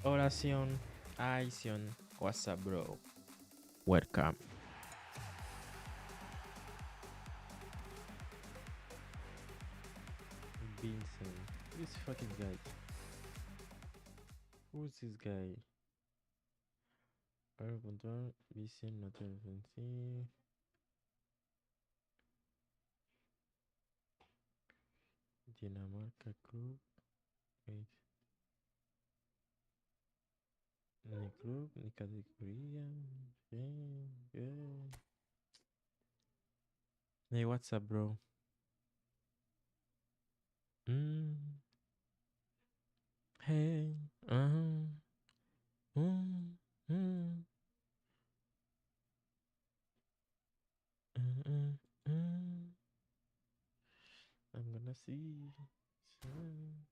Oración, Aision, what's up, bro? Welcome. Vincent, this fucking guy. Who's this guy? Control, Vincent, not see. Dinamarca Club. Wait. Ni club, ni categoría. Yeah. Hey, what's up, bro? Mm. Hey. Uh-huh. Mm. Mm. Mm. Mm. I'm gonna see. Ooh.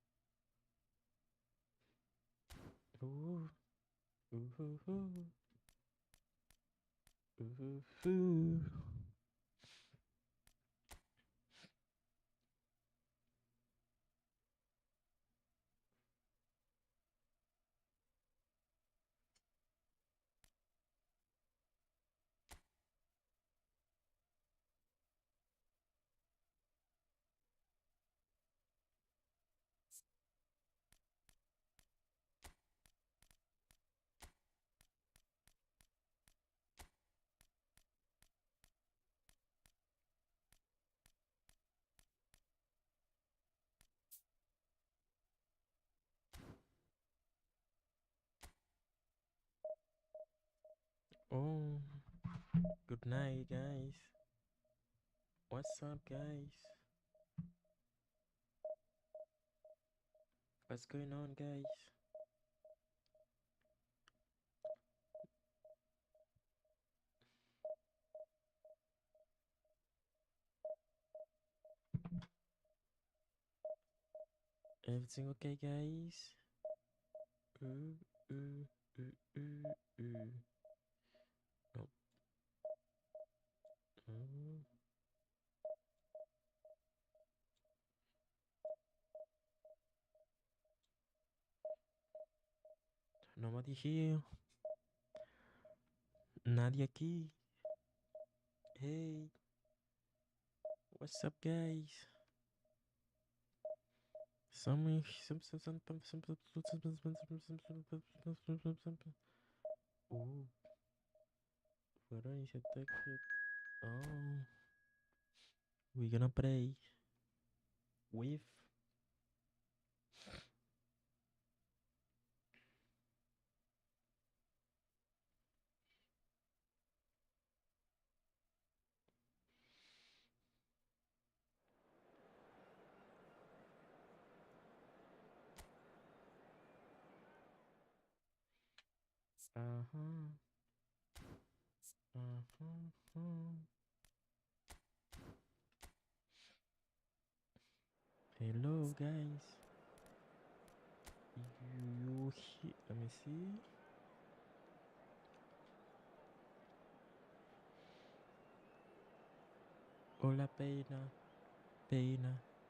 Ooh. Ooh. Ooh. Ooh. Ooh. Oh, good night, guys. What's up, guys? What's going on, guys? Everything okay, guys? Ooh, ooh, ooh, ooh, ooh. No. Ooh. Nobody here. Nadie aquí. Hey. What's up, guys? Ooh. Fueron y se te quit. Oh. We're gonna pray with uh-huh. Hello, guys. Let me see. Hola, pena,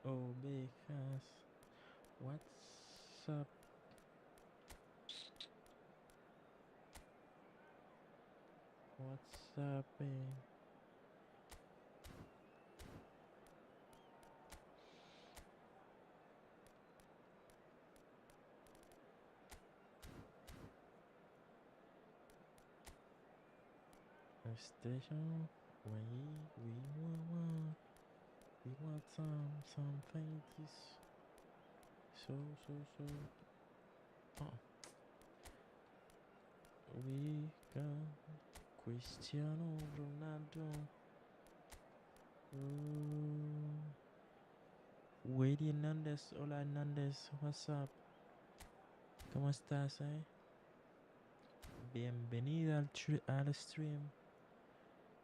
ovejas. What's up? What's up, Station. We want some fancies. So. Oh. We got Cristiano Ronaldo. Wady Hernandez. Hola Hernandez. What's up? ¿Cómo estás, Bienvenida al stream.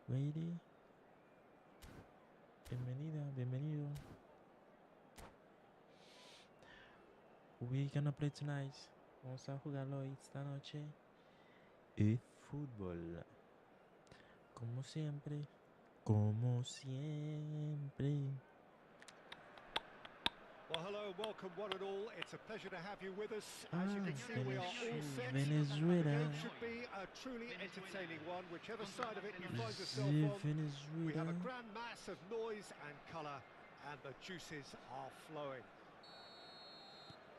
Wady. Bienvenido. We're gonna play tonight. Vamos a jugarlo esta noche. Fútbol. Como siempre. Well, hello, welcome one and all. It's a pleasure to have you with us. As you can see, we are all set. Venezuela. The game should be a truly entertaining one, whichever side of it you find yourself on. We have a grand mass of noise and colour, and the juices are flowing.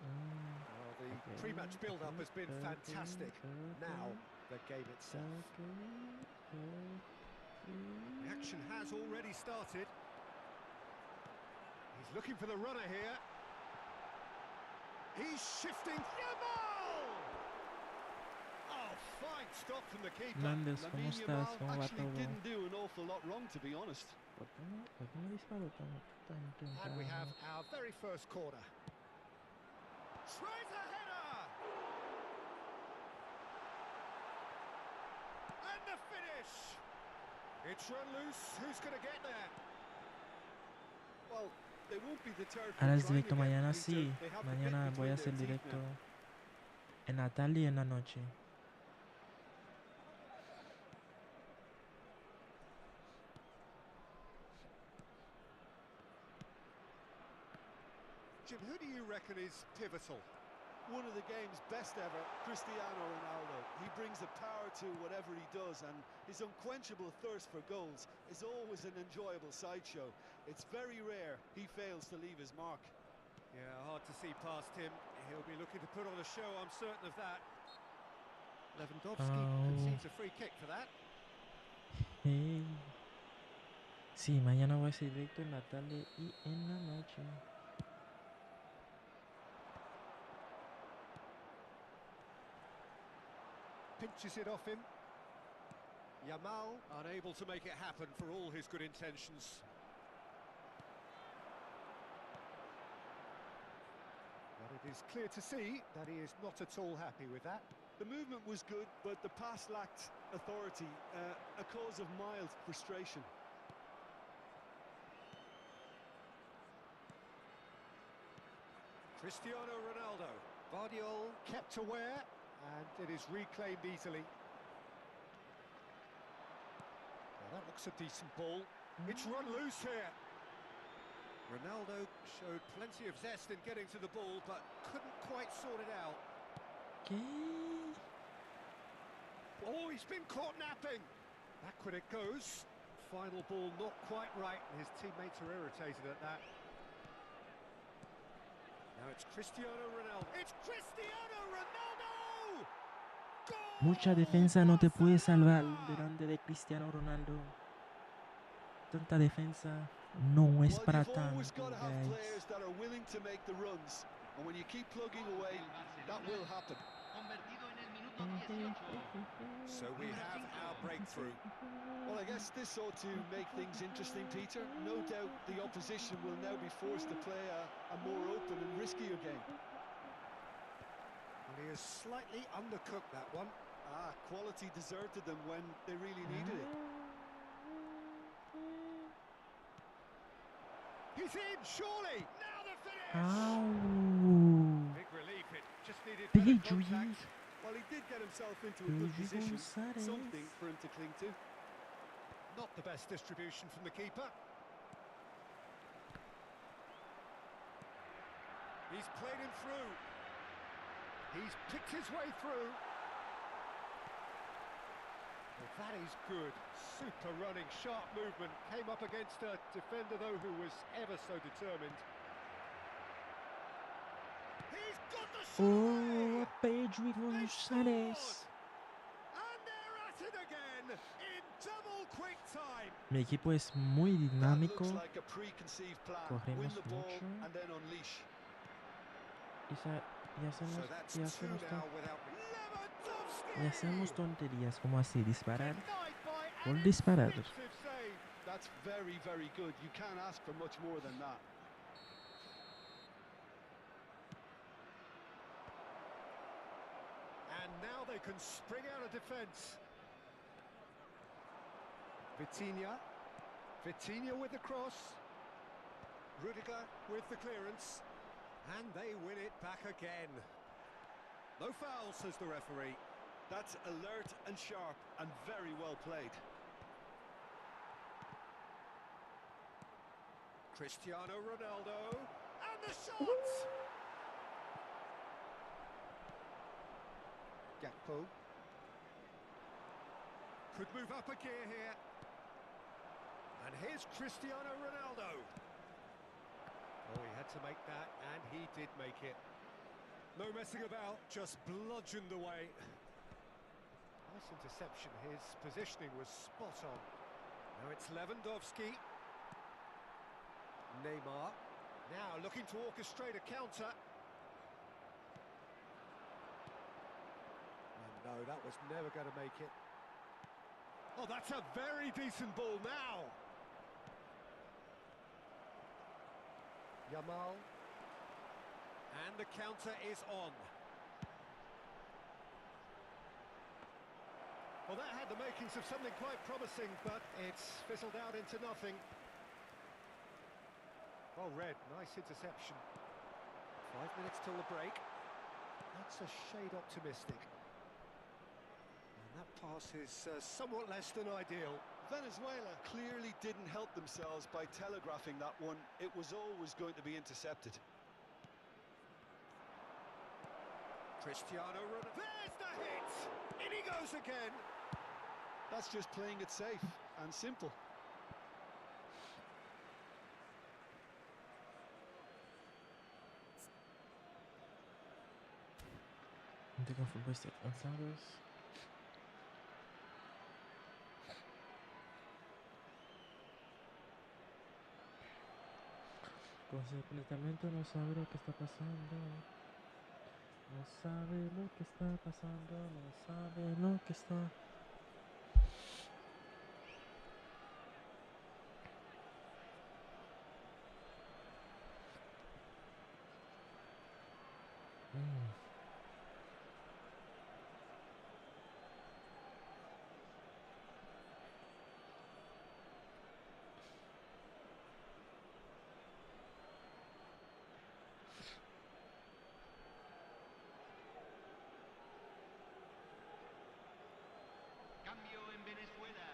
Well, the pre-match build-up has been fantastic. Now, the game itself. The action has already started. He's looking for the runner here. He's shifting. Yamal! Oh, fine stop from the keeper. Hernandez, ¿cómo estás? ¿Cómo va actually todo? didn't do an awful lot wrong, to be honest. And we have our very first corner. Tries a header! And the finish! It's run loose. Who's going to get there? Well, they won't be deterred from Ahora es trying directo again, mañana, Peter. sí. They have the Mañana bit voy a between hacer their teeth directo now. en la tarde y en la noche. Jim, who do you reckon is pivotal? One of the game's best ever, Cristiano Ronaldo. He brings a power to whatever he does, and his unquenchable thirst for goals is always an enjoyable sideshow. It's very rare he fails to leave his mark. Yeah, hard to see past him. He'll be looking to put on a show, I'm certain of that. Lewandowski concedes a free kick for that. Hey. Sí, mañana voy a hacer directo en la tarde y en la noche. Pinches it off him. Yamal unable to make it happen for all his good intentions. But it is clear to see that he is not at all happy with that. The movement was good, but the pass lacked authority, a cause of mild frustration. Cristiano Ronaldo. Guardiola kept aware, and it is reclaimed easily. Well, that looks a decent ball. It's run loose here. Ronaldo showed plenty of zest in getting to the ball, but couldn't quite sort it out. ¿Qué? Oh, he's been caught napping. Backward it goes. Final ball not quite right, and his teammates are irritated at that. Now it's Cristiano Ronaldo. It's Cristiano Ronaldo! Goal! Mucha defensa no te puede salvar delante de Cristiano Ronaldo. Tanta defensa no es para You've always tanto, got to have guys. players that are willing to make the runs, and when you keep plugging away, that will happen. So we have our breakthrough. Well, I guess this ought to make things interesting, Peter. No doubt the opposition will now be forced to play a more open and riskier game. And he has slightly undercooked that one. Quality deserted them when they really needed it. He's in, surely! Now the finish! Ow. Big relief, it just needed Pedri. better contact. Well, he did get himself into a good Pedri position, González. something for him to cling to. Not the best distribution from the keeper. He's played him through. He's picked his way through. Well, that is good. Super running, sharp movement. Came up against a defender, though, who was ever so determined. He's got the shot Oh, away! Pedri They González. scored! And they're at it again in double quick time. Mi equipo es muy That dinámico. looks like a preconceived plan. Win Corremos the ball mucho. and then unleash. Y So that's two now without Lewandowski. y hacemos tonterías como así, disparar Denied by por an disparar. instinctive save. That's very, very good. You can't ask for much more than that. And now they can spring out of defence. Vitinha with the cross. Rudiger with the clearance. And they win it back again. No foul, says the referee. That's alert and sharp and very well played. Cristiano Ronaldo. And the shot! Gakpo. Could move up a gear here. And here's Cristiano Ronaldo. Oh, he had to make that, and he did make it. No messing about, just bludgeoned away. Nice interception. His positioning was spot on. Now it's Lewandowski. Neymar. Now looking to orchestrate a counter. And no, that was never going to make it. Oh, that's a very decent ball now. Yamal. And the counter is on. Well, that had the makings of something quite promising, but it's fizzled out into nothing. Well read, nice interception. 5 minutes till the break. That's a shade optimistic. And that pass is somewhat less than ideal. Venezuela clearly didn't help themselves by telegraphing that one. It was always going to be intercepted. Cristiano Ronaldo. There's the hit! In he goes again. That's just playing it safe and simple. Gente con futbolistas cansados. Completamente no sabe lo que está pasando. No sabe lo que está pasando. No sabe lo que está. Cambio en Venezuela.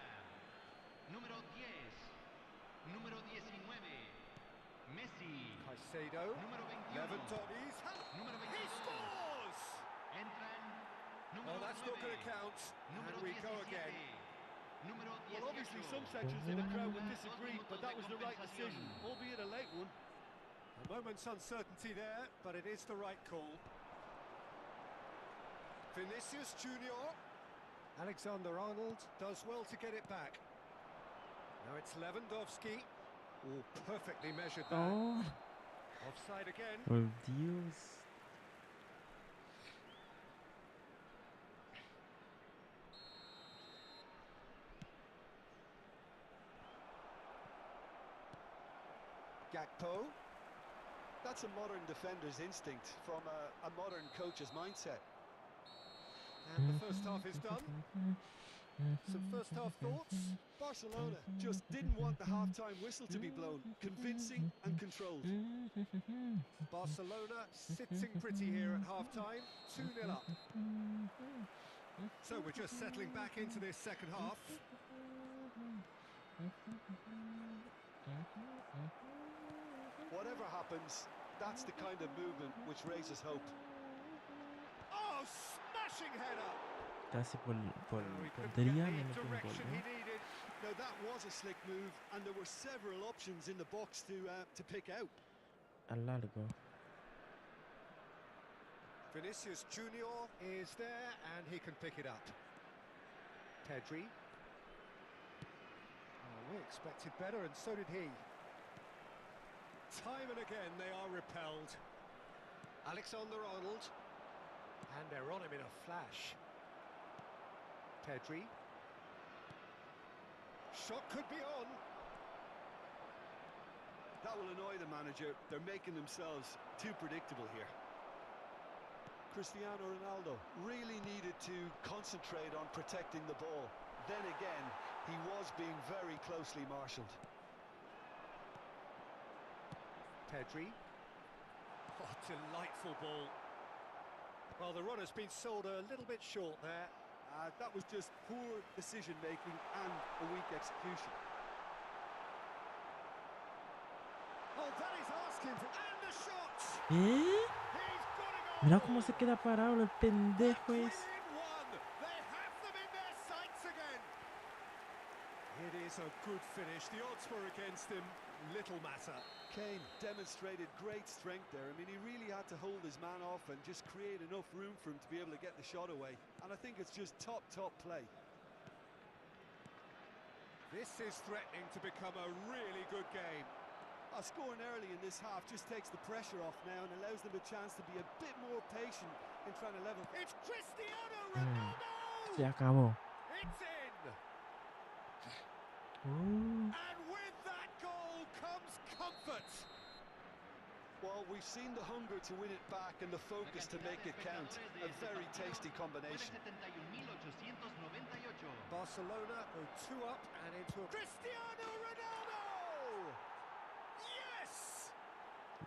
Número 10. Número 19. Messi. Caicedo. Número 21. Lewandowski. Número He 22. scores! Entran número Oh, that's not going to count. And we go again. Well, obviously some sections in the crowd would disagree, but that was the right decision, albeit a late one. A moment's uncertainty there, but it is the right call. Vinicius Junior. Alexander-Arnold does well to get it back. Now it's Lewandowski. Oh, perfectly measured there. Oh, Offside again. por Dios. Gakpo. That's a modern defender's instinct from a modern coach's mindset. And the first half is done. Some first half thoughts? Barcelona just didn't want the half-time whistle to be blown. Convincing and controlled. Barcelona sitting pretty here at half-time, 2-0 up. So we're just settling back into this second half. Whatever happens, that's the kind of movement which raises hope. Oh, smashing header! Casi por Oh, he couldn't tontería get me the metió un gol, direction ¿no? he needed. Now that was a slick move, and there were several options in the box to pick out. Al largo. Vinicius Junior is there, and he can pick it up. Pedri. Oh, we expected better, and so did he. Time and again they are repelled. Alexander-Arnold. And they're on him in a flash. Pedri. Shot could be on. That will annoy the manager. They're making themselves too predictable here. Cristiano Ronaldo really needed to concentrate on protecting the ball. Then again, he was being very closely marshalled. Pedri. Oh, delightful ball. Well, the run has been sold a little bit short there. That was just poor decision-making and a weak execution. Oh, that is asking for... And the shot! ¿Eh? He's got it all! Mira cómo se queda parado el pendejo Clean es. one! They have them in their sights again! It is a good finish. The odds were against him. Little matter. Kane demonstrated great strength there. I mean, he really had to hold his man off and just create enough room for him to be able to get the shot away. And I think it's just top play. This is threatening to become a really good game. Scoring early in this half just takes the pressure off now and allows them a chance to be a bit more patient in trying to level. It's Cristiano Ronaldo! Se acabó. It's in! Uh, And with that goal comes comfort. Well, we've seen the hunger to win it back and the focus to make it count. A very tasty combination. Barcelona go 2 up and into a... Cristiano Ronaldo! Yes!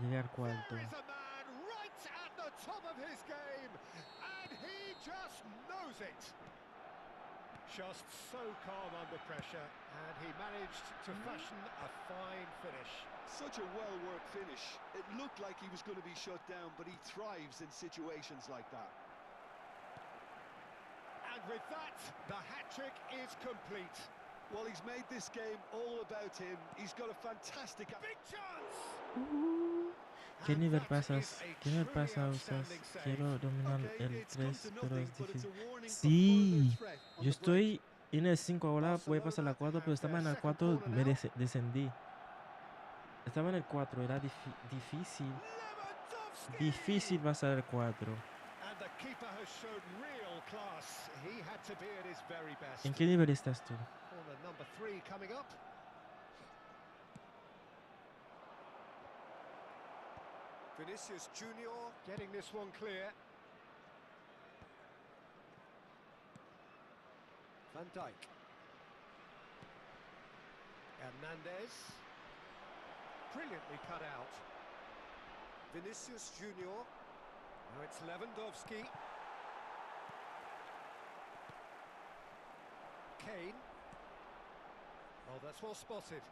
llegué al cuarto. There is a man right at the top of his game, and he just knows it. Just so calm under pressure, and he managed to fashion a fine finish. Such a well-worked finish. It looked like he was going to be shut down, but he thrives in situations like that. And with that, the hat-trick is complete. Well, he's made this game all about him. He's got a fantastic... Big chance! ¿Qué nivel pasas? ¿Qué nivel pasa usas? Quiero dominar el 3, pero es difícil. Sí, yo estoy en el 5 ahora, voy a pasar la 4, pero estaba en el 4, me descendí. Estaba en el 4, era difícil. Difícil pasar el 4. And the keeper has shown real class. He had to be at his very best. ¿En qué nivel estás tú? Corner number 3 coming up. Vinicius Junior getting this one clear. Van Dijk. Hernandez. Brilliantly cut out. Vinicius Junior. Now it's Lewandowski. Kane. Oh, that's well spotted.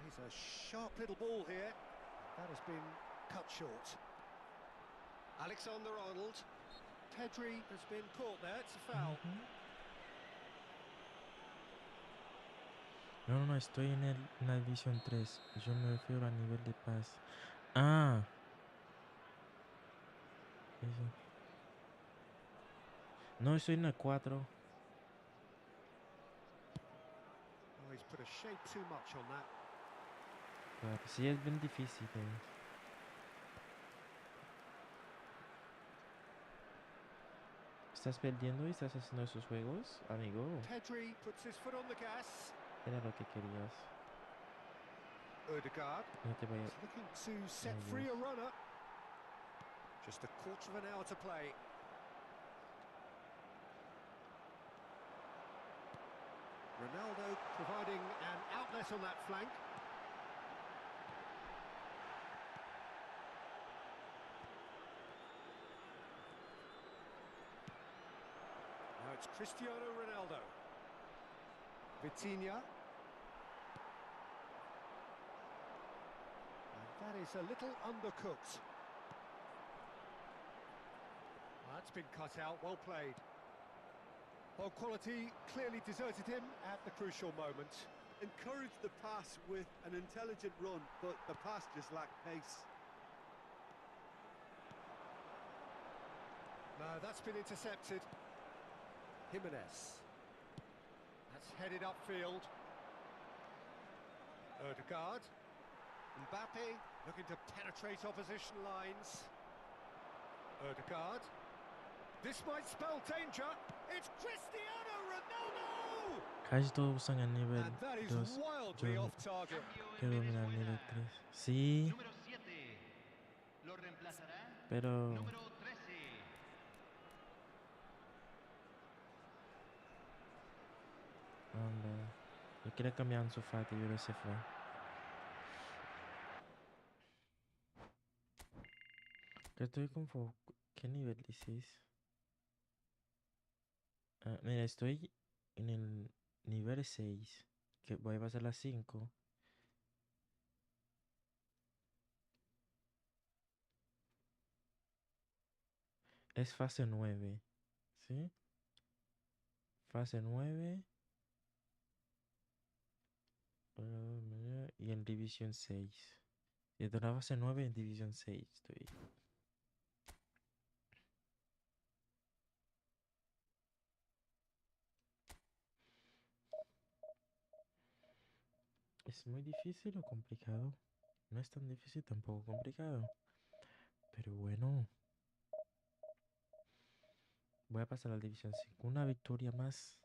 He's a sharp little ball here. That has been cut short. Alexander-Arnold. Pedri has been caught there. It's a foul. No, estoy en la división 3. Yo me refiero a nivel de paz. Ah. Eso. No, estoy en la 4. Oh, he's put a shade too much on that. Claro, sí, es bien difícil. ¿Estás perdiendo y estás haciendo esos juegos, amigo? Pedri puts his foot on the gas. Era lo que querías. Odegaard. No te vaya. He's looking to set free a runner. Just a quarter of an hour to play. Ronaldo providing an outlet on that flank. Now it's Cristiano Ronaldo. Vitinha. And that is a little undercooked. That's been cut out, well played. Well, quality clearly deserted him at the crucial moment. Encouraged the pass with an intelligent run, but the pass just lacked pace. No, that's been intercepted. Jimenez. That's headed upfield. Odegaard. Mbappe looking to penetrate opposition lines. Odegaard. This might spell danger. It's Cristiano Ronaldo! Casi todos usan el nivel And that is 2. wildly Yo off target. quiero dominar el nivel 3. Sí, Número 7. Lo reemplazará. pero... Número 13. Anda. Yo quería cambiar en su Fati, pero se fue. Que estoy como... ¿Qué nivel dices? Ah, mira, estoy en el nivel 6. Que voy a pasar a 5. Es fase 9. ¿Sí? Fase 9. Y en división 6. Y de la fase 9 en división 6 estoy. ¿Es muy difícil o complicado? No es tan difícil, tampoco complicado. Pero bueno. Voy a pasar a la división 5. Una victoria más.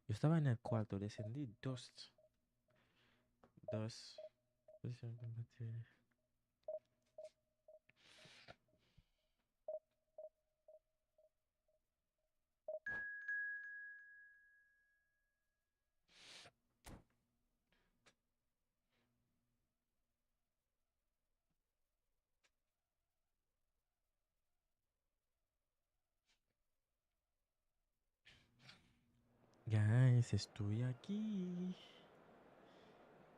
Yo estaba en el 4, descendí 2. 2. Posición combatir. Guys, estoy aquí.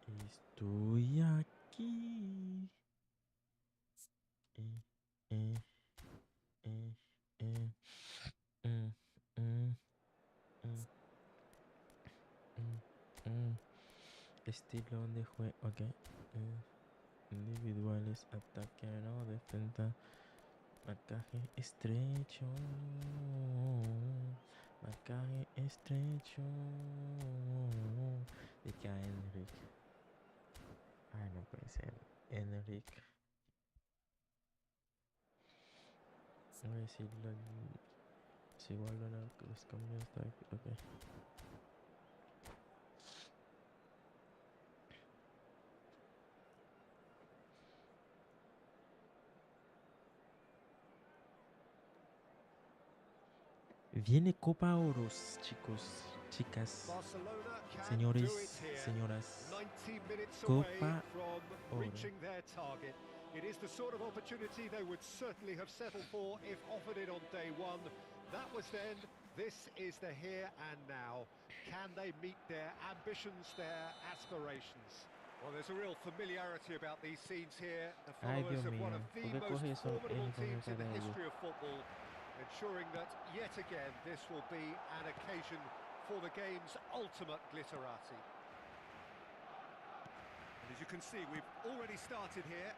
Estoy aquí. Eh, eh, eh, eh, mm, mm, mm, mm. Estilo de juego. Ok. Individuales, ataque, no, defensa. Marcaje estrecho. Marcaje estrecho. De que a Enrique. Ay, no puede ser. Enrique. Voy a decirlo. Es igual a los cambios de. Ok. Viene Copa Oros, chicos, chicas, Barcelona can do señores, it here. señoras. 90 minutes away Copa from Oro. reaching their target. It is the sort of opportunity they would certainly have settled for if offered it on day one. That was then. This is the here and now. Can they meet their ambitions, their aspirations? Well, there's a real familiarity about these scenes here. The Ay, followers Dios of one mío. of ¿Por the qué most coge eso el formidable uniforme teams in the para ellos? history of football, ensuring that yet again this will be an occasion for the game's ultimate glitterati. And as you can see, we've already started here.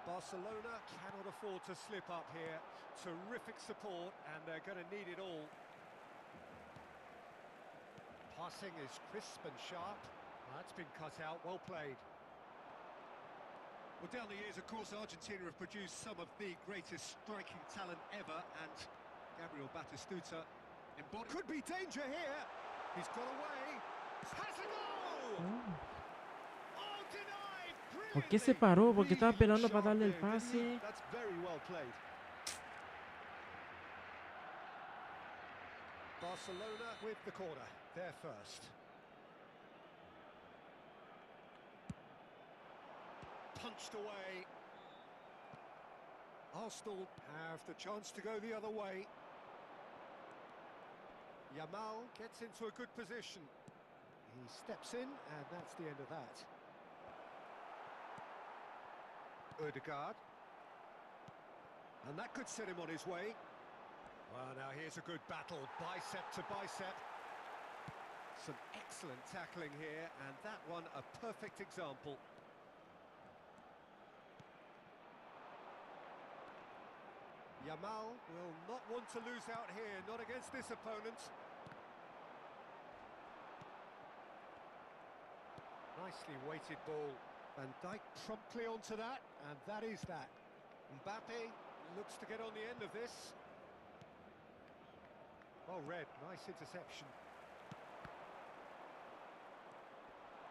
Barcelona cannot afford to slip up here. Terrific support, and they're going to need it all. Passing is crisp and sharp. That's been cut out, well played. Well, down the years, of course, Argentina have produced some of the greatest striking talent ever, and Gabriel Batistuta embodied... Could be danger here! He's got away! Has a goal! Oh, denied! ¿Por qué se Brilliantly! paró? Porque Really estaba looked esperando para sharp darle el there, didn't he? pase. That's very well played. Barcelona with the corner, they're first. Punched away. Arsenal have the chance to go the other way. Yamal gets into a good position. He steps in, and that's the end of that. Ødegaard. And that could set him on his way. Well, now here's a good battle, bicep to bicep. Some excellent tackling here, and that one a perfect example. Yamal will not want to lose out here, not against this opponent. Nicely weighted ball. Van Dijk promptly onto that, and that is that. Mbappe looks to get on the end of this. Well read, nice interception.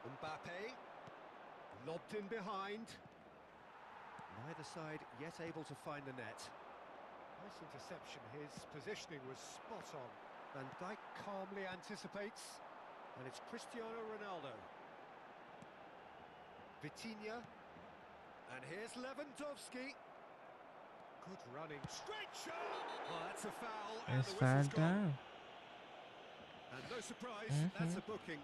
Mbappe, lobbed in behind. Neither side yet able to find the net. Nice interception, his positioning was spot on. Van Dijk calmly anticipates, and it's Cristiano Ronaldo. Vitinha, and here's Lewandowski. Good running, straight shot! Oh, that's a foul, and Es the whistle's falta. gone. And no surprise, that's a booking.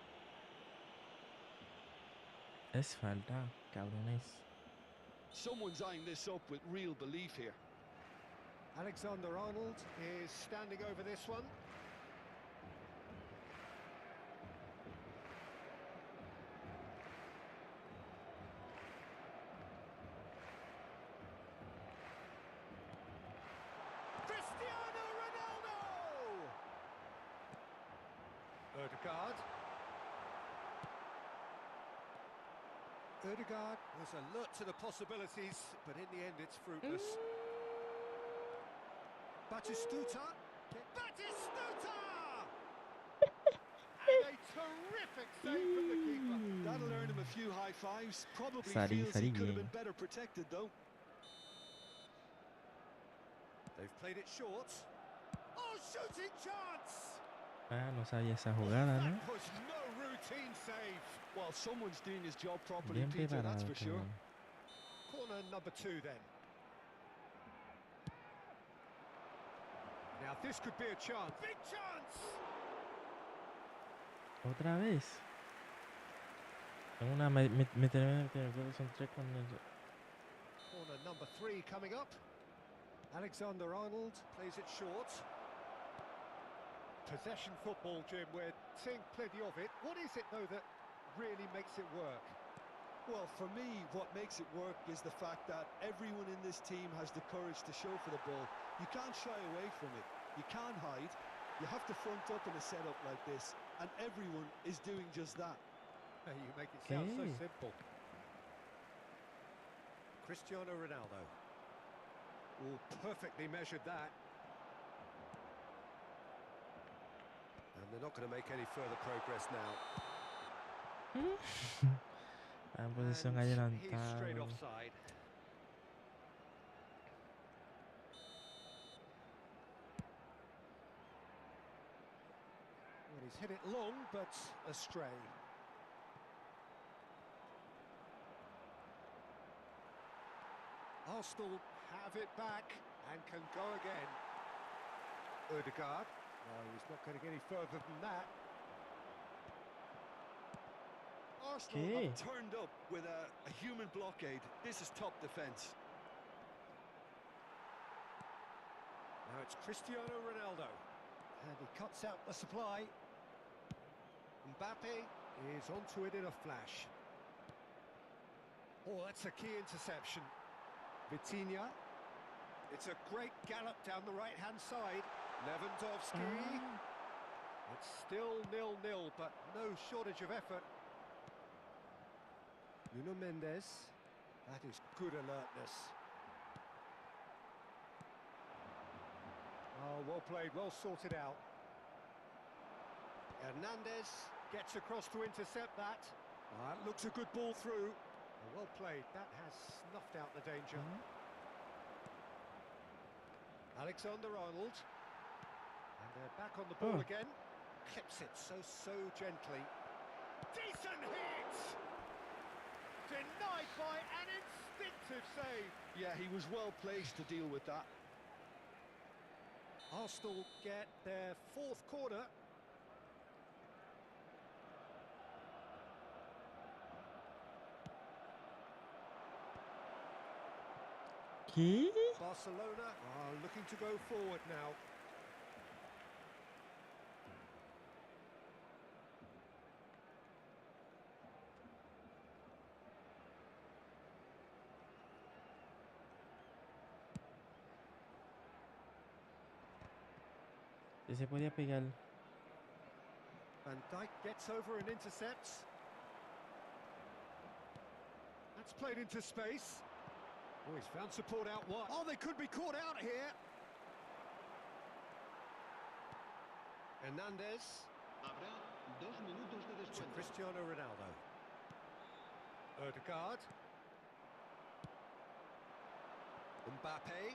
Es falta, cabrones. Someone's eyeing this up with real belief here. Alexander-Arnold is standing over this one. Cristiano Ronaldo! Ødegaard. Ødegaard was alert to the possibilities, but in the end it's fruitless. Batistuta. Batistuta! And a terrific save from the keeper. That'll earn him a few high fives. Probably Sari, feels he could have bien. been better protected, though. They've played it short. Oh, shooting chance! Ah, no sabía esa jugada, ¿no? That was no routine save. Well, someone's doing his job properly, Bien Peter, that's preparado for sure. todo. Corner number 2 then. Now this could be a chance. Big chance! Otra vez. Tengo una meterme son tres con el... Corner number 3 coming up. Alexander-Arnold plays it short. Possession football, Jim, we're seeing plenty of it. What is it, though, that really makes it work? Well, for me, what makes it work is the fact that everyone in this team has the courage to show for the ball. You can't shy away from it. You can't hide. You have to front up in a setup like this, and everyone is doing just that. You make it sound so Okay. simple. Cristiano Ronaldo. Oh, perfectly measured that. And they're not going to make any further progress now. Ah, en posición And he's adelantada. straight offside. Well, he's hit it long, but astray. Arsenal have it back and can go again. Ødegaard. No, he's not going to get any further than that. Arsenal have ¿Qué? turned up with a human blockade. This is top defence. Now it's Cristiano Ronaldo. And he cuts out the supply. Mbappe is onto it in a flash. Oh, that's a key interception. Vitinha. It's a great gallop down the right-hand side. Lewandowski. Ah, It's still 0-0, but no shortage of effort. Nuno Mendes. That is good alertness. Oh, well played, well sorted out. Hernandez gets across to intercept that. That looks a good ball through. Well played, that has snuffed out the danger. Alexander-Arnold. And they're back on the ball again. Clips it so gently. Decent hit! Denied by an instinctive save. Yeah, he was well placed to deal with that. Arsenal get their fourth corner. ¿Qué? Barcelona are looking to go forward now. ¿Qué se podía pegar? Van Dijk gets over and intercepts. That's played into space. Oh, he's found support out wide. Oh, they could be caught out here. Hernandez. Habrá 2 minutos de To descuento. Cristiano Ronaldo. Odegaard. Mbappe.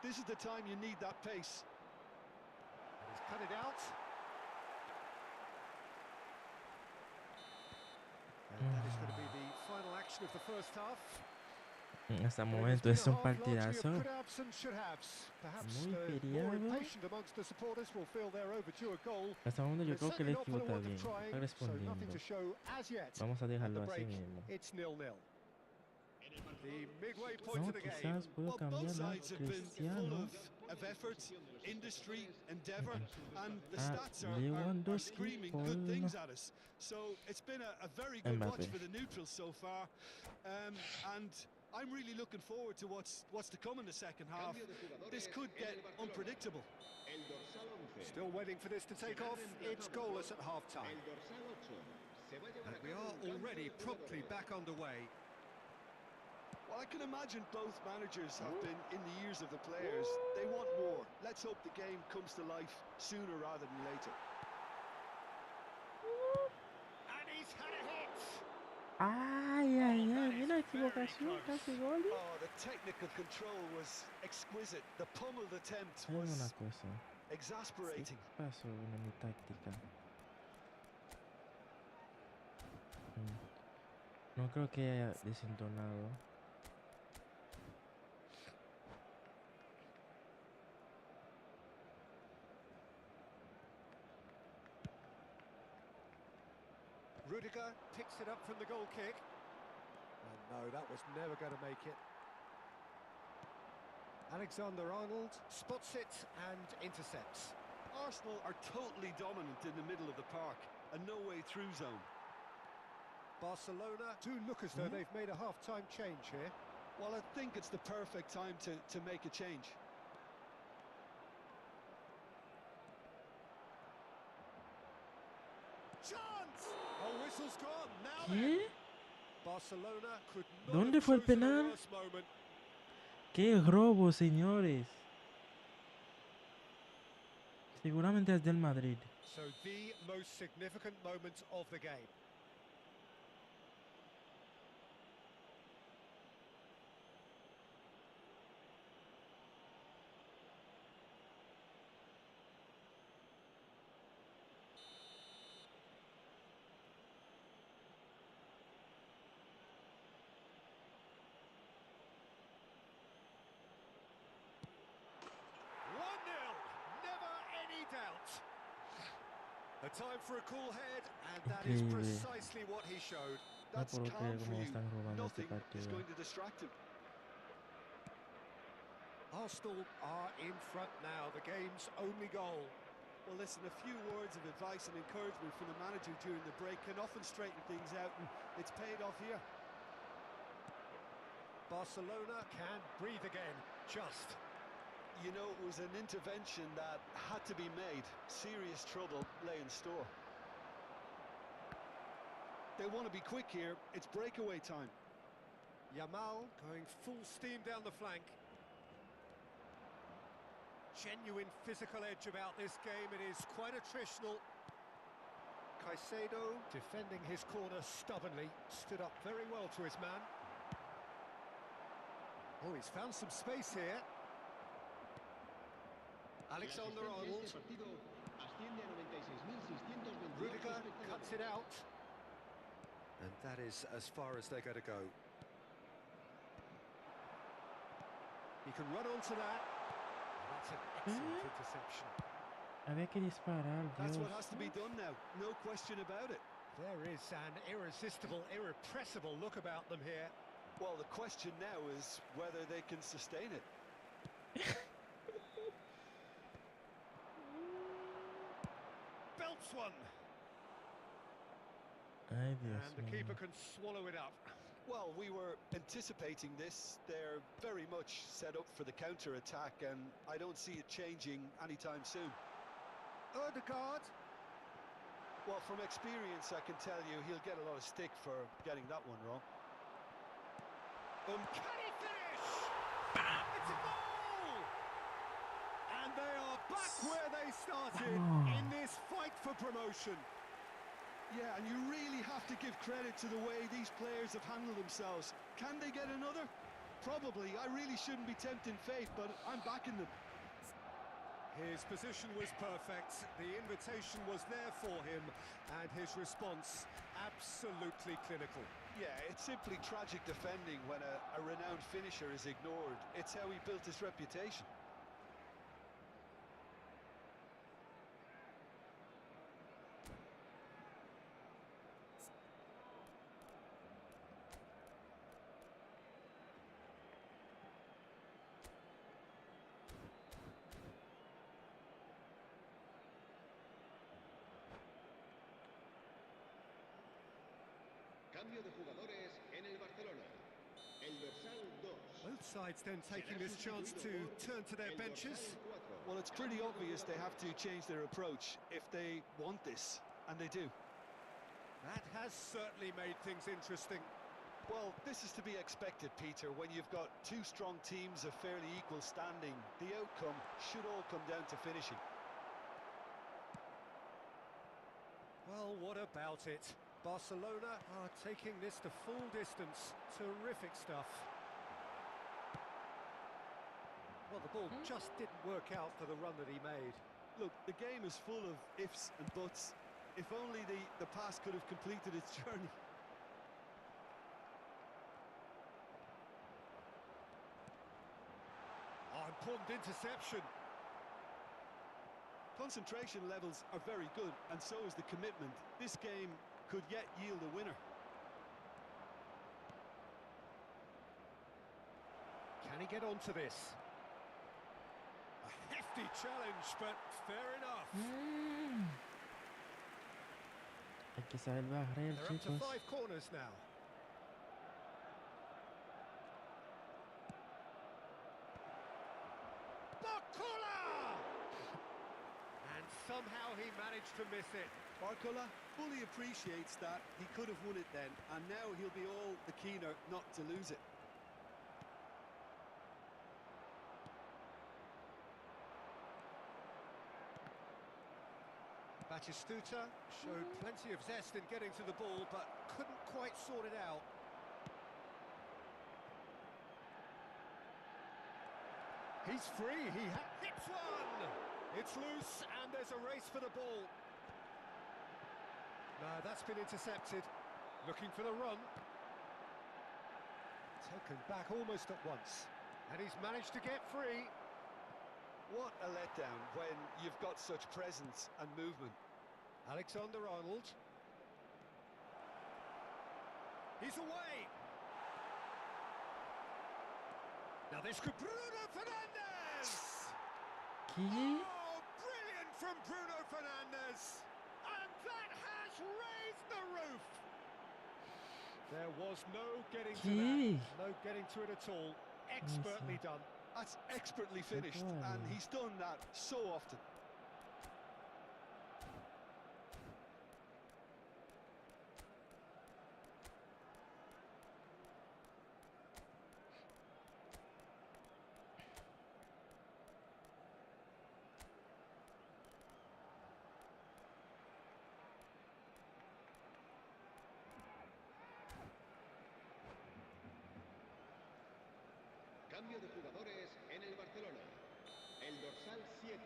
This is the time you need that pace. And he's cut it out. And that is going to be the final action of the first half. Hasta el Well, it has momento been es a un half largely of partidazo. could-haves and should-haves. Perhaps Muy the more peleado. impatient amongst the supporters will feel they're overdue a goal. Hasta el momento yo It's creo que el certainly not equipo for the está want of bien. trying, Está so nothing respondiendo. to show as yet. Vamos a At the dejarlo así break, mismo. it's 0-0. The midway point No, of the game. quizás puedo Well, both cambiarla. sides have been full Cristiano. of effort, industry, endeavour, and the Ah, stats are Lewandowski screaming por good things at us. So it's been a very good watch Mbappe. for the neutrals so far, and I'm really looking forward to what's to come in the second half. This could get unpredictable. Still waiting for this to take off. It's goalless at half-time. And we are already promptly back underway. Well, I can imagine both managers have been in the ears of the players. They want more. Let's hope the game comes to life sooner rather than later. And he's had a hit. Ay, ay, ay. that Mira, is very equivocación. close. Casi gol. Oh, the technical control was exquisite. The pummeled attempt Hay una was cosa. ¿Qué exasperating. pasó en mi táctica? No creo que haya desentonado. Rudiger picks it up from the goal kick. And no, that was never going to make it. Alexander-Arnold spots it and intercepts. Arsenal are totally dominant in the middle of the park, a no-way-through zone. Barcelona do look as though they've made a half-time change here. Well, I think it's the perfect time to make a change. Chance! Oh, whistle's gone. Now ¿Qué? then. Barcelona could not ¿Dónde have fue el chosen a penal? worse moment. ¡Qué robo, señores! Seguramente es del Madrid. So the most significant moment of the game. A time for a cool head, and that is Increíble. precisely what he showed. No That's puedo calm creer for cómo you. están robando este Nothing is partido. going to distract him. Arsenal are in front now, the game's only goal. Well, listen, a few words of advice and encouragement from the manager during the break can often straighten things out, and it's paid off here. Barcelona can breathe again, just. You know, it was an intervention that had to be made. Serious trouble lay in store. They want to be quick here. It's breakaway time. Yamal going full steam down the flank. Genuine physical edge about this game. It is quite attritional. Caicedo defending his corner stubbornly. Stood up very well to his man. Oh, he's found some space here. Alexander-Arnold. Rudiger cuts it out. And that is as far as they're going to go. He can run onto that. That's an excellent interception. Había que disparar, That's Dios. what has to be done now. No question about it. There is an irresistible, irrepressible look about them here. Well, the question now is whether they can sustain it. Belts one. Ay, Dios And the mío. keeper can swallow it up. Well, we were anticipating this. They're very much set up for the counter-attack, and I don't see it changing anytime soon. Odegaard. Well, from experience, I can tell you he'll get a lot of stick for getting that one wrong. Can he finish? It's a goal! And they are back where they started in this fight for promotion. Yeah, and you really have to give credit to the way these players have handled themselves. Can they get another? Probably. I really shouldn't be tempting fate, but I'm backing them. His position was perfect, the invitation was there for him, and his response absolutely clinical. Yeah, it's simply tragic defending when a renowned finisher is ignored. It's how he built his reputation. Cambio de jugadores en el Barcelona. El dorsal 2. Both sides then taking this chance to turn to their benches. Well, it's pretty obvious they have to change their approach if they want this, and they do. That has certainly made things interesting. Well, this is to be expected, Peter. When you've got two strong teams of fairly equal standing, the outcome should all come down to finishing. Well, what about it? Barcelona are taking this to full distance. Terrific stuff. Well, the ball just didn't work out for the run that he made. Look, the game is full of ifs and buts. If only the pass could have completed its journey. Oh, important interception. Concentration levels are very good, and so is the commitment. This game could yet yield a winner. Can he get onto this? A hefty challenge, but fair enough. Hay que saber barrer, They're up to chicos. 5 corners now. Barcola! And somehow he managed to miss it. Barcola fully appreciates that he could have won it then, and now he'll be all the keener not to lose it. Batistuta showed plenty of zest in getting to the ball, but couldn't quite sort it out. He's free, he hits one! It's loose, and there's a race for the ball. No, that's been intercepted. Looking for the run. Taken back almost at once. And he's managed to get free. What a letdown when you've got such presence and movement. Alexander-Arnold. He's away. Now this could... Bruno Fernandes! ¿Qué? Oh, brilliant from Bruno Fernandes! And that has raised the roof! There was no getting to ¿Qué? that. No getting to it at all. Expertly done. That's expertly finished, and Vale. he's done that so often. Cambio de jugadores en el Barcelona. El dorsal 7.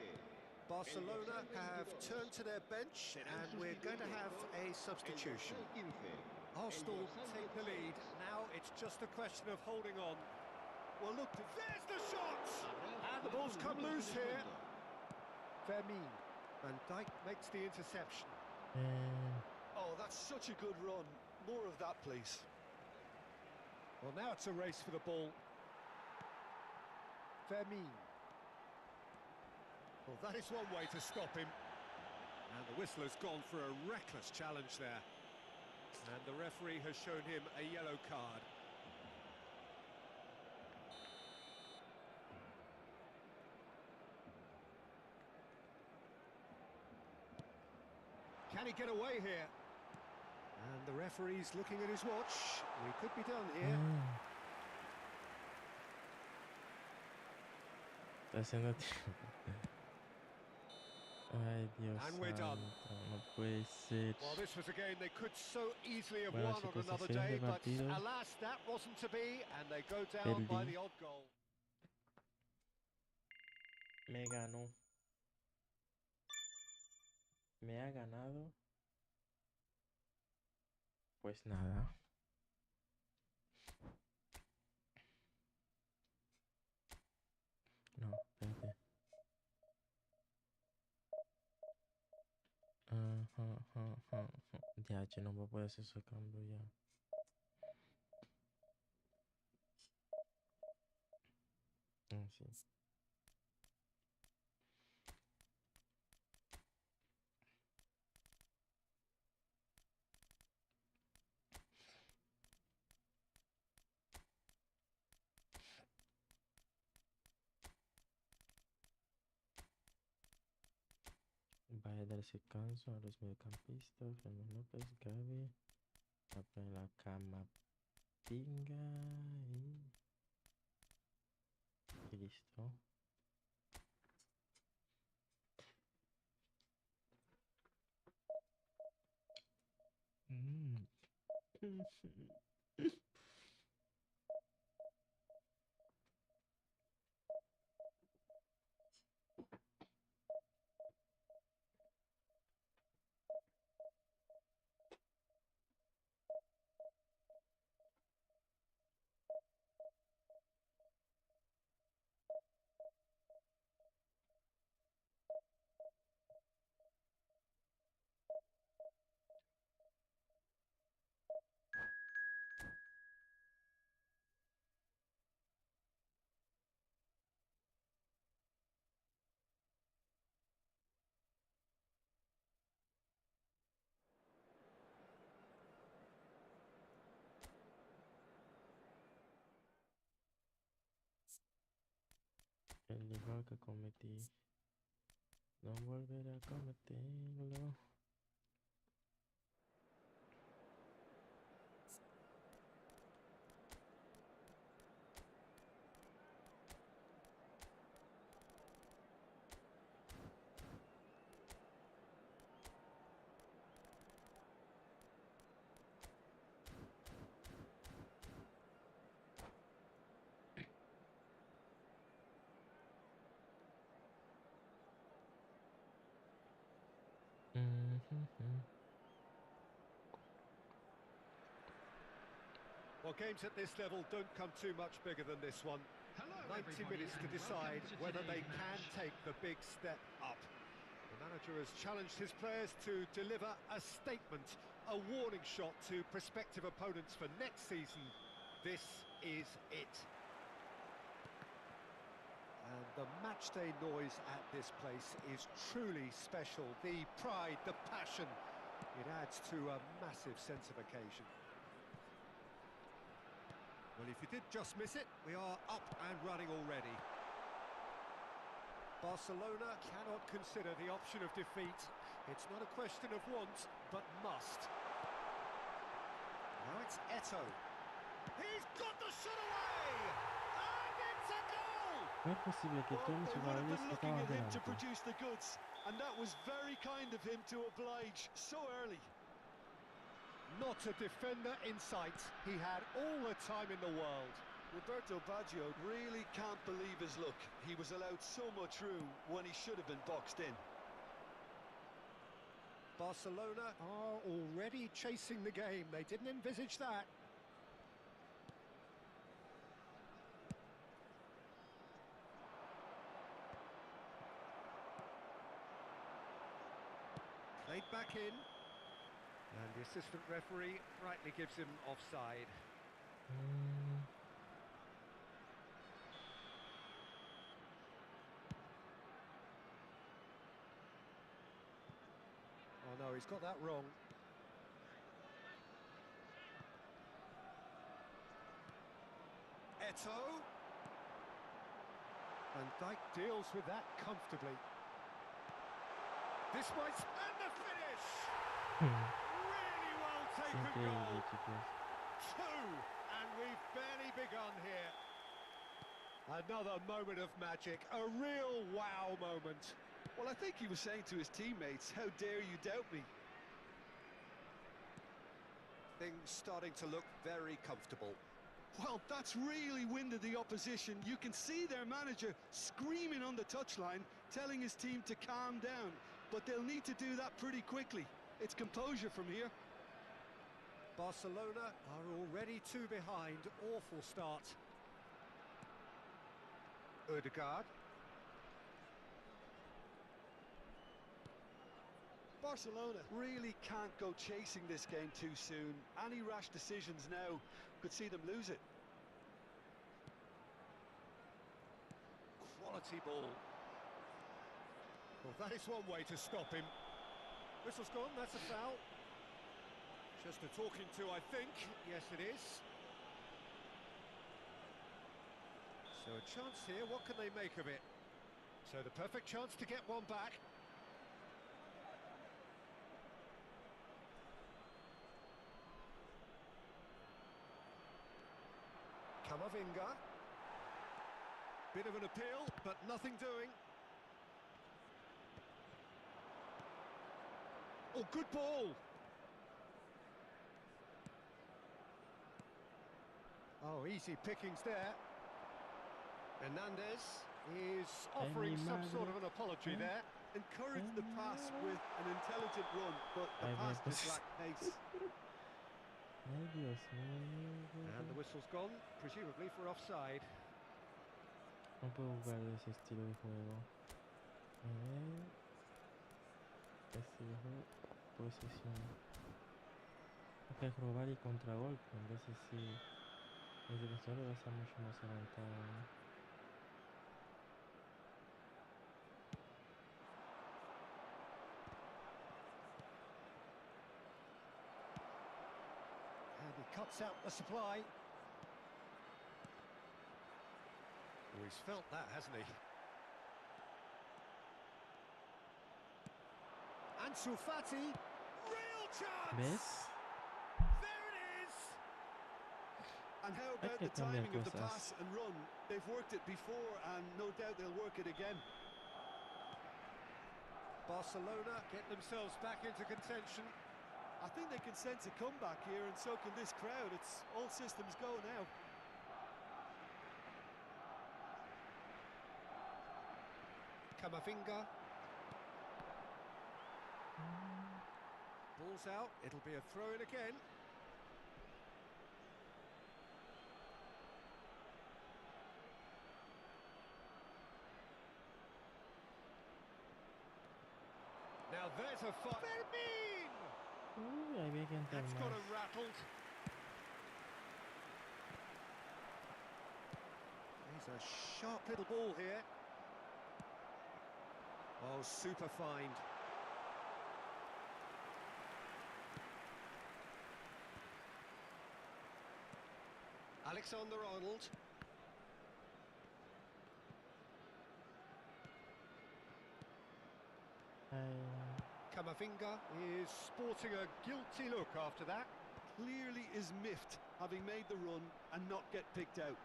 Barcelona have turned to their bench, and we're going to have a substitution. Arsenal take the lead. Now it's just a question of holding on. Well, look, there's the shot! And the ball's come loose here. Vermeer. Van Dijk makes the interception. Oh, that's such a good run. More of that, please. Well, now it's a race for the ball. Vermeer. Well, that is one way to stop him. And the whistle has gone for a reckless challenge there. And the referee has shown him a yellow card. Can he get away here? And the referee's looking at his watch. We could be done here. Está haciendo tiempo. Ay, Dios And we're done. santo, no puede ser. Well, this was a game they could so easily have Bueno, won on chicos, another sección day, de but partido. alas, that wasn't to be, and they go down by Perdí. the odd goal. Me ganó. Me ha ganado. Pues nada. No, espérate. Ya, che, no voy a poder hacer esos cambios ya. Sí. Vaya a dar descanso a los mediocampistas, Fernández López, Gaby, a poner la cama pinga y listo. El error que cometí, no volveré a cometerlo. Well, games at this level don't come too much bigger than this one. 90 minutes to decide whether they can take the big step up. And The manager has challenged his players to deliver a statement, a warning shot to prospective opponents for next season. This is it. And the matchday noise at this place is truly special. The pride, the passion, it adds to a massive sense of occasion. Well, if you did just miss it, we are up and running already. Barcelona cannot consider the option of defeat. It's not a question of want, but must. Now it's Eto'o. He's got the shot away! And it's a goal! ¿Cómo es posible que Well, todos mis they would have jugadores been looking estaban at him to delante? produce the goods, and that was very kind of him to oblige so early. Not a defender in sight. He had all the time in the world. Roberto Baggio really can't believe his luck. He was allowed so much room when he should have been boxed in. Barcelona are already chasing the game. They didn't envisage that. Played back in. And the assistant referee rightly gives him offside. Mm, Oh no, he's got that wrong. Eto'o. Van Dijk deals with that comfortably. This might... And the finish! Really well es taken increíble, goal. chicos. Two, and we've barely begun here. Another moment of magic, a real wow moment. Well, I think he was saying to his teammates, how dare you doubt me? Things starting to look very comfortable. Well, that's really winded the opposition. You can see their manager screaming on the touchline, telling his team to calm down. But they'll need to do that pretty quickly. It's composure from here. Barcelona are already two behind. Awful start. Ødegaard. Barcelona really can't go chasing this game too soon. Any rash decisions now could see them lose it. Quality ball. Well, that is one way to stop him. Whistle's gone, that's a foul. Just a talking to, I think. Yes, it is. So a chance here, what can they make of it? So the perfect chance to get one back. Camavinga. Bit of an appeal, but nothing doing. Oh, good ball. Oh, easy pickings there. Hernandez is offering some sort of an apology there. Encouraged the pass with an intelligent run, but the Ay, pass me just lacked pace. Ay, Dios mío. And the whistle's gone, presumably for offside. No puedo jugar de ese estilo de juego. A ver. Estilo de juego. Posesión. Es robar y contragolpe. Entonces sí. El defensor va a estar mucho más adelantado. And he cuts out the supply. Oh, he's felt that, hasn't he? Ansu Fati. Real chance! ¿Ves? There it is! And how Hay about que the cambiar timing of the cosas. pass and run? They've worked it before, and no doubt they'll work it again. Barcelona get themselves back into contention. I think they can sense a comeback here, and so can this crowd. It's all systems go now. Camavinga. Ball's out, it'll be a throw-in again. Now there's a Fermin! Uy, había que entrar That's got más. him rattled. He's a sharp little ball here. Oh, super find. Alexander-Arnold. Camavinga is sporting a guilty look after that. Clearly is miffed, having made the run and not get picked out.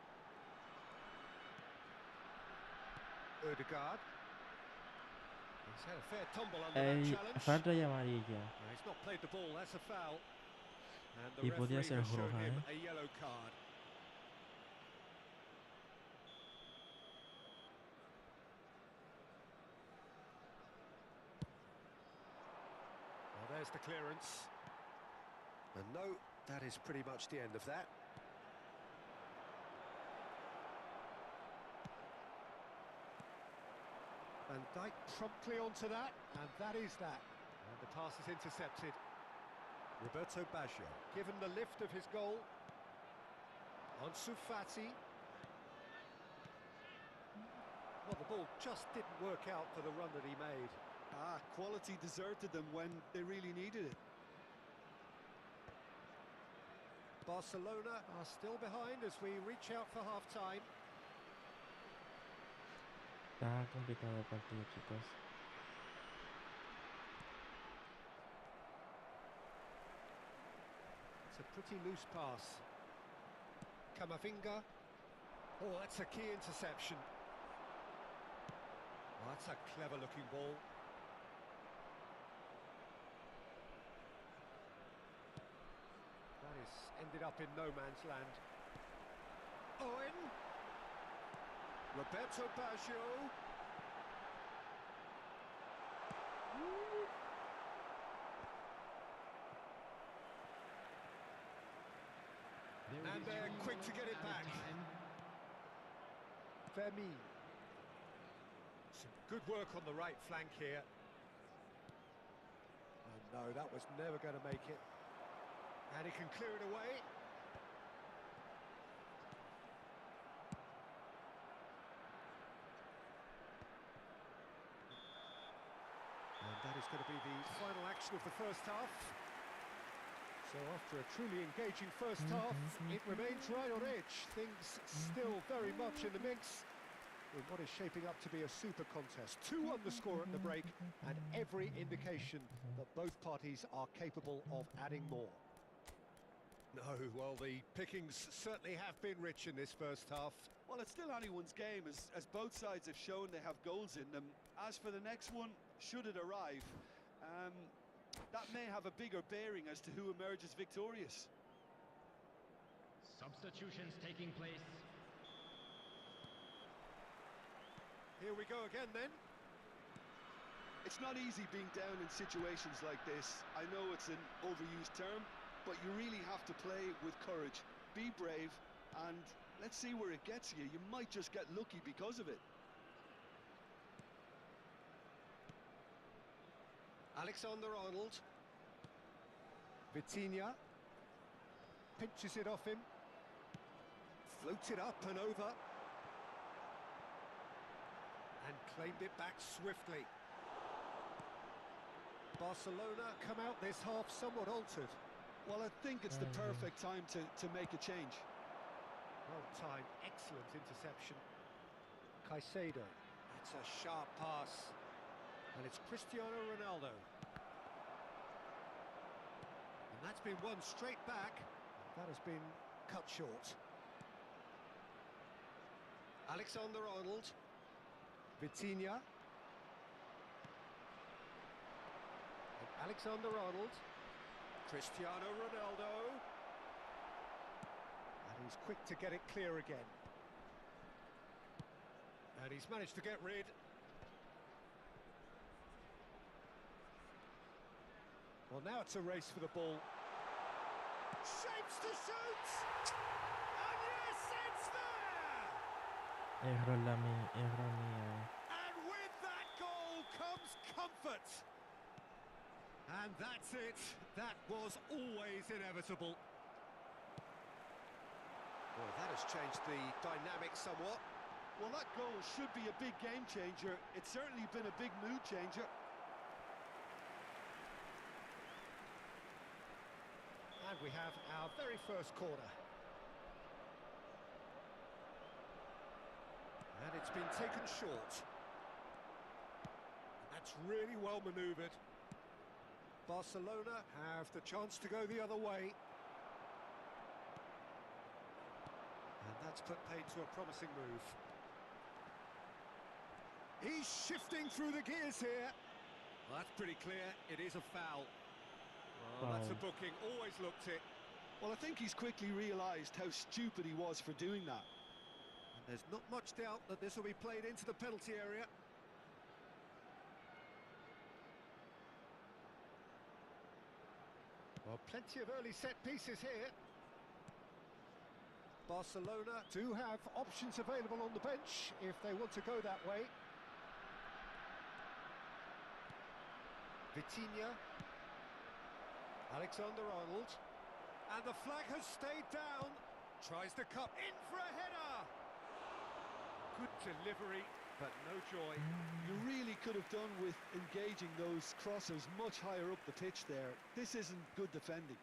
Ødegaard. He's had a fair tumble under that challenge. Falta y amarilla. No, he's not played the ball, that's a foul. And the Y podía referee ser has shown roja, him ¿eh? a yellow card. Well, there's the clearance. And no, that is pretty much the end of that. Van Dijk promptly onto that, and that is that. And the pass is intercepted. Roberto Baggio, given the lift of his goal. Ansu Fati. Well, the ball just didn't work out for the run that he made. Quality deserted them when they really needed it. Barcelona are still behind as we reach out for half-time. Está complicado el partido, chicos. It's a pretty loose pass. Camavinga. Oh, that's a key interception. Oh, that's a clever-looking ball. That is ended up in no man's land. Owen. Roberto Baggio. And they're quick to get it back. Fermin. Some good work on the right flank here. Oh no, that was never going to make it. And he can clear it away. And that is going to be the final action of the first half. So after a truly engaging first half, it remains right on edge. Things still very much in the mix in what is shaping up to be a super contest. 2-1 the score at the break, and every indication that both parties are capable of adding more. No, well, the pickings certainly have been rich in this first half. Well, it's still anyone's game, as both sides have shown they have goals in them. As for the next one, should it arrive, that may have a bigger bearing as to who emerges victorious. Substitutions taking place. Here we go again then. It's not easy being down in situations like this. I know it's an overused term, but you really have to play with courage. Be brave, and let's see where it gets you. You might just get lucky because of it. Alexander-Arnold. Vitinha. Pinches it off him. Floats it up and over. And claimed it back swiftly. Barcelona come out this half somewhat altered. Well, I think it's the perfect time to make a change. Well timed, excellent interception. Caicedo. That's a sharp pass. And it's Cristiano Ronaldo. And that's been won straight back. That has been cut short. Alexander-Arnold. Vitinha. And Alexander-Arnold. Cristiano Ronaldo. And he's quick to get it clear again. And he's managed to get rid. Well, now it's a race for the ball. Shapes to shoot! And yes, it's there! Error mío. And with that goal comes comfort. And that's it. That was always inevitable. Well, that has changed the dynamic somewhat. Well, that goal should be a big game changer. It's certainly been a big mood changer. And we have our very first corner. And it's been taken short. That's really well manoeuvred. Barcelona have the chance to go the other way. And that's put paid to a promising move. He's shifting through the gears here. Well, that's pretty clear. It is a foul. Well, that's a Foul. booking. Always looked it. Well, I think he's quickly realised how stupid he was for doing that. And there's not much doubt that this will be played into the penalty area. Well, plenty of early set pieces here. Barcelona do have options available on the bench if they want to go that way. Vitinha. Alexander-Arnold. And the flag has stayed down. Tries to cut in for a header. Good delivery, but no joy. You really could have done with engaging those crossers much higher up the pitch there. This isn't good defending.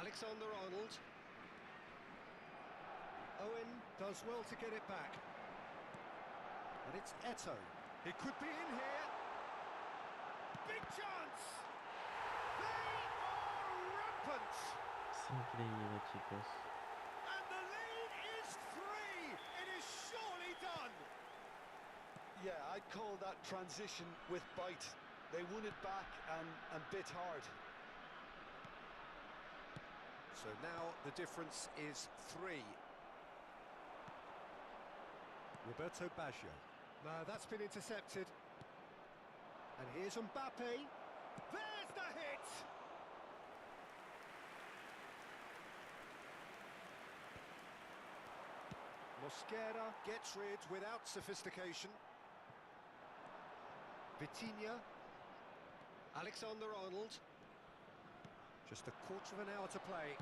Alexander-Arnold. Owen does well to get it back. And it's Eto'o. He could be in here. Big chance! They are rampant! Es increíble, chicos. And the lead is 3! It is surely done! Yeah, I'd call that transition with bite. They won it back and bit hard. So now the difference is 3. Roberto Baggio. No, that's been intercepted. And here's Mbappe. There's the hit! Mosquera gets rid without sophistication. Vitinha. Alexander-Arnold. Just a quarter of an hour to play.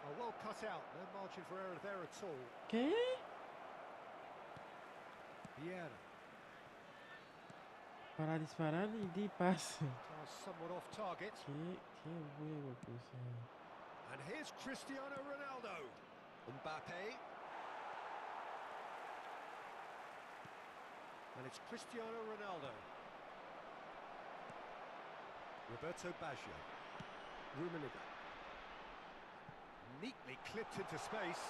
Oh, well cut out. No margin for error there at all. ¿Qué? Vieira. Para disparar y di pase. Somewhat off target. ¿Qué huevo puse? And here's Cristiano Ronaldo. Mbappe. And it's Cristiano Ronaldo. Roberto Baggio. Rummenigge. Neatly clipped into space.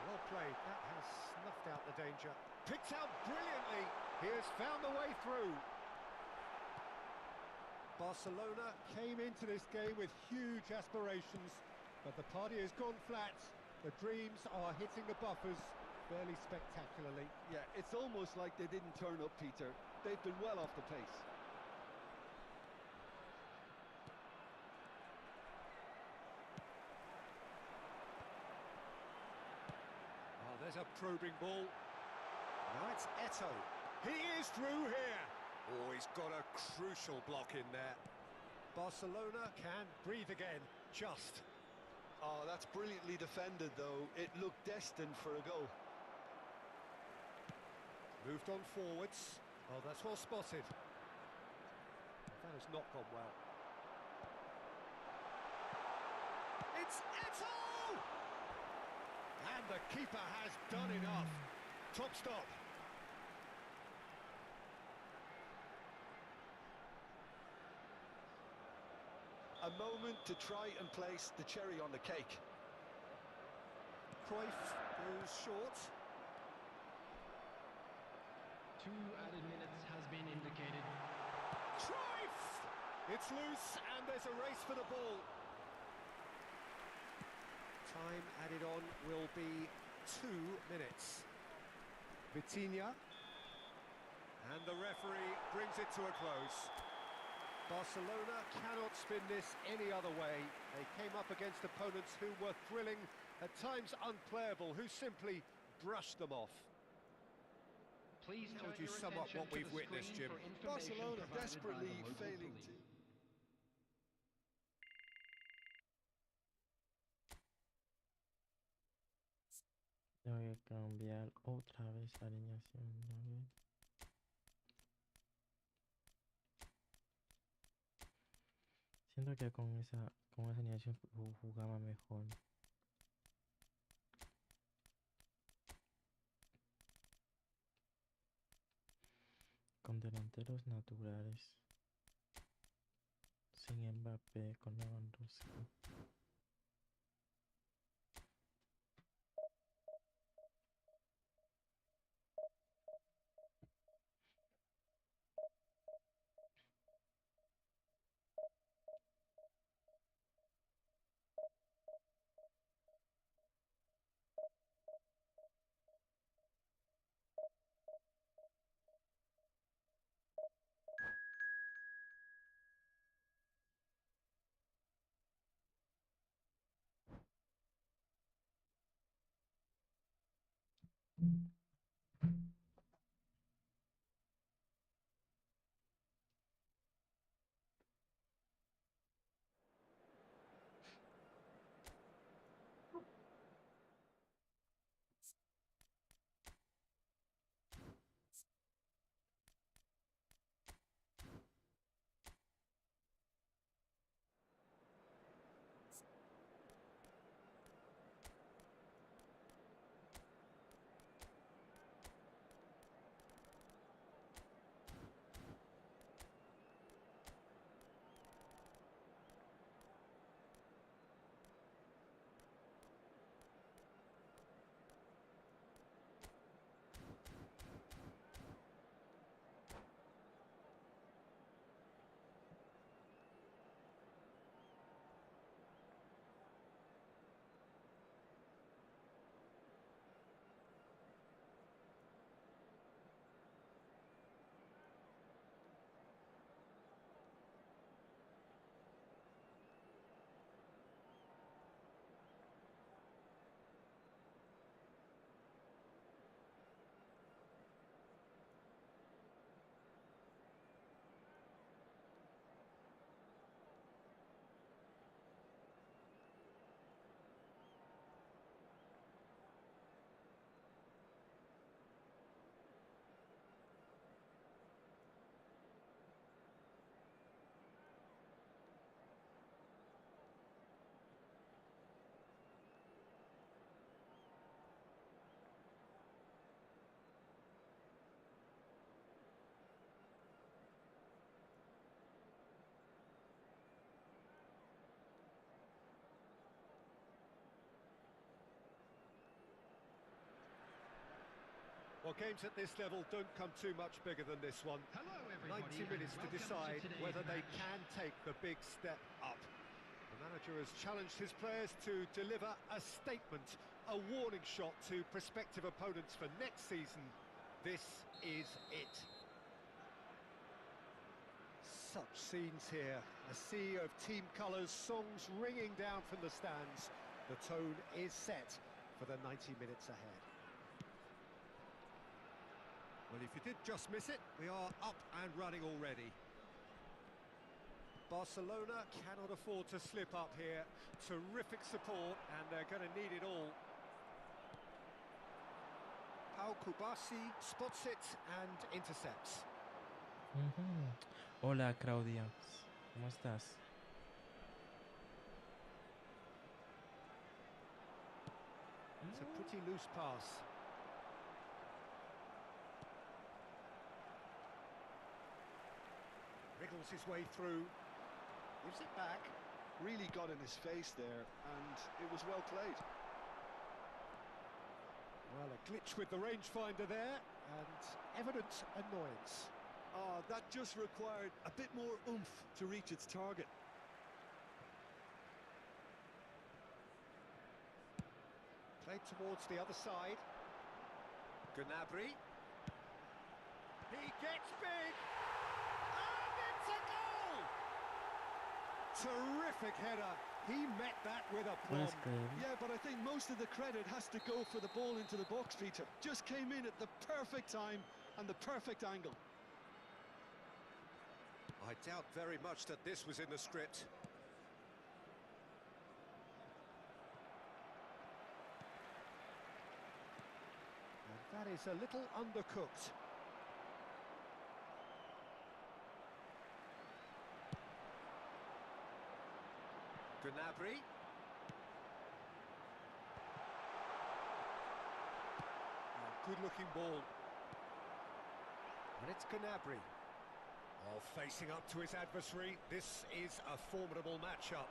Well played. That has snuffed out the danger. Picked out brilliantly. He has found the way through. Barcelona came into this game with huge aspirations, but the party has gone flat. The dreams are hitting the buffers fairly spectacularly. Yeah, it's almost like they didn't turn up, Peter. They've been well off the pace. Oh, there's a probing ball. Now it's Eto'o. He is through here. Oh, he's got a crucial block in there. Barcelona can breathe again, just. Oh, that's brilliantly defended, though. It looked destined for a goal. Moved on forwards. Oh, that's well spotted. That has not gone well. It's Eto'o! And the keeper has done enough. Top stop. A moment to try and place the cherry on the cake. Cruyff goes short. 2 added minutes has been indicated. Cruyff! It's loose and there's a race for the ball. Time added on will be 2 minutes. Vitinha. And the referee brings it to a close. Barcelona cannot spin this any other way. They came up against opponents who were thrilling At times unplayable, who simply brushed them off. Please turn Told you your somewhat attention what to we've the witnessed, screen Jim. for information Barcelona provided by desperately the local failing police. to... Tengo que cambiar otra vez la alineación. A ver. Siento que con esa alineación jugaba mejor. Con delanteros naturales. Sin Mbappé, con Lewandowski. Well, games at this level don't come too much bigger than this one. Hello, everybody, 90 and minutes to welcome decide today's whether they match. can take the big step up. The manager has challenged his players to deliver a statement, a warning shot to prospective opponents for next season. This is it. Such scenes here, a sea of team colours, songs ringing down from the stands. The tone is set for the 90 minutes ahead. Well, if you did just miss it, we are up and running already. Barcelona cannot afford to slip up here. Terrific support, and they're going to need it all. Pau Kubasi spots it and intercepts. Hola, Claudia. ¿Cómo estás? It's a pretty loose pass. Wriggles his way through. Gives it back. Really got in his face there, and it was well played. Well, a glitch with the rangefinder there, and evident annoyance. That just required a bit more oomph to reach its target. Played towards the other side. Gnabry. He gets big! And it's a goal! terrific header. He met that with aplomb. ¿Puedes creer? Yeah, but I think most of the credit has to go for the ball into the box, Peter. Just came in at the perfect time and the perfect angle. I doubt very much that this was in the script. And that is a little undercooked. Gnabry. Good-looking ball. And it's Gnabry. Oh, facing up to his adversary, this is a formidable matchup.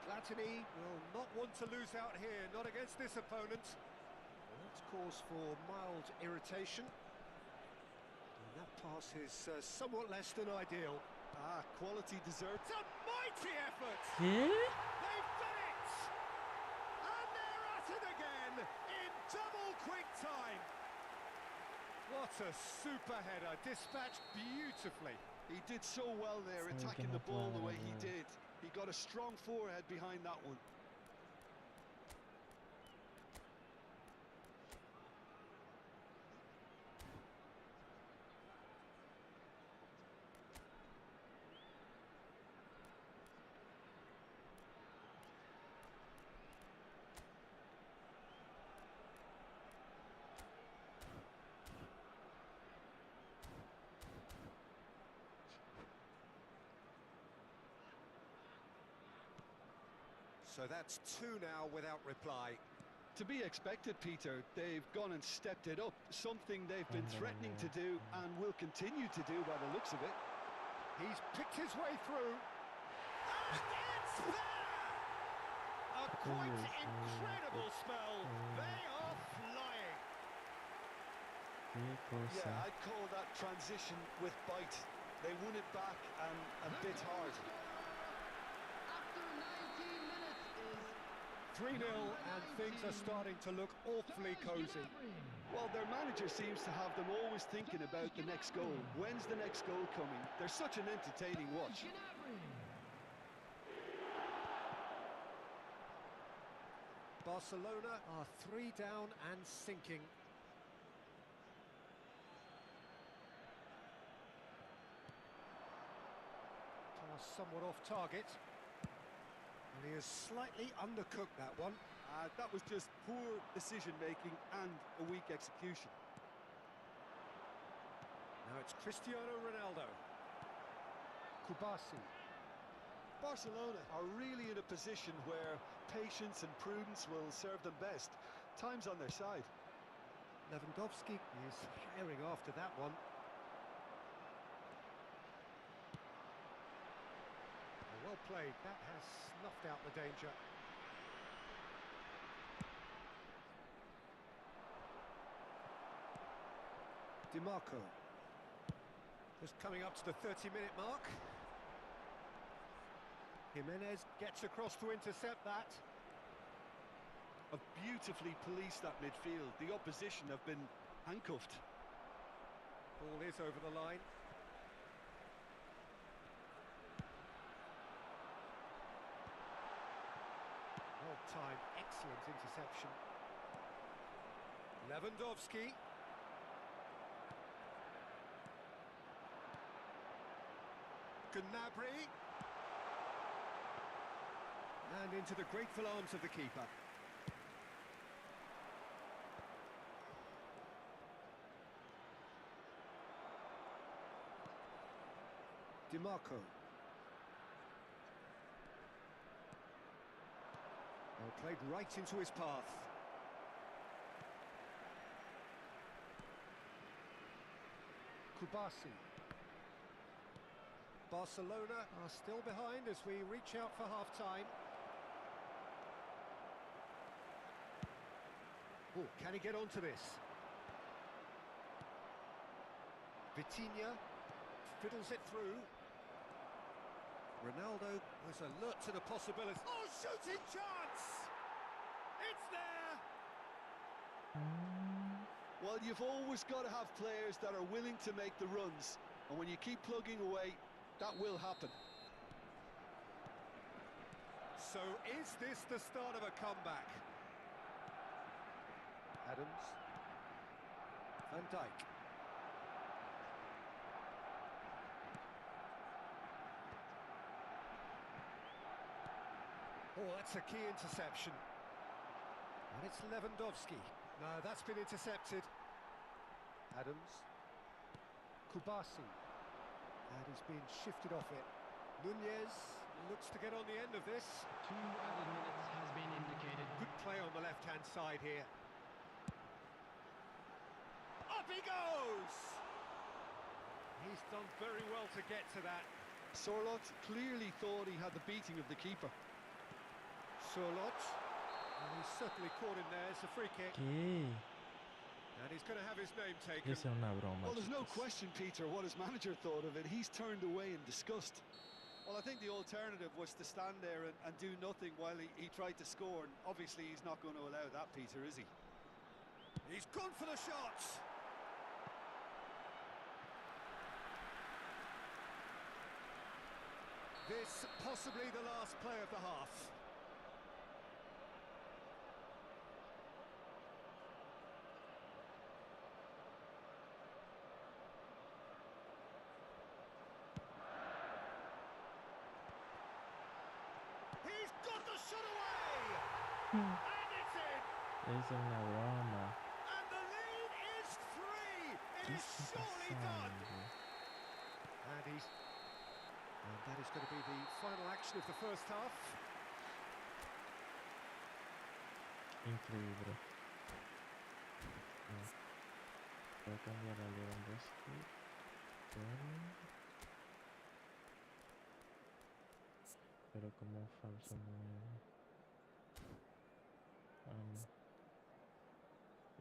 Platini will not want to lose out here, not against this opponent. Well, that's cause for mild irritation. And that pass is somewhat less than ideal. Ah, quality dessert. It's a mighty effort! ¿Qué? They've done it! And they're at it again in double quick time. What a super header, dispatched beautifully. He did so well there, Sabe que attacking no the ball the cuadra, way he bro. did. He got a strong forehead behind that one. So that's two now without reply. To be expected, Peter. They've gone and stepped it up, something they've been threatening to do and will continue to do by the looks of it. He's picked his way through. And it's there! A quite incredible spell. They are flying. ¿Qué cosa? Yeah, I'd call that transition with bite. They won it back and a bit hard. After 19 minutes is 3-0 and things are starting to look awfully cosy. Well, their manager seems to have them always thinking about the next goal. When's the next goal coming? They're such an entertaining watch. Barcelona are 3 down and sinking. Pass somewhat off target. And he has slightly undercooked that one. That was just poor decision-making and a weak execution. Now it's Cristiano Ronaldo. Kubasi. Barcelona are really in a position where patience and prudence will serve them best. Time's on their side. Lewandowski is firing after that one. Well played, that has snuffed out the danger. DiMarco. Just coming up to the 30-minute mark. Jimenez gets across to intercept that. Have beautifully policed that midfield. The opposition have been handcuffed. Ball is over the line. Well-timed, excellent interception. Lewandowski. Gnabry. And into the grateful arms of the keeper. DiMarco. Well played right into his path. Kubasi. Barcelona are still behind as we reach out for half-time. Oh, can he get onto this? Vitinha fiddles it through. Ronaldo was alert to the possibility. Oh, shooting chance! It's there! Well, you've always got to have players that are willing to make the runs. And when you keep plugging away, that will happen. So is this the start of a comeback? Adams. Van Dijk. Oh, that's a key interception. And it's Lewandowski. No, that's been intercepted. Adams. Kubasi. And he's been shifted off it. Nunez looks to get on the end of this. 2 added minutes has been indicated. Good play on the left-hand side here. Up he goes! He's done very well to get to that. Sorloth clearly thought he had the beating of the keeper. Surlot. And he's certainly caught him there. It's a free kick. ¿Qué? And he's going to have his name taken. Esa es una broma, Well, there's no chicos. question, Peter, what his manager thought of it. He's turned away in disgust. Well, I think the alternative was to stand there and do nothing while he tried to score. And obviously, he's not going to allow that, Peter, is he? He's gone for the shots. This possibly the last play of the half. He's got the shot away! And it's in! Esa es una broma. And the lead is 3! It ¿Qué is está surely done! pasando? And that is going to be the final action of the first half. Increíble. No. Voy a cambiar a Lewandowski. Pero como un falso 9.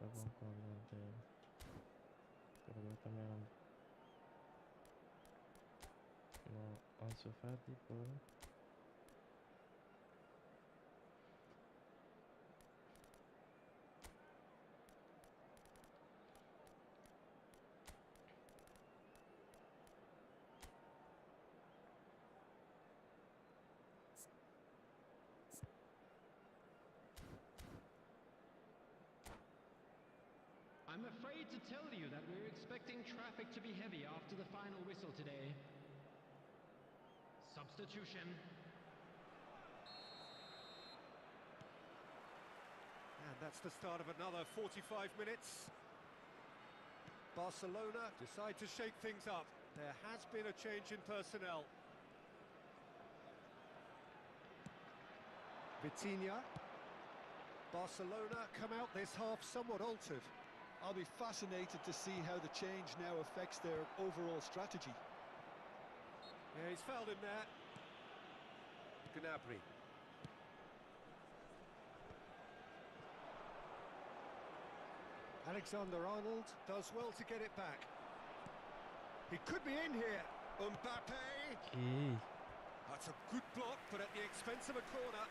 Lo pongo con el delantero. Pero voy a cambiar a... No, Ansu Fati por... I'm afraid to tell you that we're expecting traffic to be heavy after the final whistle today. Substitution. And that's the start of another 45 minutes. Barcelona decide to shake things up. There has been a change in personnel. Vitinha. Barcelona come out this half somewhat altered. I'll be fascinated to see how the change now affects their overall strategy. Yeah, he's fouled him there. Gnabry. Alexander-Arnold does well to get it back. He could be in here. Mbappe. ¿Qué? That's a good block, but at the expense of a corner.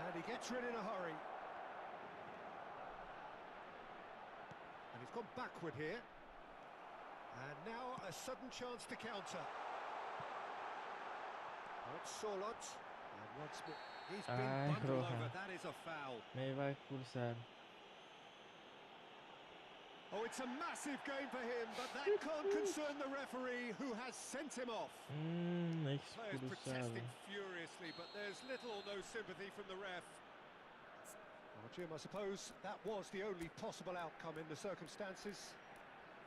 And he gets rid in a hurry. And he's gone backward here. And now a sudden chance to counter. That's Sorloth. And once more, he's been Ay, bundled roja. over. That is a foul. Me va a expulsar. Oh, it's a massive game for him, but that can't concern the referee who has sent him off. Players Expulsado. protesting furiously, but there's little or no sympathy from the ref. Well, Jim, I suppose that was the only possible outcome in the circumstances.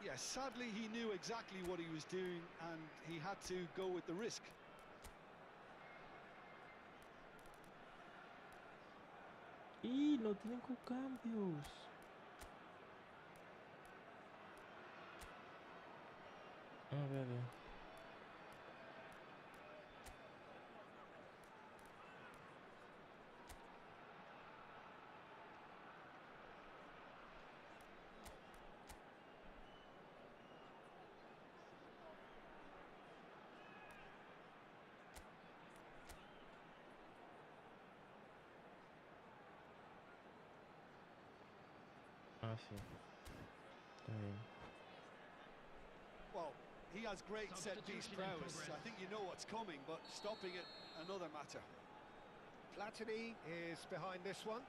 Yes, sadly he knew exactly what he was doing and he had to go with the risk. Y no tienen con cambios. A ver. Ah, sí. Está bien. Well, he has great set-piece Substitution in prowess. progress. I think you know what's coming, but stopping it, another matter. Platini is behind this one.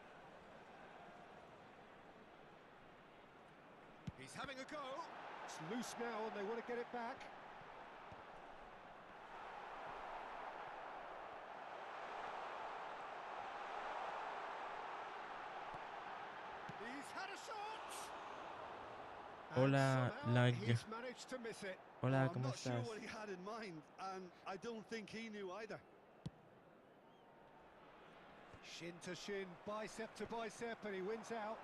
He's having a go. It's loose now and they want to get it back. He's had a shot. And Hola, somehow lag. he's managed to miss it. Hola, I'm ¿cómo not sure estás? what he had in mind, and I don't think he knew either. Shin to shin, bicep to bicep, and he wins out.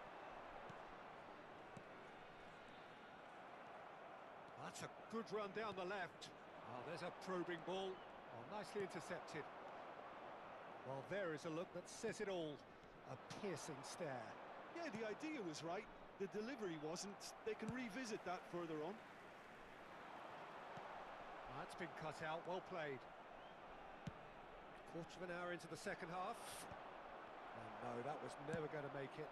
That's a good run down the left. Oh, there's a probing ball. Oh, nicely intercepted. Well, there is a look that says it all. A piercing stare. Yeah, the idea was right. The delivery wasn't. They can revisit that further on. That's been cut out, well played. Quarter of an hour into the second half. Oh, no, that was never going to make it.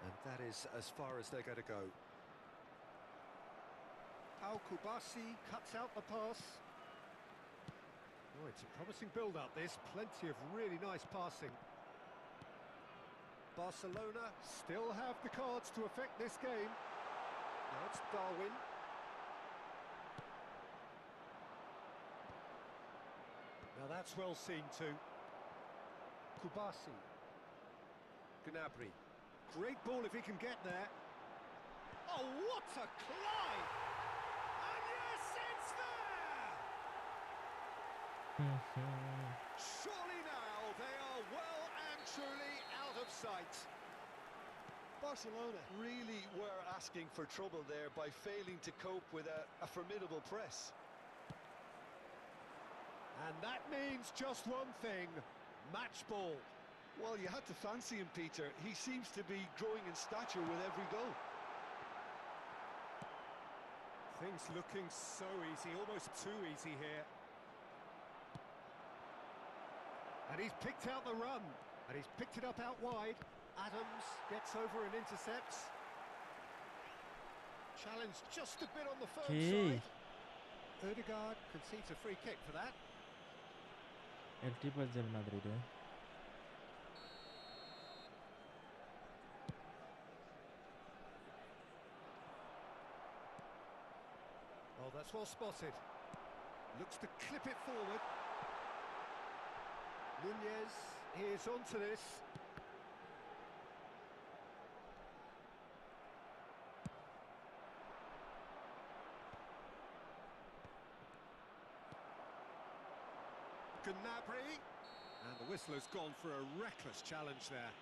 And that is as far as they're going to go. Al-Kubasi cuts out the pass. Oh, it's a promising build-up, this. Plenty of really nice passing. Barcelona still have the cards to affect this game. Now it's Darwin. Now that's well seen too. Kubasi. Gnabry. Great ball if he can get there. Oh, what a climb! And yes, it's there! Surely now they are well and truly out of sight. Barcelona really were asking for trouble there by failing to cope with a formidable press. And that means just one thing, match ball. Well, you had to fancy him, Peter. He seems to be growing in stature with every goal. Things looking so easy, almost too easy here. And he's picked out the run, and he's picked it up out wide. Adams gets over and intercepts. Challenge just a bit on the firm ¿Qué? side. Ødegaard concedes a free kick for that. El tipo es del Madrid, ¿eh? Oh, that's well spotted. Looks to clip it forward. Nunez is onto this. Gnabry. And the whistle has gone for a reckless challenge there.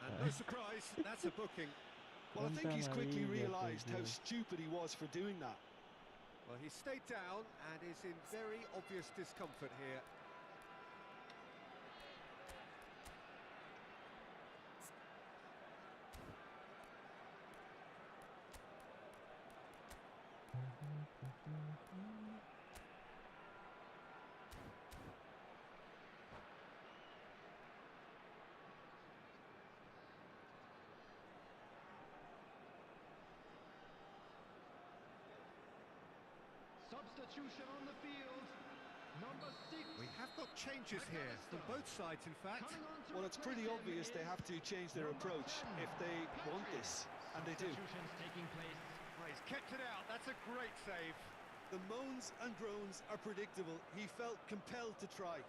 And no surprise, that's a booking. Well, I think Cuánta he's quickly amarilla, por realised how Dios. stupid he was for doing that. Well, he stayed down and is in very obvious discomfort here. Substitution on the field. Number 6. We have got changes here from both sides, in fact. Coming on to Well, it's pretty replace him obvious they is have to change their number approach 10, if they want this, and they do. Substitutions taking place. Well, he's kept it out. That's a great save. The moans and groans are predictable. He felt compelled to try.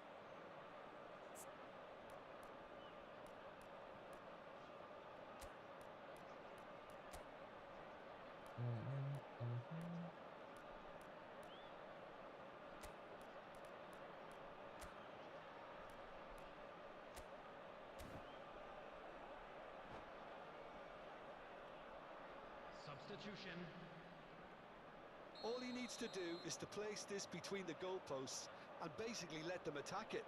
Substitution. All he needs to do is to place this between the goalposts and basically let them attack it.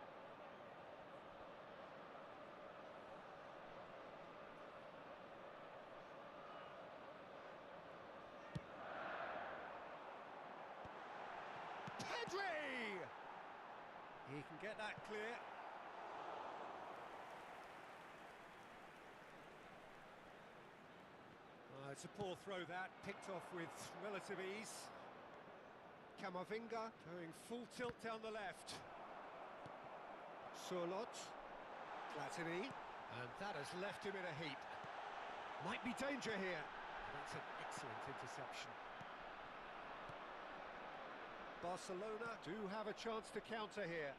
Pedri! He can get that clear. It's a poor throw that, picked off with relative ease. Camavinga going full tilt down the left. Surlot, Platini, and that has left him in a heap. Might be danger here. That's an excellent interception. Barcelona do have a chance to counter here.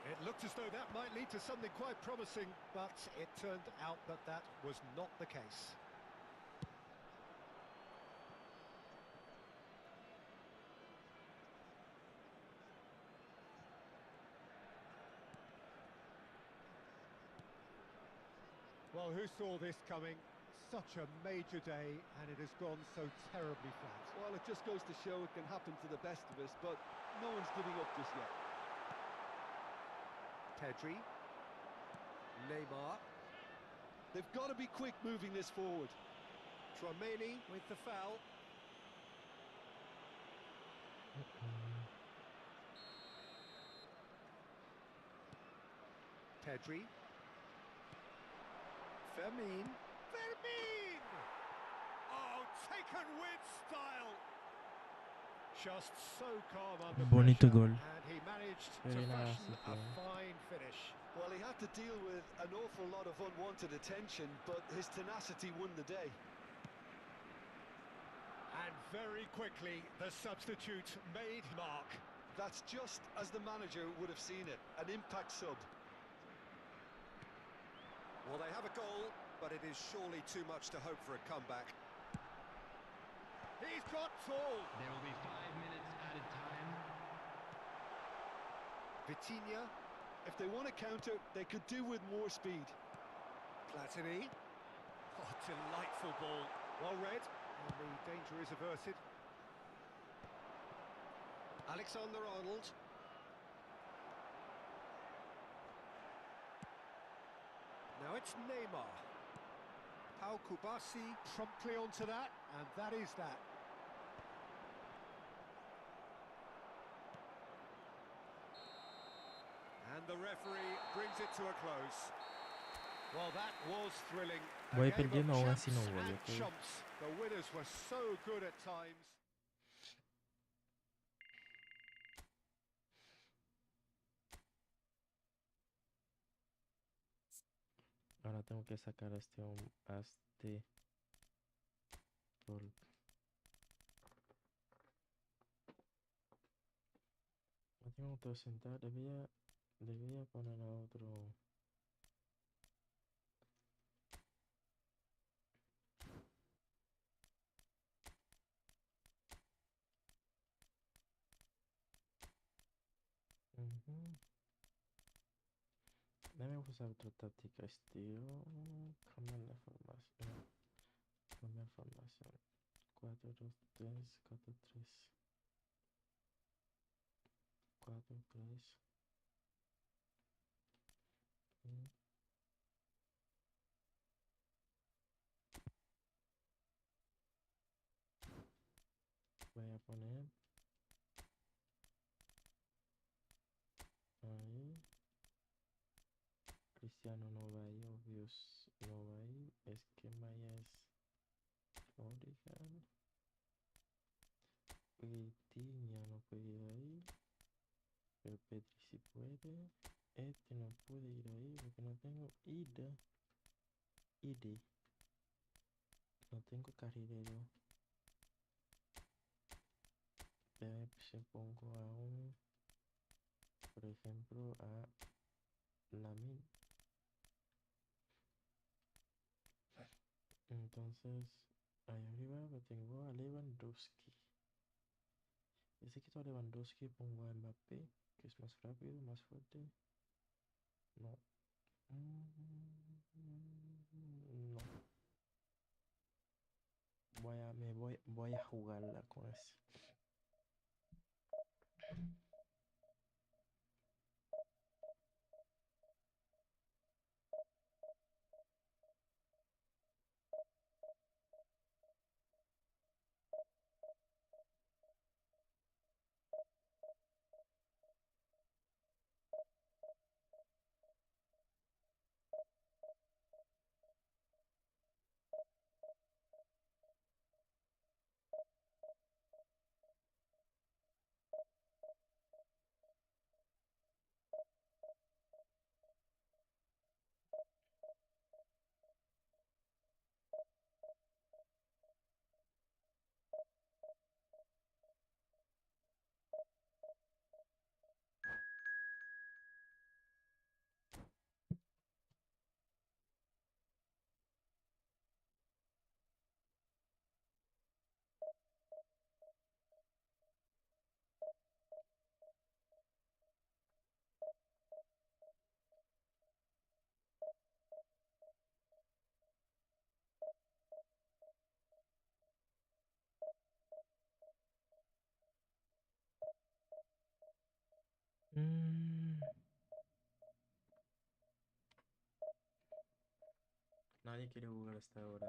It looked as though that might lead to something quite promising, but it turned out that that was not the case. Well, who saw this coming? Such a major day, and it has gone so terribly flat. Well, it just goes to show it can happen to the best of us, but no one's giving up just yet. Pedri, Neymar, They've got to be quick moving this forward. Tchouaméni with the foul. Pedri. Fermin. Oh, taken with style. Just so calm under Bonito pressure, gol. and he managed to Very nice, fashion a fine finish. Well, he had to deal with an awful lot of unwanted attention, but his tenacity won the day. And very quickly, the substitute made mark. That's just as the manager would have seen it, an impact sub. Well, they have a goal, but it is surely too much to hope for a comeback. He's got tall. There will be 5 minutes added time. Vitinha, If they want to counter, they could do with more speed. Platini. Oh, delightful ball. Well read, and the danger is averted. Alexander-Arnold. Now it's Neymar. Pau Kubasi promptly onto that, and that is that. And the referee brings it to a close. Well, that was thrilling. A Voy game of perdiendo aún champs así no voy, and ¿ok? chumps. The winners were so good at times. Ahora tengo que sacar a a este por... No tengo que sentar, debía poner a otro... Ujú. Dame usar otra táctica, estilo... Cambiar la formación. Cambiar formación. 4-2-3, 4-3. 4-3. Voy a poner ahí. Cristiano no va ahí, obvios no va ahí. Esquema ya es Oregon. Vitinha no puede ir ahí. Pero Petri sí puede. Este no puede ir ahí porque no tengo ida. ID. No tengo carrilero. Se pongo a un, por ejemplo, a Lamin. Entonces, ahí arriba lo tengo a Lewandowski. Y si quito a Lewandowski, pongo a Mbappé, que es más rápido, más fuerte. No. No. Voy a jugarla con ese. quiere jugar hasta ahora.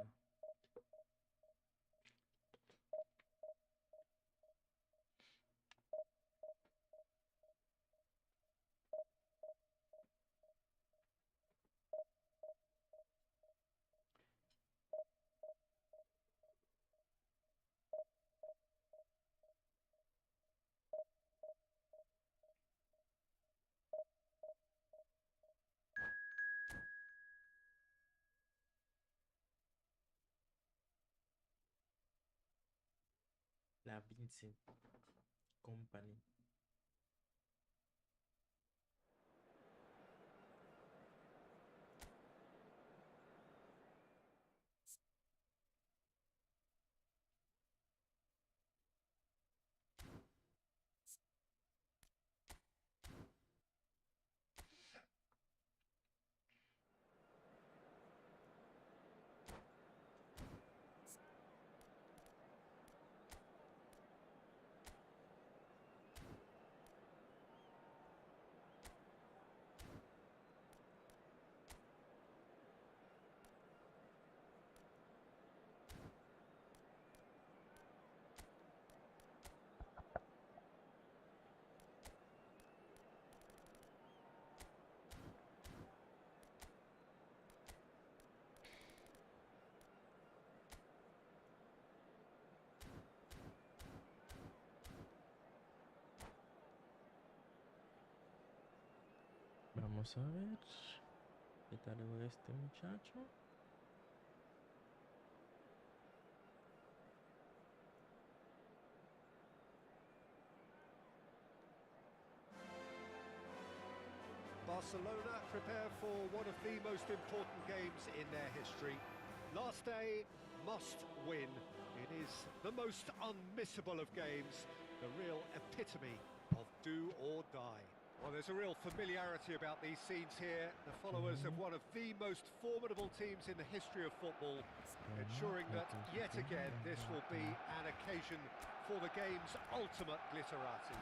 La Vincent Company. Vamos a ver qué tal juega este muchacho. Barcelona prepare for one of the most important games in their history. Last day, must win. It is the most unmissable of games, the real epitome of do or die. Well, there's a real familiarity about these scenes here. The followers of one of the most formidable teams in the history of football, ensuring that yet again this will be an occasion for the game's ultimate glitterati.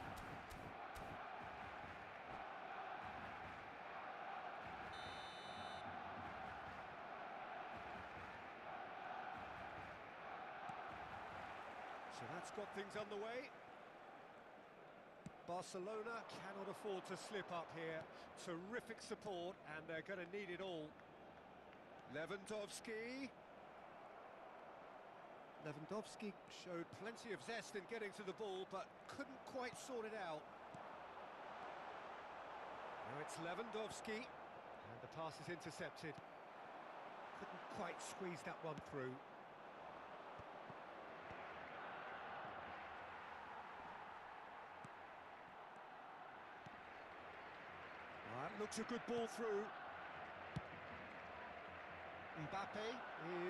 So that's got things underway. Barcelona cannot afford to slip up here. Terrific support, and they're going to need it all. Lewandowski. Lewandowski showed plenty of zest in getting to the ball, but couldn't quite sort it out. Now it's Lewandowski, and the pass is intercepted. Couldn't quite squeeze that one through. Looks a good ball through. Mbappe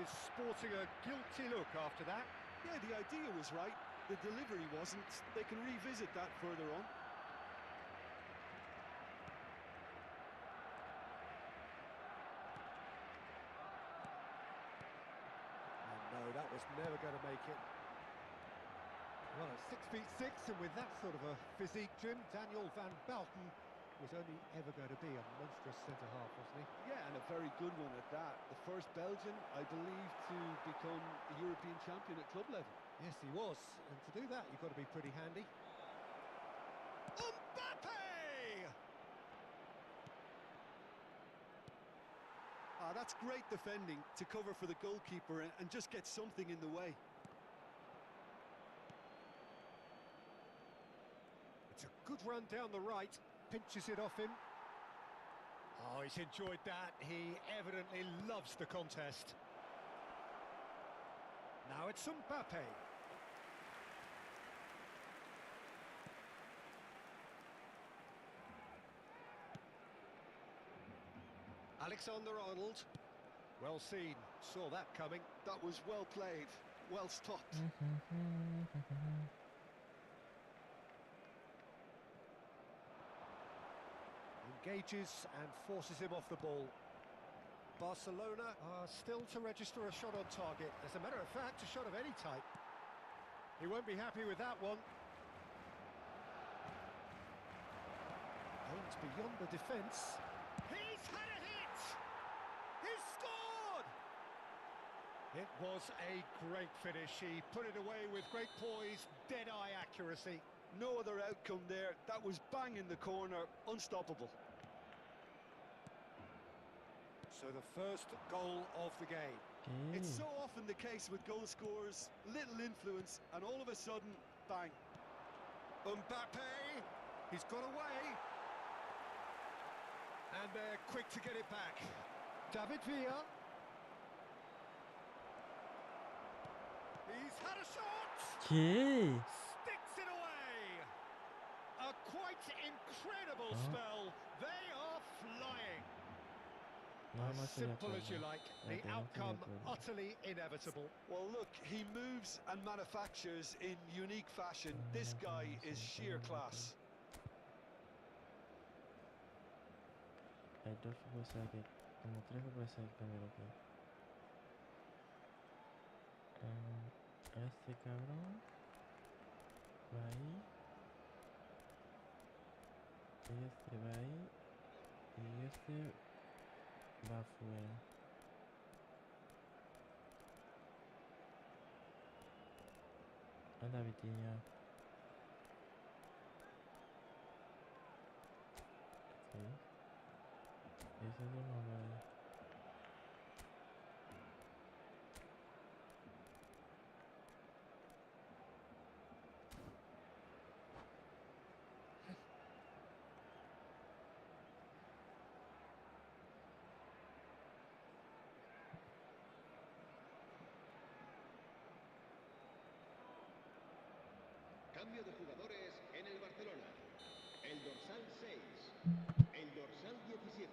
is sporting a guilty look after that. Yeah, the idea was right, the delivery wasn't. They can revisit that further on. And no, that was never going to make it. Well, at 6'6", and with that sort of a physique, Jim, Daniel van Bouten was only ever going to be a monstrous centre-half, wasn't he? Yeah, and a very good one at that. The first Belgian, I believe, to become a European champion at club level. Yes, he was. And to do that, you've got to be pretty handy. Mbappe! Ah, that's great defending to cover for the goalkeeper and just get something in the way. It's a good run down the right. Pinches it off him. Oh, he's enjoyed that. He evidently loves the contest. Now it's Mbappe. Alexander-Arnold. Well seen. Saw that coming. That was well played. Well stopped. Engages and forces him off the ball. Barcelona are still to register a shot on target. As a matter of fact, a shot of any type. He won't be happy with that one. Oh, it's beyond the defence. He's had a hit! He's scored! It was a great finish. He put it away with great poise, dead-eye accuracy. No other outcome there. That was bang in the corner, unstoppable. So the first goal of the game. It's Okay. so often the case with goal scorers, little influence, and all of a sudden, bang. Mbappe, he's got away. And they're quick to get it back. David Villa. He's had a shot. Okay. Sticks it away. A quite incredible Oh. spell. They are flying. No, As no estoy de simple as you acuerdo. like. The Espérate, no estoy de outcome acuerdo. utterly inevitable. Well, look, he moves and manufactures in unique fashion. This guy is sheer class. Hay dos fútbol saque, como tres fútbol saque primero, ok. Este cabrón va ahí. Este va ahí. Y este va afuera. Anda, Vitiña. Ok. Ese es uno va ahí. Cambio de jugadores en el Barcelona. El dorsal 6. El dorsal 17.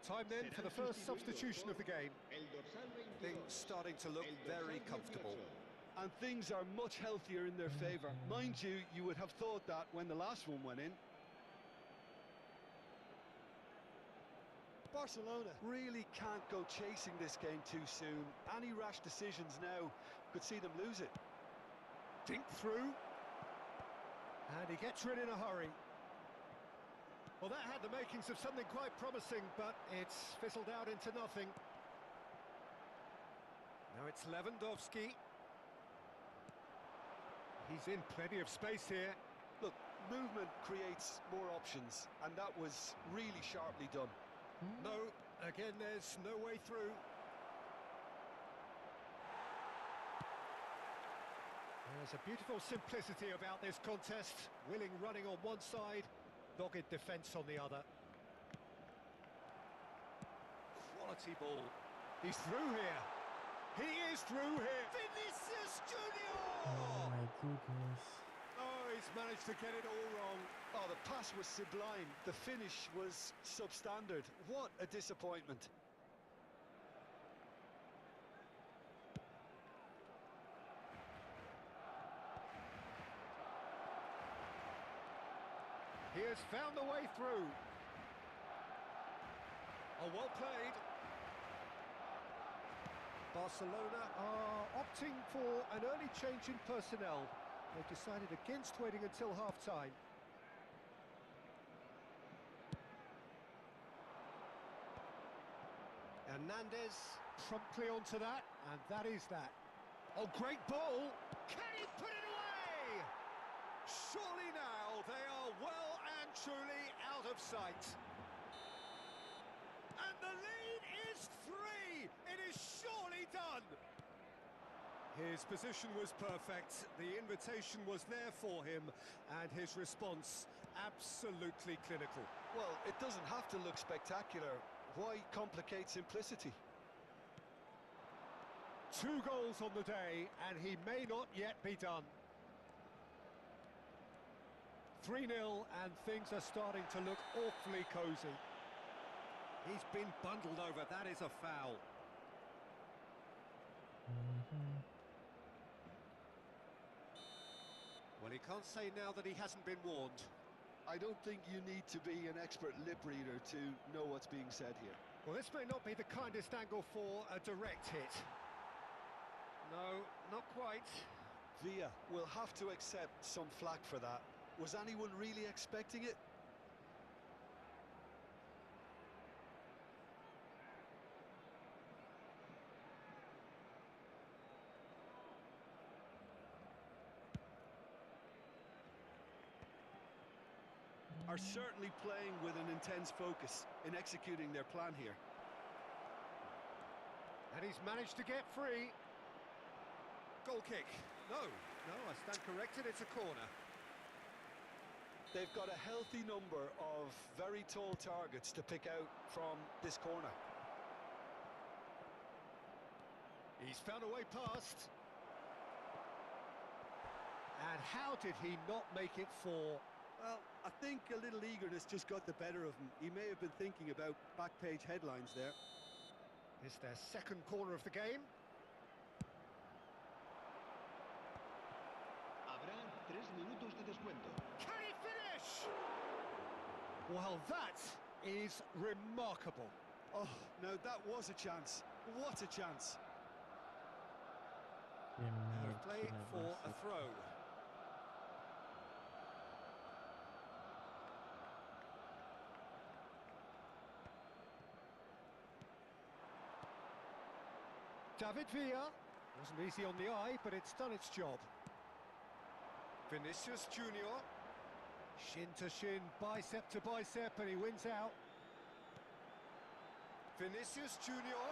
Time then for the first substitution of the game. El dorsal 22. Things starting to look El dorsal very comfortable. 18. And things are much healthier in their favour. Mind you, you would have thought that when the last one went in. Barcelona really can't go chasing this game too soon. Any rash decisions now could see them lose it. Dink through. And he gets rid in a hurry. Well, that had the makings of something quite promising, but it's fizzled out into nothing. Now it's Lewandowski. He's in plenty of space here. Look, movement creates more options, and that was really sharply done. No, again, there's no way through. There's a beautiful simplicity about this contest. Willing running on one side, dogged defence on the other. Quality ball. He's through here. He is through here. Vinicius Junior! Oh my goodness. Oh, he's managed to get it all wrong. Oh, the pass was sublime. The finish was substandard. What a disappointment. He has found the way through. Oh, well played. Barcelona are opting for an early change in personnel. They've decided against waiting until half-time. Hernandez promptly onto that, and that is that. Oh, great ball! Can he put it away? Surely now they are well and truly out of sight. And the lead is 3! It is surely done! His position was perfect, the invitation was there for him, and his response absolutely clinical. Well, it doesn't have to look spectacular. Why complicate simplicity? 2 goals on the day, and he may not yet be done. 3-0, and things are starting to look awfully cosy. He's been bundled over, that is a foul. Well, he can't say now that he hasn't been warned. I don't think you need to be an expert lip reader to know what's being said here. Well, this may not be the kindest angle for a direct hit. No, not quite. Villa will have to accept some flack for that. Was anyone really expecting it? are certainly playing with an intense focus in executing their plan here. And he's managed to get free. Goal kick. No, I stand corrected, it's a corner. They've got a healthy number of very tall targets to pick out from this corner. He's found a way past. And how did he not make it 4? Well, I think a little eagerness just got the better of him. He may have been thinking about back page headlines there. It's their second corner of the game. Habrá 3 minutos de descuento. Can he finish? Well, that is remarkable. Oh, now that was a chance. What a chance. Qué And play mierda for va a ser. throw. David Villa. Wasn't easy on the eye, but it's done its job. Vinicius Junior. Shin to shin, bicep to bicep, and he wins out. Vinicius Junior.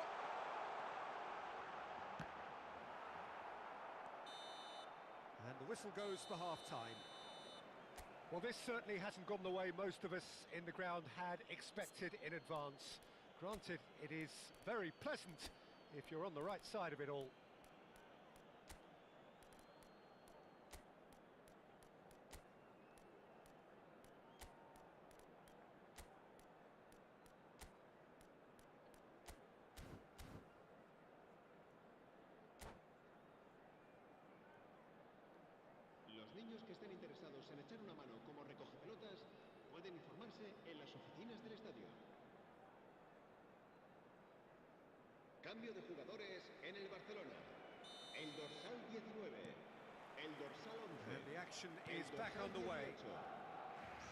And the whistle goes for half-time. Well, this certainly hasn't gone the way most of us in the ground had expected in advance. Granted, it is very pleasant if you're on the right side of it all. Los niños que estén interesados en echar una mano como recogepelotas pueden informarse en las oficinas del estadio. Cambio de jugadores en el Barcelona. El dorsal 19, el dorsal 11. And the action el is back dorsal underway. 18.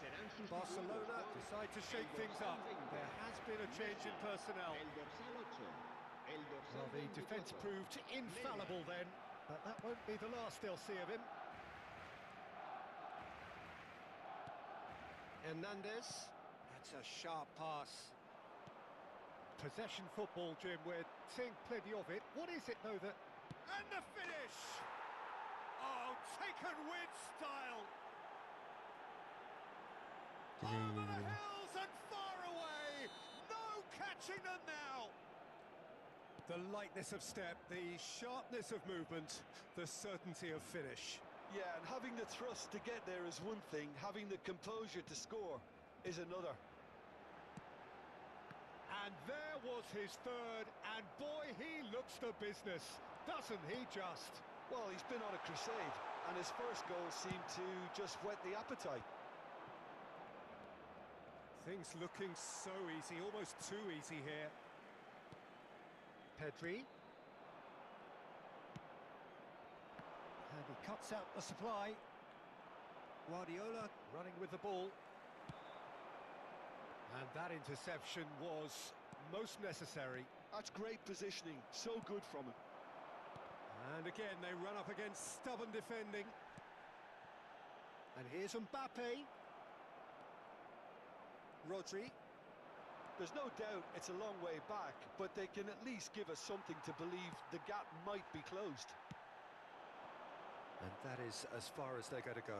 Serán sustituidos Barcelona por decide to shake el things dorsal up. 20, There has been a change in personnel. el dorsal 8, el dorsal Well, the 24. defence proved infallible then, but that won't be the last they'll see of him. Hernandez, that's a sharp pass. Possession football, Jim, we're seeing plenty of it. What is it, though, that... And the finish! Oh, taken with style! Over the Increíble. hills and far away! No catching them now! The lightness of step, the sharpness of movement, the certainty of finish. Yeah, and having the thrust to get there is one thing, having the composure to score is another. And there was his third, and boy, he looks the business, doesn't he just? Well, he's been on a crusade, and his first goal seemed to just whet the appetite. Things looking so easy, almost too easy here. Pedri. And he cuts out the supply. Guardiola running with the ball. And that interception was most necessary. That's great positioning, so good from him. And again, they run up against stubborn defending. And here's Mbappe. Rodri. There's no doubt it's a long way back, but they can at least give us something to believe the gap might be closed. And that is as far as they're going to go.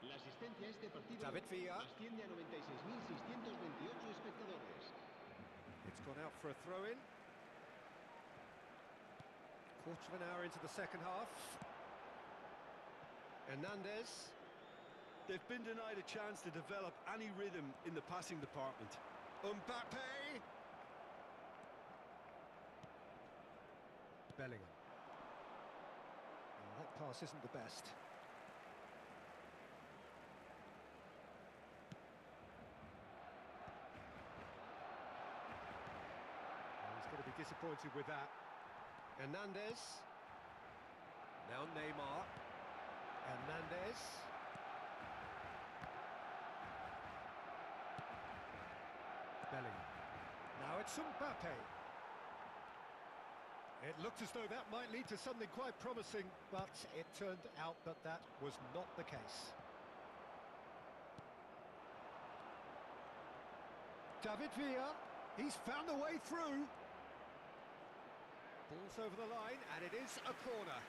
La asistencia a este partido David Villa. asciende a 96.628 espectadores. It's gone out for a throw-in. Quarter of an hour into the second half. Hernandez. They've been denied a chance to develop any rhythm in the passing department. Mbappe. Bellingham. Well, that pass isn't the best. He's going to be disappointed with that. Hernandez. Now Neymar. Hernandez. Bellingham. Now it's Mbappe. It looked as though that might lead to something quite promising, but it turned out that that was not the case. David Villa, he's found a way through. Ball's over the line, and it is a corner.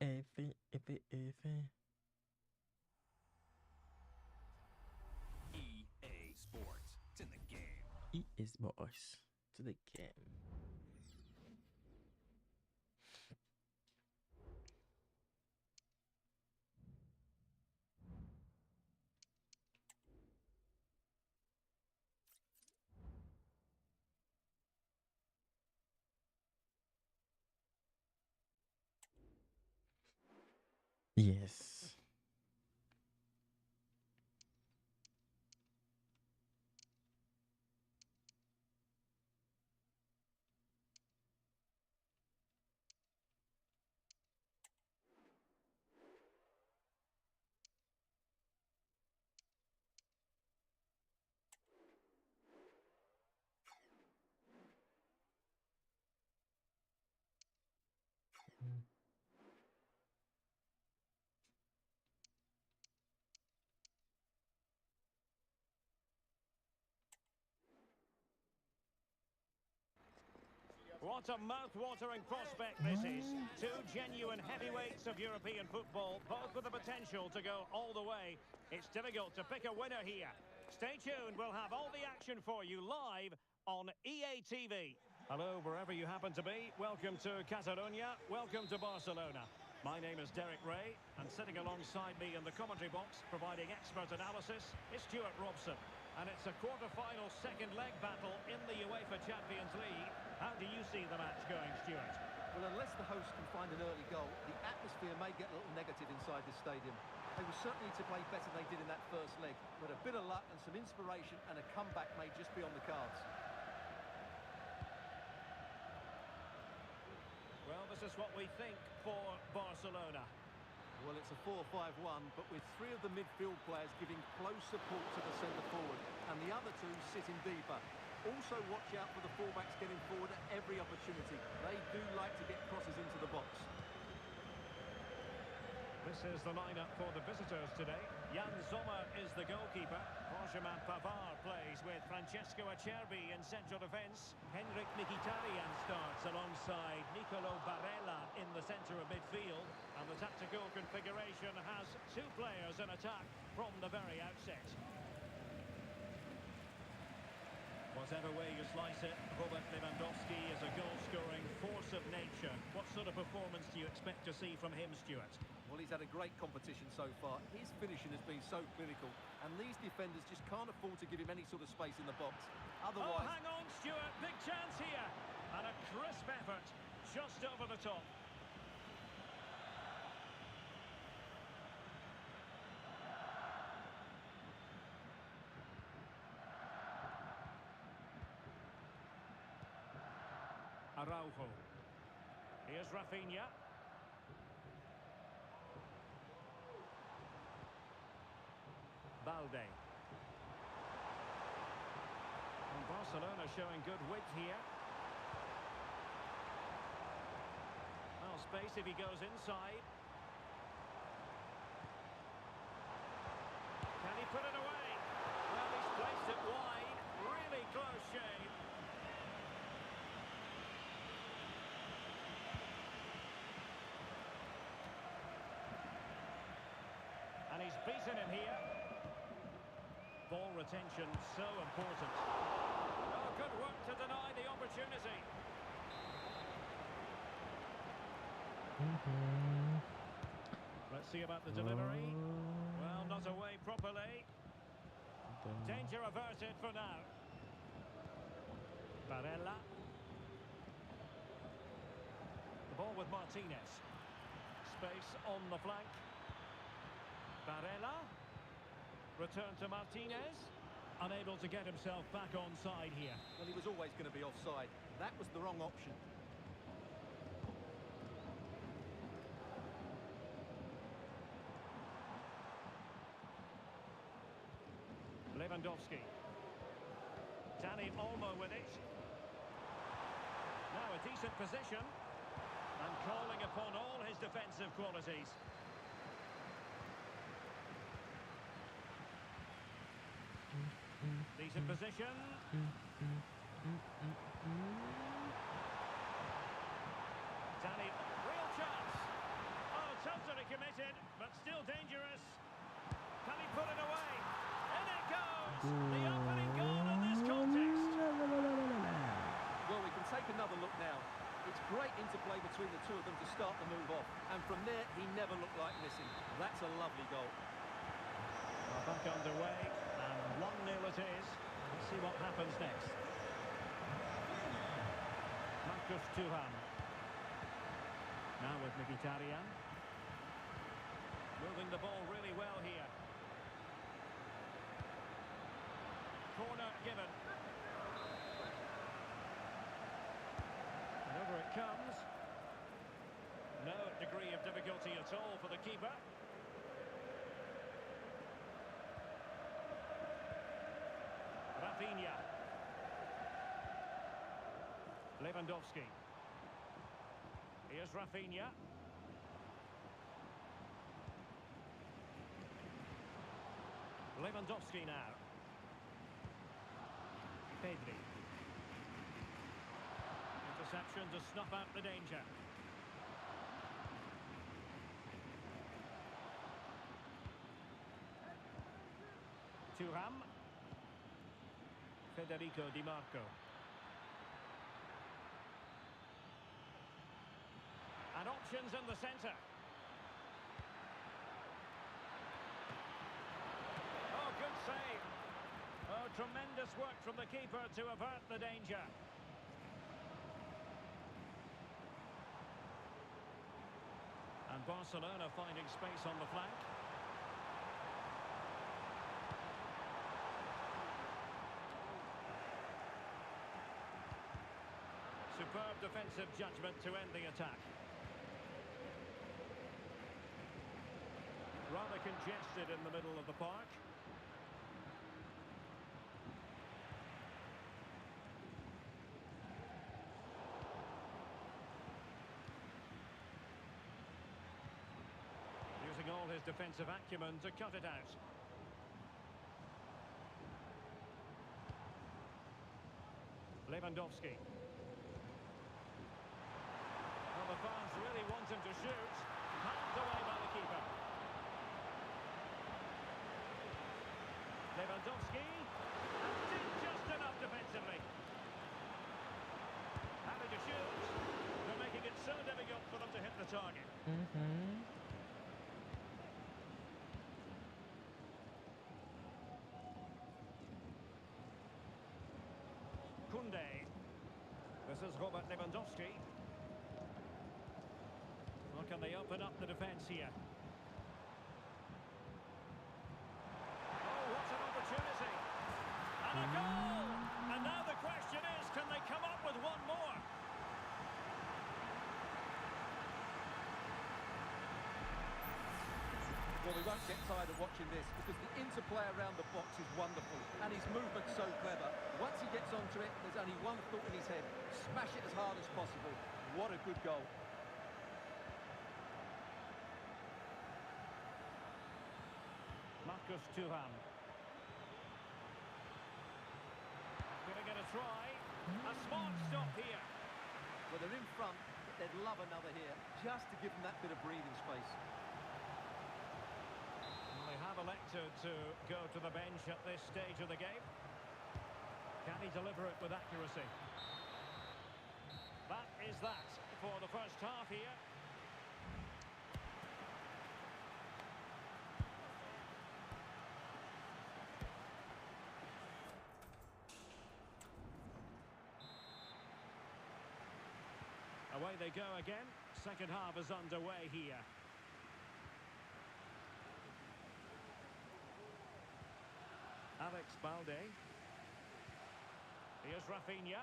F. EA Sports. It's in the game. EA Sports to the game. Yes. Mm. What a mouth-watering prospect this is. Two genuine heavyweights of European football, both with the potential to go all the way. It's difficult to pick a winner here. Stay tuned, we'll have all the action for you live on EA TV. Hello, wherever you happen to be. Welcome to Catalonia. Welcome to Barcelona. My name is Derek Ray, and sitting alongside me in the commentary box, providing expert analysis, is Stuart Robson. And it's a quarter-final second leg battle in the UEFA Champions League. How do you see the match going, Stuart? Well, unless the host can find an early goal, the atmosphere may get a little negative inside the stadium. They will certainly need to play better than they did in that first leg, but a bit of luck and some inspiration and a comeback may just be on the cards. Well, this is what we think for Barcelona. Well, it's a 4-5-1, but with three of the midfield players giving close support to the centre forward, and the other two sitting deeper. Also watch out for the fullbacks getting forward at every opportunity. They do like to get crosses into the box. This is the lineup for the visitors today. Jan Sommer is the goalkeeper. Benjamin Pavard plays with Francesco Acerbi in central defence. Henrik Mkhitaryan starts alongside Nicolo Barella in the centre of midfield. And the tactical configuration has two players in attack from the very outset. Whatever way you slice it, Robert Lewandowski is a goal-scoring force of nature. What sort of performance do you expect to see from him, Stuart? Well, he's had a great competition so far. His finishing has been so clinical, and these defenders just can't afford to give him any sort of space in the box. Otherwise... Oh, hang on, Stuart. Big chance here. And a crisp effort just over the top. Araujo. Here's Rafinha. Balde. And Barcelona showing good width here. Well, space if he goes inside. Can he put it away? Well, he's placed it wide. Really close shave. And he's beaten him here. Ball retention so important. Oh, good work to deny the opportunity. Let's see about the delivery. Well, not away properly. Danger averted for now. Barella. The ball with Martinez. Space on the flank. Barella. Return to Martinez. Unable to get himself back onside here. Well, he was always going to be offside. That was the wrong option. Lewandowski. Dani Olmo with it. Now a decent position. And calling upon all his defensive qualities. Decent position. Dani, real chance. Oh, totally committed, but still dangerous. Can he put it away? In it goes! The opening goal in this context. Well, we can take another look now. It's great interplay between the two of them to start the move off. And from there, he never looked like missing. That's a lovely goal. Well, back underway, and 1-0 it is. Let's see what happens next. Marcus Thuram. Now with Mkhitaryan. Moving the ball really well here. Corner given. And over it comes. No degree of difficulty at all for the keeper. Rafinha. Lewandowski. Here's Rafinha. Lewandowski now. Pedri. Interception to snuff out the danger. Thuram. Federico Di Marco. And options in the centre. Oh, good save. Oh, tremendous work from the keeper to avert the danger. And Barcelona finding space on the flank. Superb defensive judgment to end the attack. Rather congested in the middle of the park. Using all his defensive acumen to cut it out. Lewandowski. Well, the fans really want him to shoot. Handed away by the keeper. Lewandowski. And did just enough defensively. Having to shoot. They're making it so difficult for them to hit the target. Kunde. This is Robert Lewandowski. Well, can they open up the defence here? Oh, what an opportunity! And a goal! And now the question is, can they come up with one more? Well, we won't get tired of watching this because the interplay around the box is wonderful and his movement's so clever. Once he gets onto it, there's only one thought in his head: smash it as hard as possible. What a good goal. Marcus Thuram. Gonna get a try. A smart stop here. Well, they're in front, but they'd love another here, just to give them that bit of breathing space. Well, they have elected to go to the bench at this stage of the game. Can he deliver it with accuracy? That is that for the first half here. Away they go again. Second half is underway here. Alex Balde. Here's Rafinha.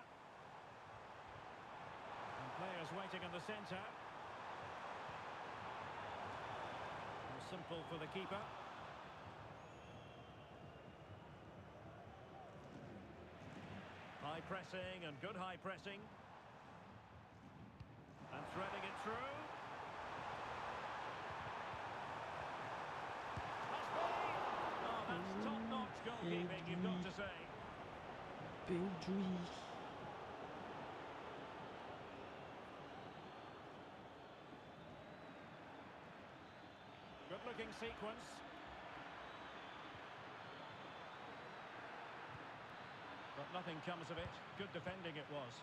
And players waiting in the centre. Simple for the keeper. High pressing and good high pressing. And threading it through. Must be! Oh, that's top-notch goalkeeping, you've got to say. Pedri. Good-looking sequence. But nothing comes of it. Good defending it was.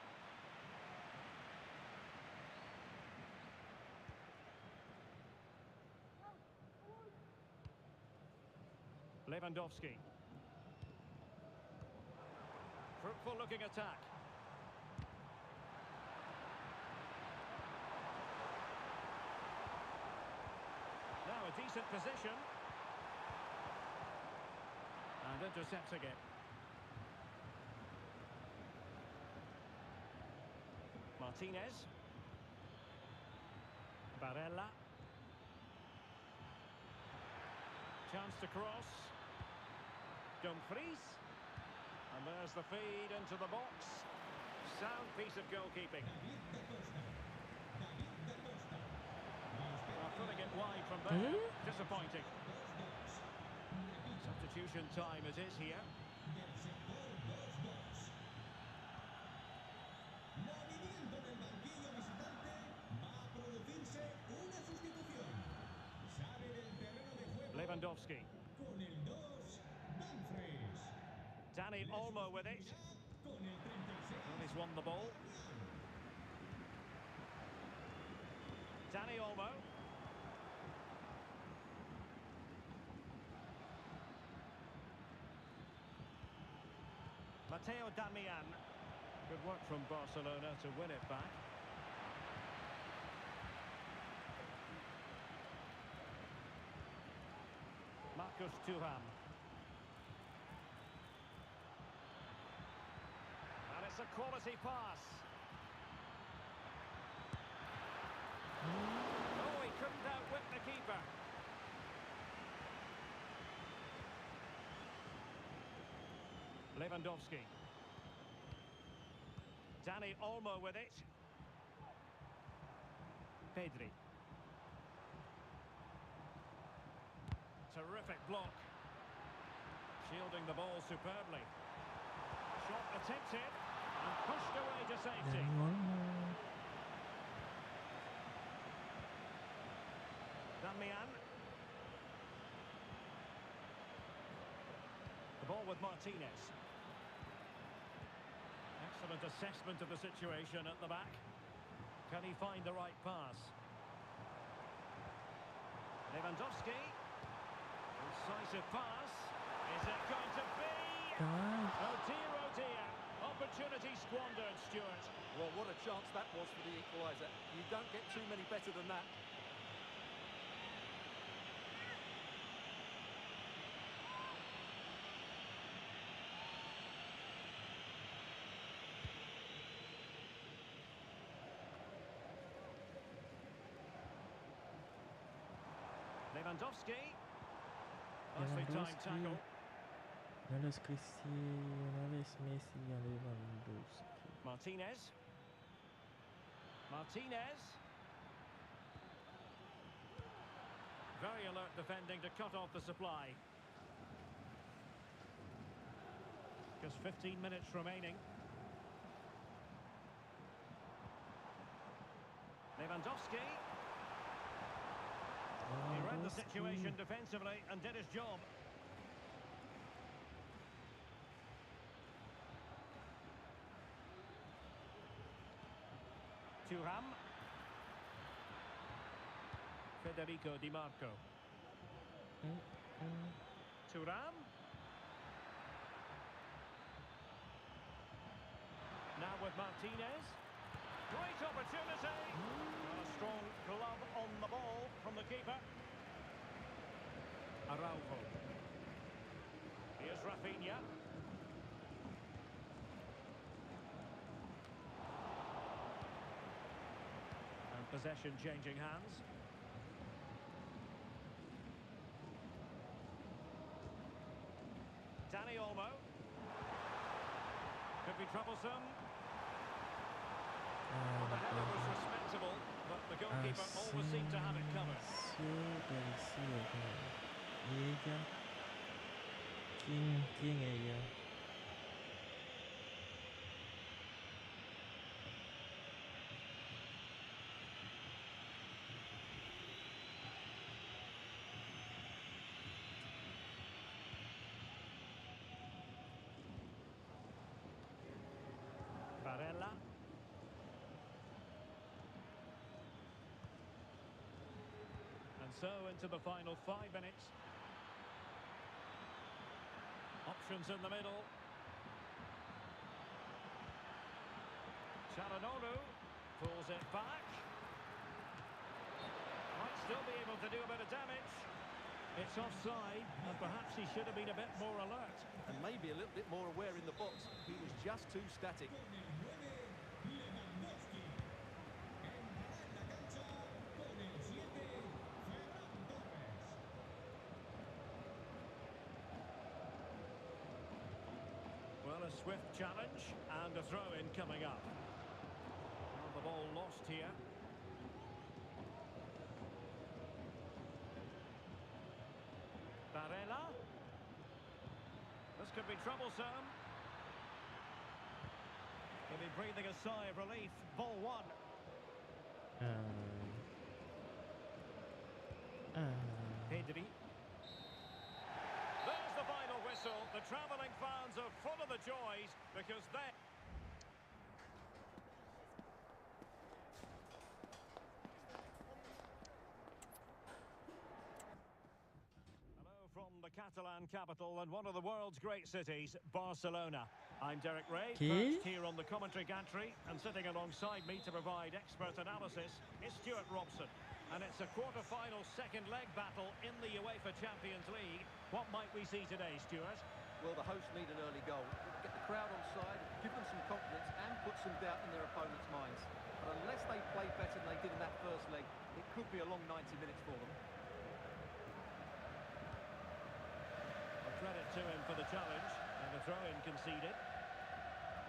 Lewandowski. Fruitful looking attack. Now a decent position. And intercepting it. Martinez. Barella. Chance to cross. Dumfries. And there's the feed into the box. Sound piece of goalkeeping. Well, putting it wide from there. Disappointing. Substitution time it is here. Movimiento en el banquillo visitante. Va a producirse una sustitución. Sale del terreno de juego Lewandowski. con el 2, Dumfries. Dani Olmo with it. Con el 36. Well, he's won the ball. Dani Olmo. Matteo Darmian. Good work from Barcelona to win it back. Marcus Thuram. And it's a quality pass. Oh, he couldn't outwit the keeper. Lewandowski. Dani Olmo with it. Pedri. Terrific block. Shielding the ball superbly. Shot attempted and pushed away to safety. Darmian. The ball with Martinez. Excellent assessment of the situation at the back. Can he find the right pass? Lewandowski. Incisive pass. Is it going to be? Oh dear, oh dear. Opportunity squandered, Stuart. Well, what a chance that was for the equaliser. You don't get too many better than that. Lewandowski. Nicely timed tackle. No es Cristiano, no es Messi, no es Lewandowski. Martinez. Martinez. Very alert defending to cut off the supply. Just 15 minutes remaining. Lewandowski. He read the situation defensively and did his job. Thuram. Federico Di Marco. Thuram. Now with Martinez. Great opportunity. Well, a strong glove on the ball from the keeper. Araujo. Here's Rafinha. And possession changing hands. Dani Olmo. Could be troublesome. Well, the header was respectable, but the goalkeeper always seemed to have it covered. ¿Y ella? ¿Quién ella? Barella. And so into the final 5 minutes. Options in the middle. Çalhanoğlu pulls it back. Might still He'll be able to do a bit of damage. It's offside, and perhaps he should have been a bit more alert. And maybe a little bit more aware in the box. He was just too static. Con el 9, Lewandowski. Entrará en la cancha con el 7, Ferran Torres. Well, a swift challenge and a throw-in coming up. Well, the ball lost here. Barella. This could be troublesome. He'll be breathing a sigh of relief. Ball one. Pedri. There's the final whistle. The travelling fans are full of the joys because they... From the Catalan capital and one of the world's great cities, Barcelona. I'm Derek Ray, perched here on the commentary gantry, and sitting alongside me to provide expert analysis is Stuart Robson. And it's a quarter-final second leg battle in the UEFA Champions League. What might we see today, Stuart? Well, the hosts need an early goal. Get the crowd on side, give them some confidence and put some doubt in their opponent's minds. But unless they play better than they did in that first leg, it could be a long 90 minutes for them. Credit to him for the challenge, and the throw-in conceded.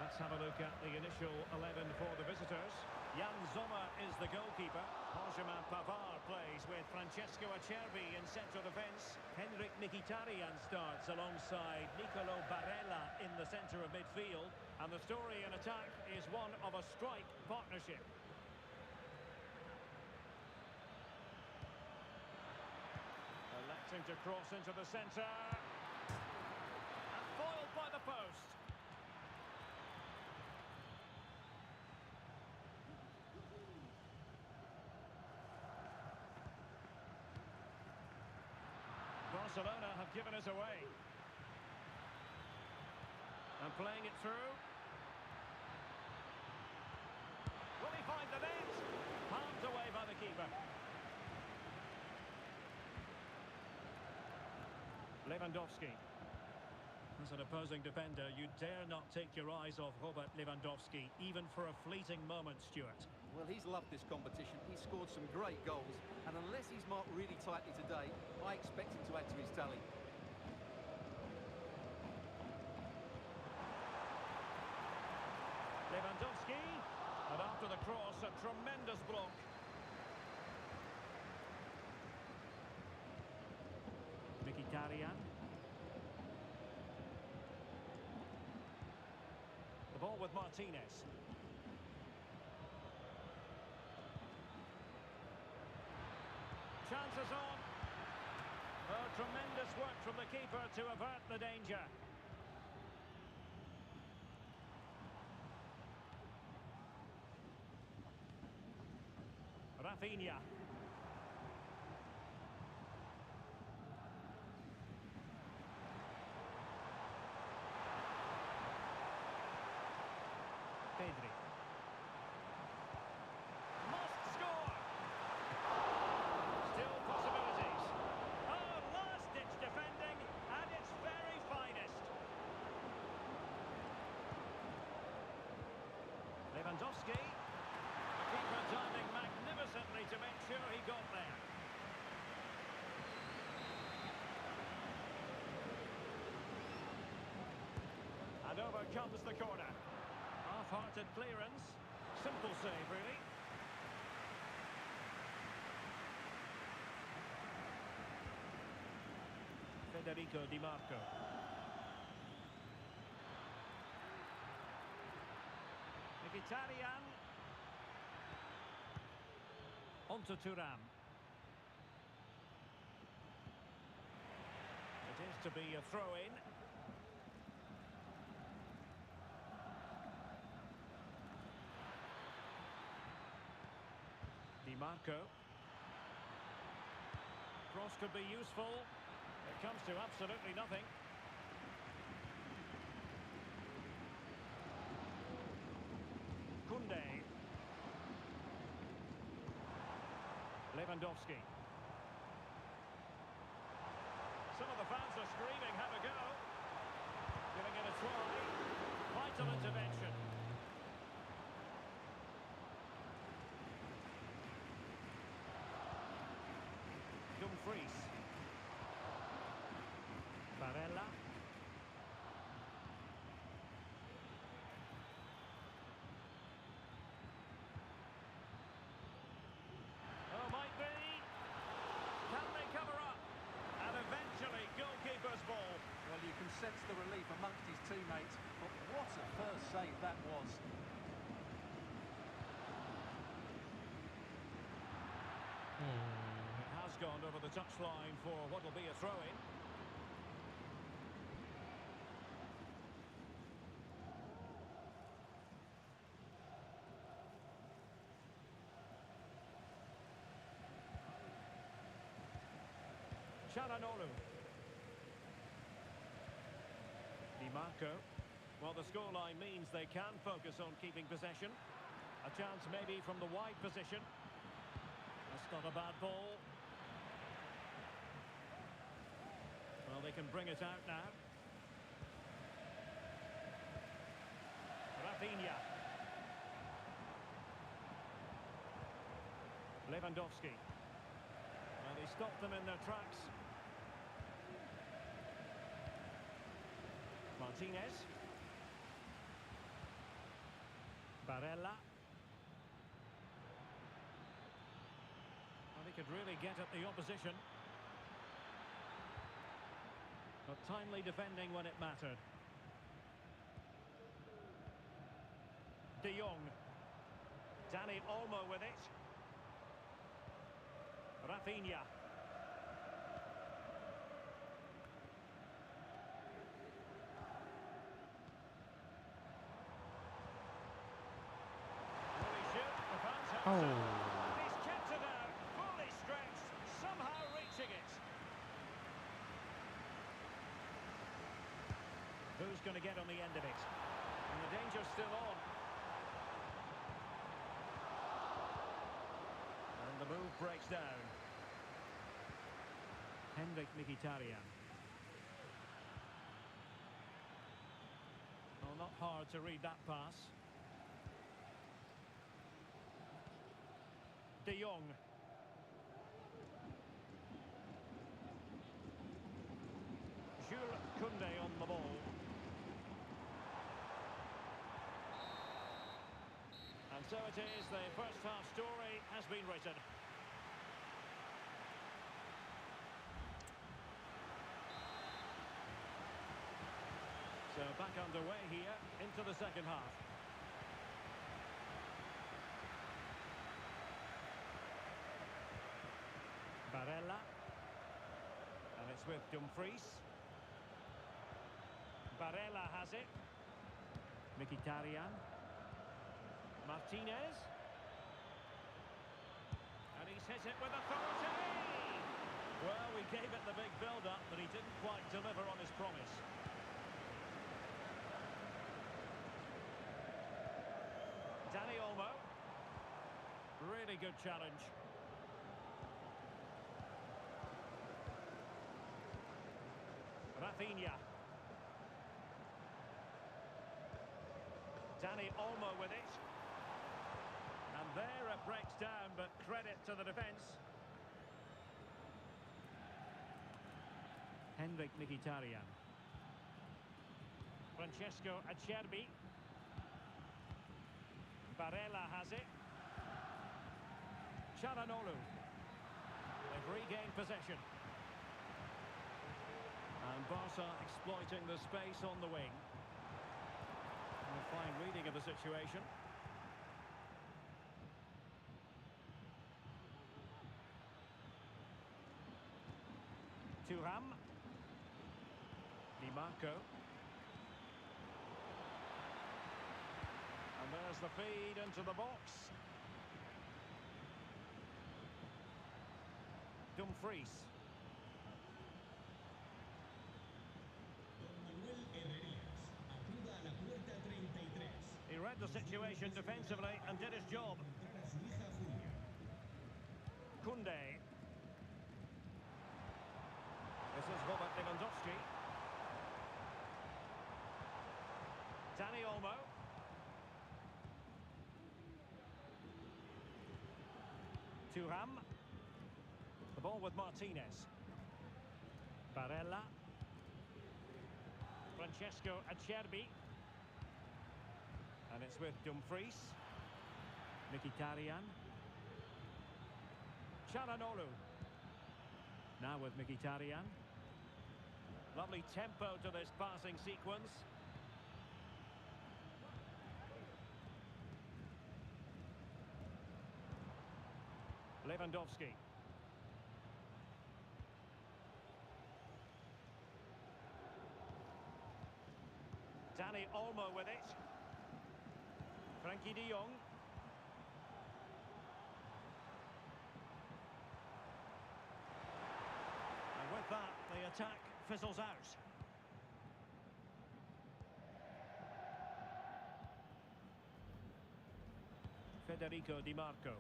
Let's have a look at the initial 11 for the visitors. Jan Sommer is the goalkeeper. Benjamin Pavard plays with Francesco Acerbi in central defence. Henrik Mkhitaryan starts alongside Nicolo Barella in the centre of midfield. And the story in attack is one of a strike partnership. Electing to cross into the centre. Foiled by the post. Barcelona have given us away. And playing it through. Will he find the net? Palmed away by the keeper. Lewandowski. As an opposing defender, you dare not take your eyes off Robert Lewandowski, even for a fleeting moment, Stuart. Well, he's loved this competition. He's scored some great goals, and unless he's marked really tightly today, I expect him to add to his tally. Lewandowski, and after the cross, a tremendous block. Mkhitaryan. The ball with Martinez. Chances on. Oh, tremendous work from the keeper to avert the danger. Rafinha. Pedri. Must score! Still possibilities. Oh, last-ditch defending at its very finest. Lewandowski. The keeper diving magnificently to make sure he got there. And over comes the corner. Half-hearted clearance. Simple save, really. Federico Di Marco. Mkhitaryan. Onto Thuram. It is to be a throw-in. Di Marco. Cross could be useful. It comes to absolutely nothing. Koundé. Lewandowski. Some of the fans are screaming, have a go. Giving it a try. Vital intervention. Dumfries. Barella. Oh, might be. Can they cover up? And eventually, goalkeeper's ball. Well, you can sense the relief amongst his teammates, but what a first save that was. It has gone over the touchline for what will be a throw-in. Chalanolu. Di Marco. Well, the scoreline means they can focus on keeping possession. A chance maybe from the wide position. That's not a bad ball. Well, they can bring it out now. Rafinha. Lewandowski. Well, they stopped them in their tracks. Martinez. Barella. Well, he could really get at the opposition. But timely defending when it mattered. De Jong. Dani Olmo with it. Rafinha. Will he shoot? The fans hope so. And he's kept it out, fully stretched, somehow reaching it. Who's going to get on the end of it? And the danger's still on. And the move breaks down. Henrik Mkhitaryan. Well, not hard to read that pass. De Jong. Jules Koundé on the ball. And so it is, the first half story has been written. So back underway here into the second half. Barella. And it's with Dumfries. Barella has it. Mkhitaryan. Martinez. And he's hit it with authority. Well, we gave it the big build-up, but he didn't quite deliver on his promise. Dani Olmo. Really good challenge. Rafinha. Dani Olmo with it. And there it breaks down, but credit to the defence. Henrik Mkhitaryan. Francesco Acerbi. Barella has it. Chalanolu. They've regained possession. And Barca exploiting the space on the wing. A fine reading of the situation. Thuram. Di Marco. And there's the feed into the box. Dumfries. He read the situation defensively and did his job. Koundé. This is Robert Lewandowski. Dani Olmo. Thuram. The ball with Martinez. Barella. Francesco Acerbi. And it's with Dumfries. Mkhitaryan. Çalhanoğlu. Now with Mkhitaryan. Lovely tempo to this passing sequence. Lewandowski. Dani Olmo with it. Frankie de Jong. And with that, the attack fizzles out. Federico Di Marco.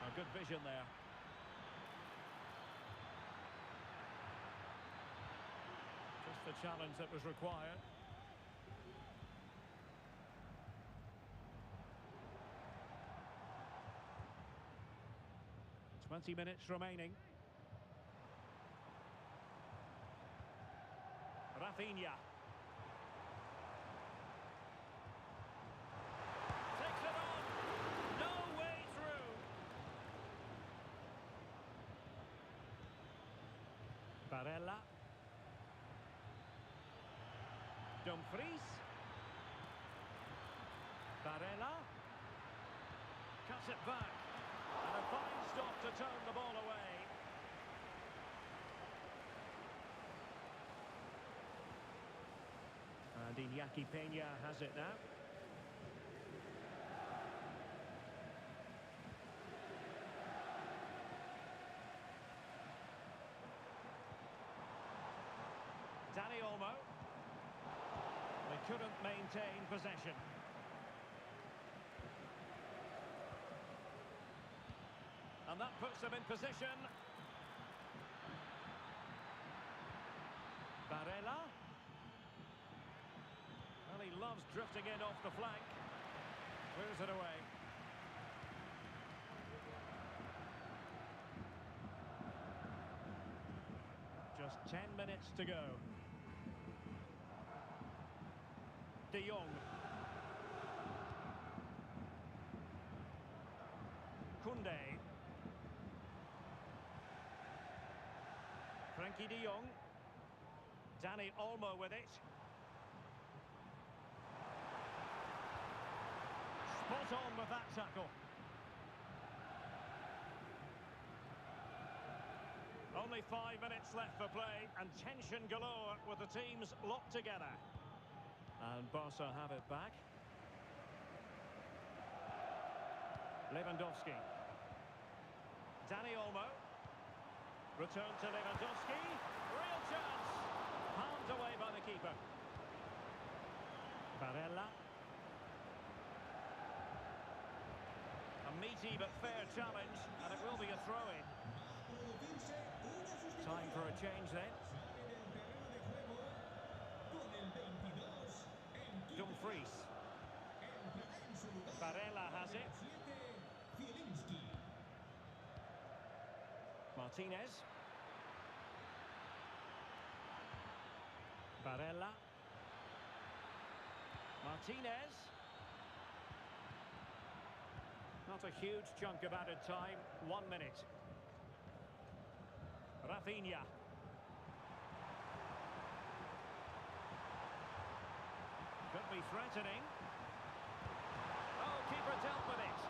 A good vision there. Just the challenge that was required. Twenty minutes remaining. Rafinha. Takes it on. No way through. Barella. Dumfries. Barella. Cuts it back. And a fine stop to turn the ball away. And Iñaki Peña has it now. Dani Olmo. They couldn't maintain possession. And that puts them in position. Barella. Well, he loves drifting in off the flank. Clears it away. Just 10 minutes to go. De Jong. Koundé. Frankie de Jong. Dani Olmo with it. Spot on with that tackle. Only 5 minutes left for play and tension galore with the teams locked together. And Barca have it back. Lewandowski. Dani Olmo. Return to Lewandowski. Real chance. Palmed away by the keeper. Barella. A meaty but fair challenge, and it will be a throw-in. Time for a change then. Dumfries. Barella has it. Martinez. Barella. Martinez. Not a huge chunk of added time. 1 minute. Rafinha. Could be threatening. Oh, keeper dealt with it.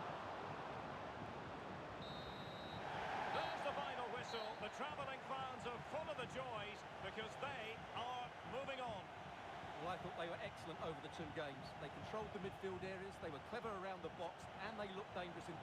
There's the final whistle. The travelling fans are full of the joys because they are moving on. Well, I thought they were excellent over the two games. They controlled the midfield areas, they were clever around the box, and they looked dangerous in...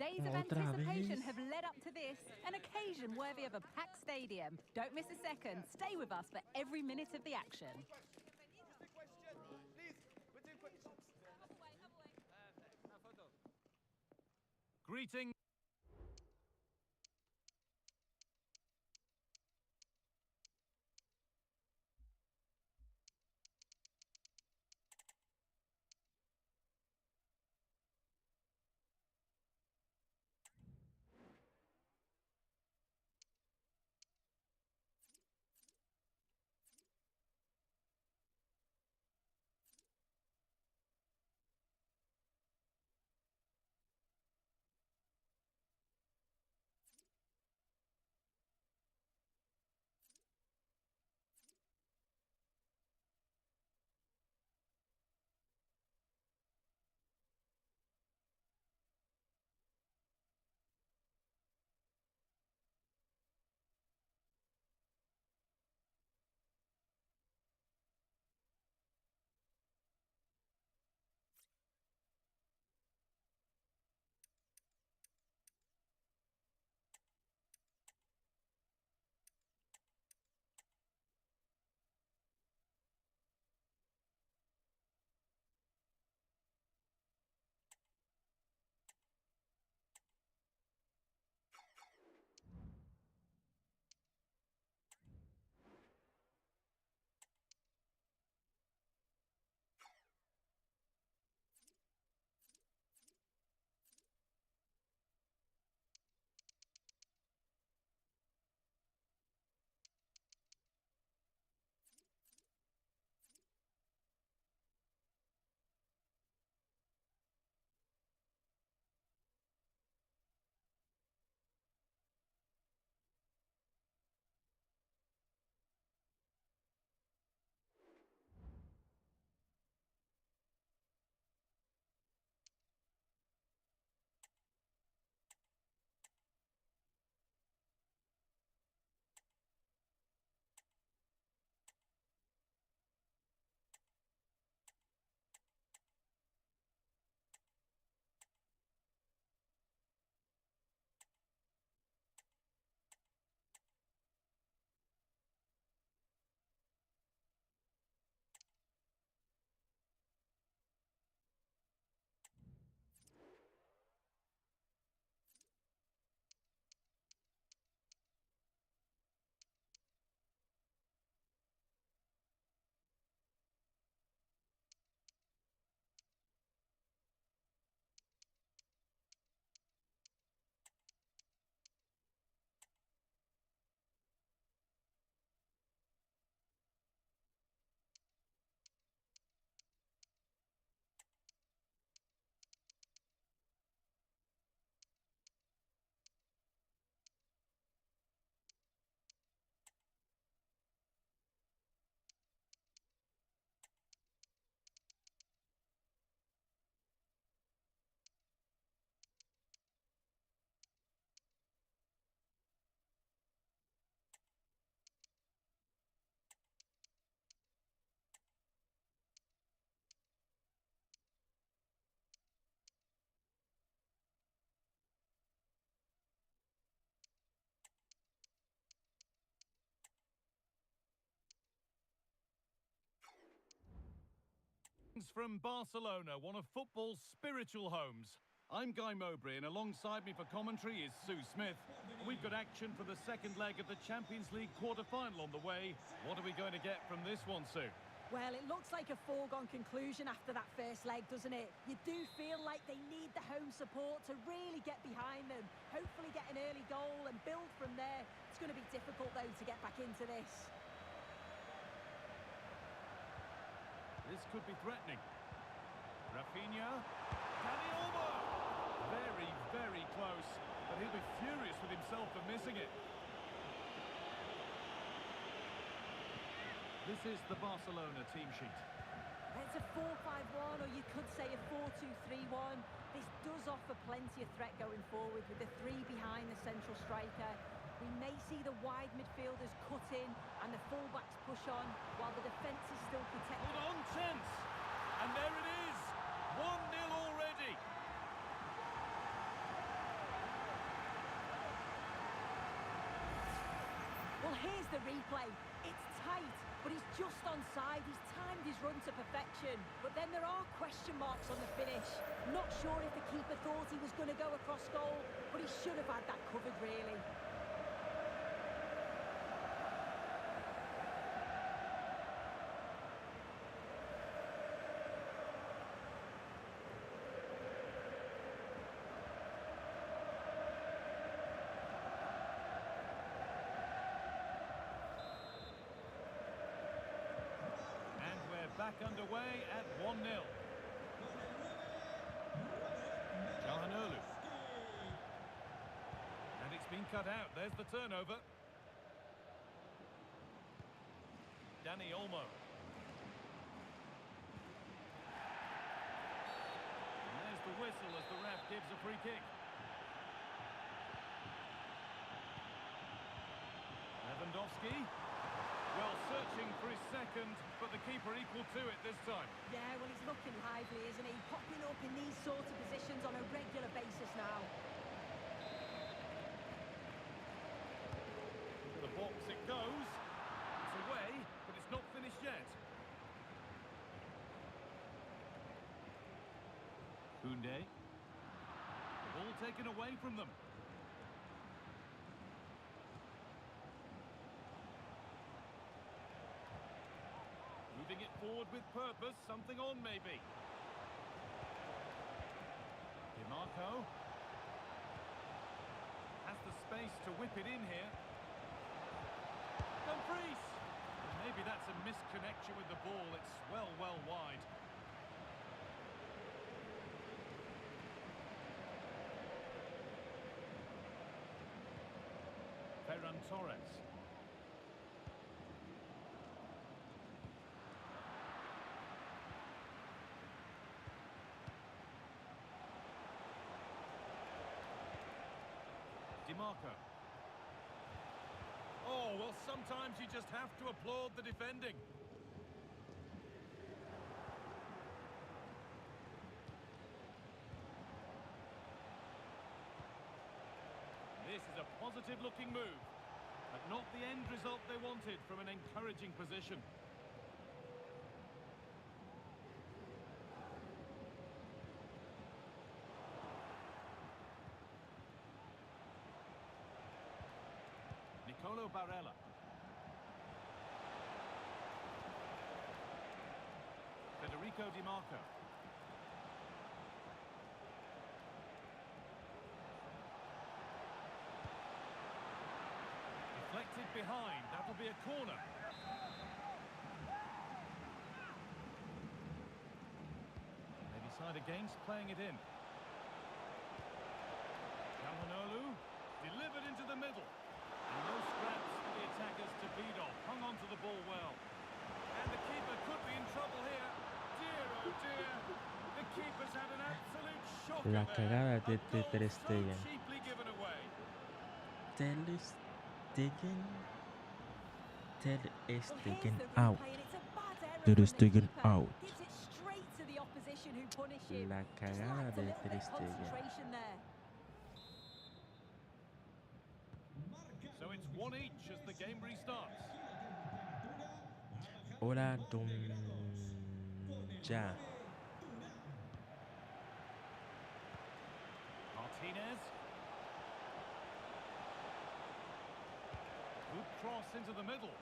Days of Otra anticipation vez. have led up to this, an occasion worthy of a packed stadium. Don't miss a second. Stay with us for every minute of the action. Greetings. From Barcelona, one of football's spiritual homes. I'm Guy Mowbray, and alongside me for commentary is Sue Smith. We've got action for the second leg of the Champions League quarter-final on the way. What are we going to get from this one, Sue? Well, it looks like a foregone conclusion after that first leg, doesn't it? You do feel like they need the home support to really get behind them, hopefully get an early goal and build from there. It's going to be difficult, though, to get back into this. This could be threatening. Rafinha. Dani Olmo. Very, very close. But he'll be furious with himself for missing it. This is the Barcelona team sheet. It's a 4-5-1, or you could say a 4-2-3-1. This does offer plenty of threat going forward with the three behind the central striker. We may see the wide midfielders cut in and the fullbacks push on while the defence is still protected. Hold on, tense! And there it is! 1-0 already! the replay. It's tight, but he's just onside. He's timed his run to perfection. But then there are question marks on the finish. Not sure if the keeper thought he was going to go across goal, but he should have had that covered, really. Back underway at 1-0. Calhanoglu. And it's been cut out. There's the turnover. Dani Olmo. And there's the whistle as the ref gives a free kick. Lewandowski. Well, searching for his second, but the keeper equal to it this time. Yeah, well, he's looking lively, isn't he? Popping up in these sort of positions on a regular basis now. Into the box it goes. It's away, but it's not finished yet. Koundé. The ball taken away from them. Moving it forward with purpose, something on maybe. DiMarco has the space to whip it in here. Dumfries! Maybe that's a misconnection with the ball. It's well wide. Ferran Torres. DiMarco. Oh, well, sometimes you just have to applaud the defending. This is a positive-looking move, but not the end result they wanted from an encouraging position. Nicolo Barella. Federico DiMarco. Deflected behind, that'll be a corner. They decide against playing it in. Calhanoglu delivered into the middle. And no scraps for the attackers to beat off. Hung on to the ball well. And the keeper could be in trouble here. Dear, oh dear. The keeper's had an absolute shocker La cagada there. de A Ter goal Stegen. so cheaply given away. Ter Stegen. Ter Well, here's Stegen the out. replay, and it's a bad error Ter from the Stegen keeper. out. Gives it straight to the opposition who punish him. La Just cagada lacked a de little Ter bit Stegen. concentration there. So it's one each as the game restarts. Hola, Dom. Ja. Martinez. Good cross into the middle.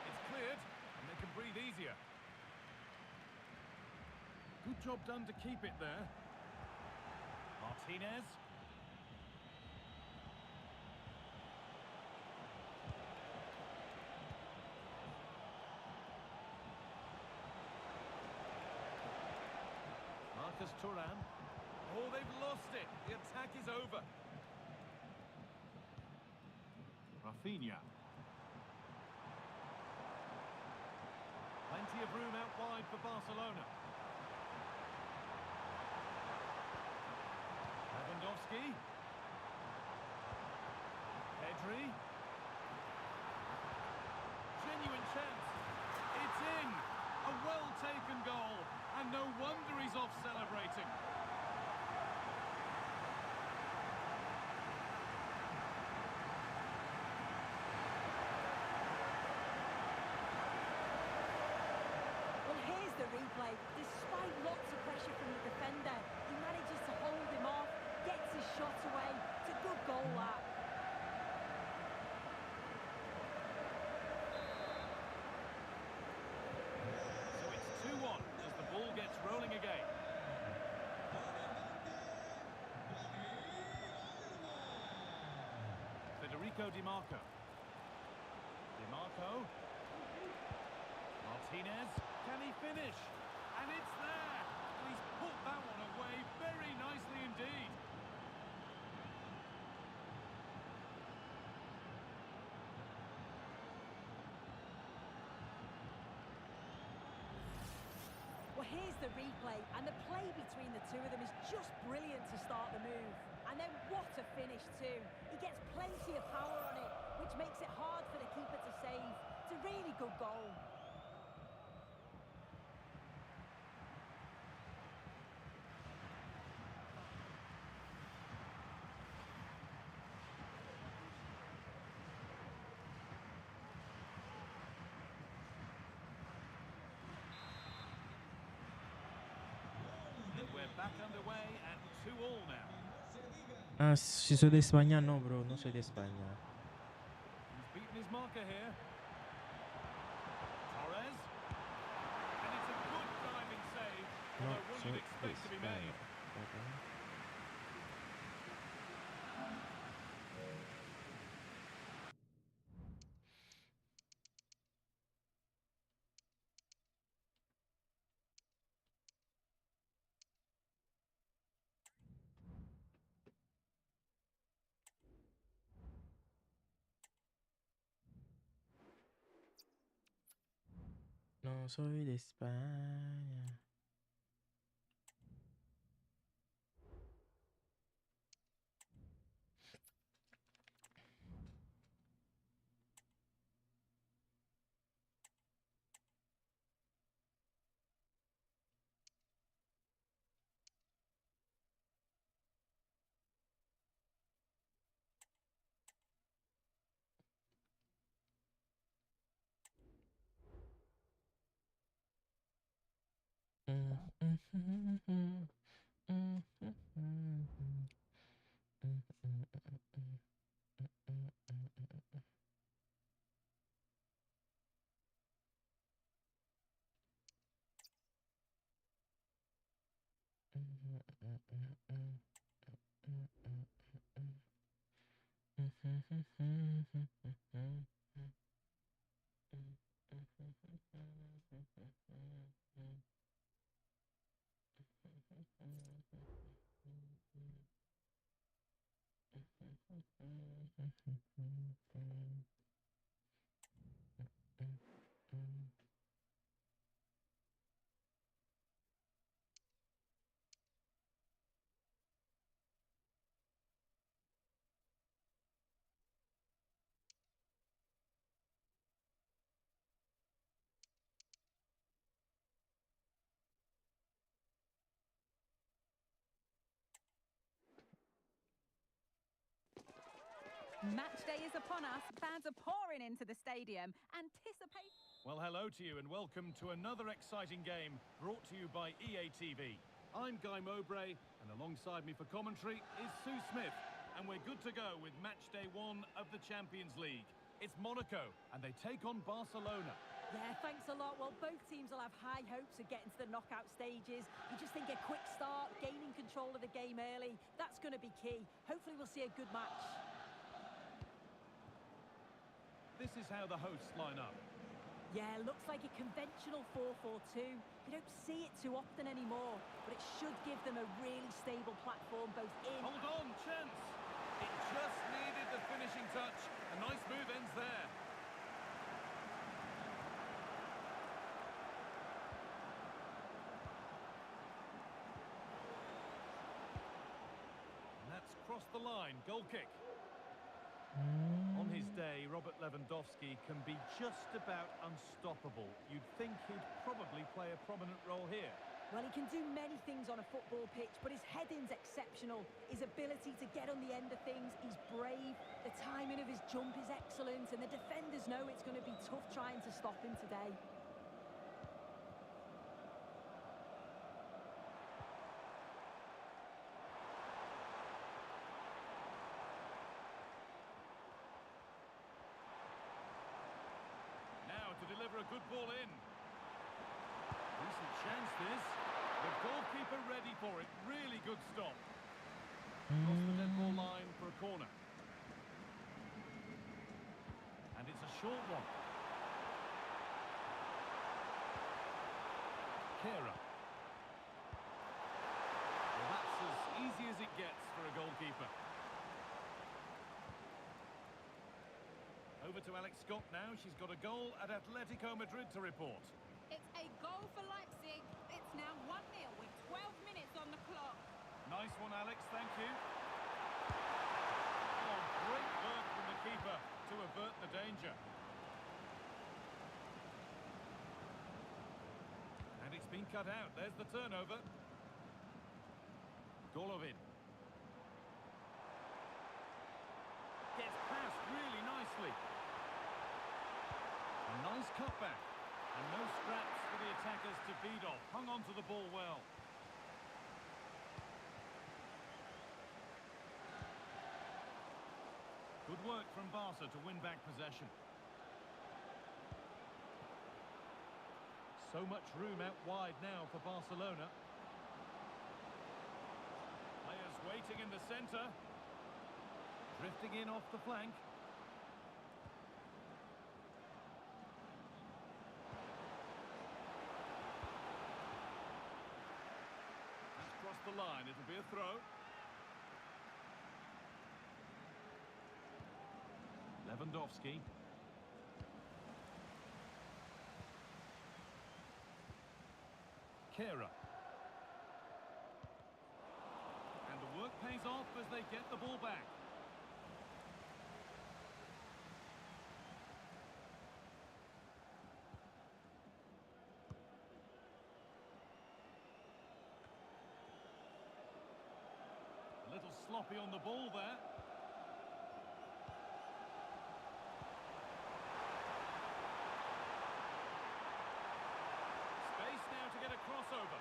It's cleared, and they can breathe easier. Good job done to keep it there. Martinez. Marcus Thuram. Oh, they've lost it. The attack is over. Rafinha. Plenty of room out wide for Barcelona. Lewandowski. Pedri. Genuine chance. It's in. A well-taken goal. And no wonder he's off celebrating. Roberto Di Marco. Di Marco. Martinez. Can he finish? And it's there. He's put that one away very nicely indeed. Well, here's the replay, and the play between the two of them is just brilliant to start the move. And then what a finish too. He gets plenty of power on it, which makes it hard for the keeper to save. It's a really good goal. And we're back underway at 2-2 now. Ah, si soy de España, no, bro, no soy de España. He's beaten his marker here. Torres. And it's a good diving save, No although one soy you'd de expect to be made. España. Okay. No soy de España. Match day is upon us. Fans are pouring into the stadium. Anticipate. Well, hello to you and welcome to another exciting game brought to you by EA TV. I'm Guy Mowbray, and alongside me for commentary is Sue Smith. And we're good to go with match day 1 of the Champions League. It's Monaco, and they take on Barcelona. Yeah, thanks a lot. Well, both teams will have high hopes of getting to the knockout stages. You just think a quick start, gaining control of the game early, that's going to be key. Hopefully we'll see a good match. This is how the hosts line up. Yeah, looks like a conventional 4-4-2. You don't see it too often anymore, but it should give them a really stable platform both in... Hold on, chance! It just needed the finishing touch. A nice move ends there. And that's crossed the line. Goal kick. On his day, Robert Lewandowski can be just about unstoppable. You'd think he'd probably play a prominent role here. Well, he can do many things on a football pitch, but his heading's exceptional. His ability to get on the end of things, he's brave. The timing of his jump is excellent, and the defenders know it's going to be tough trying to stop him today. Deliver a good ball in. Decent chance this. The goalkeeper ready for it. Really good stop. Across the dead ball line for a corner. short one. Kera. Well, that's as easy as it gets for a goalkeeper. Over to Alex Scott now. She's got a goal at Atletico Madrid to report. It's a goal for Leipzig. It's now 1-0 with 12 minutes on the clock. Nice one, Alex. Thank you. Oh, great work from the keeper to avert the danger. And it's been cut out. There's the turnover. Golovin. Gets past really nicely. A nice cutback. And no scraps for the attackers to feed off. Hung on to the ball well. Good work from Barca to win back possession. So much room out wide now for Barcelona. Players waiting in the centre. Drifting in off the flank. That's crossed the line. It'll be a throw. Lewandowski. Kera. And the work pays off as they get the ball back. A little sloppy on the ball there. Now to get a crossover.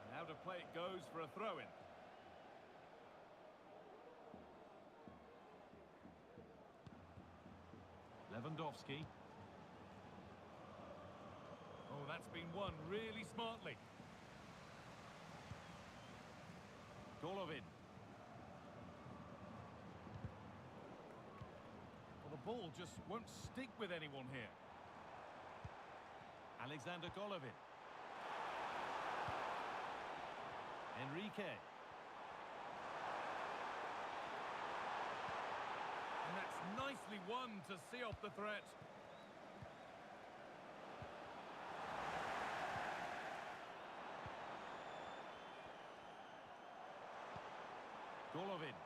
And out of play it goes for a throw-in. Lewandowski. Oh, that's been won really smartly. Golovin. The ball just won't stick with anyone here. Alexander Golovin. Enrique. And that's nicely won to see off the threat. Golovin.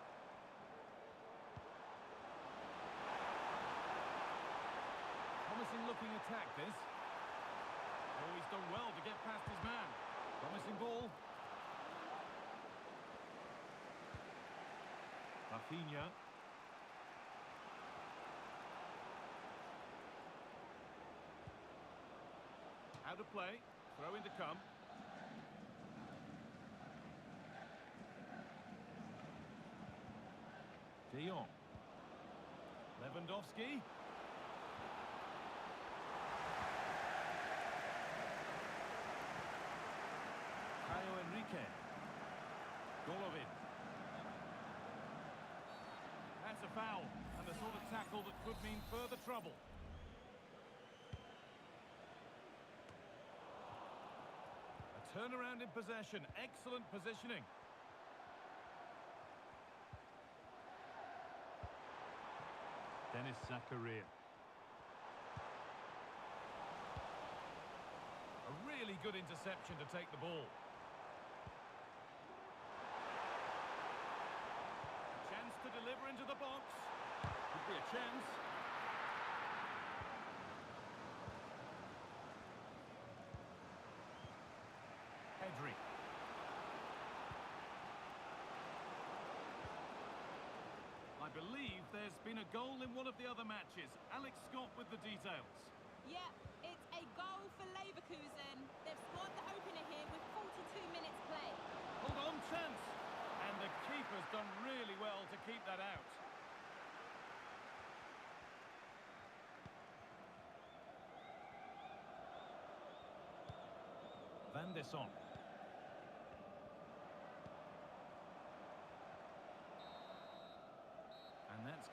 Promising looking attack this. Oh, he's done well to get past his man. Promising ball. Rafinha. Out of play. Throw in to come. De Jong. Lewandowski. Enrique. Golovin. That's a foul, and the sort of tackle that could mean further trouble. A turnaround in possession, excellent positioning. Dennis Zakaria. A really good interception to take the ball. To deliver into the box. Could be a chance. Pedri. I believe there's been a goal in one of the other matches. Alex Scott with the details. Yeah, it's a goal for Leverkusen. They've scored the opener here with 42 minutes play. Hold on, chance. And the keeper's done really well to keep that out. Van der Son.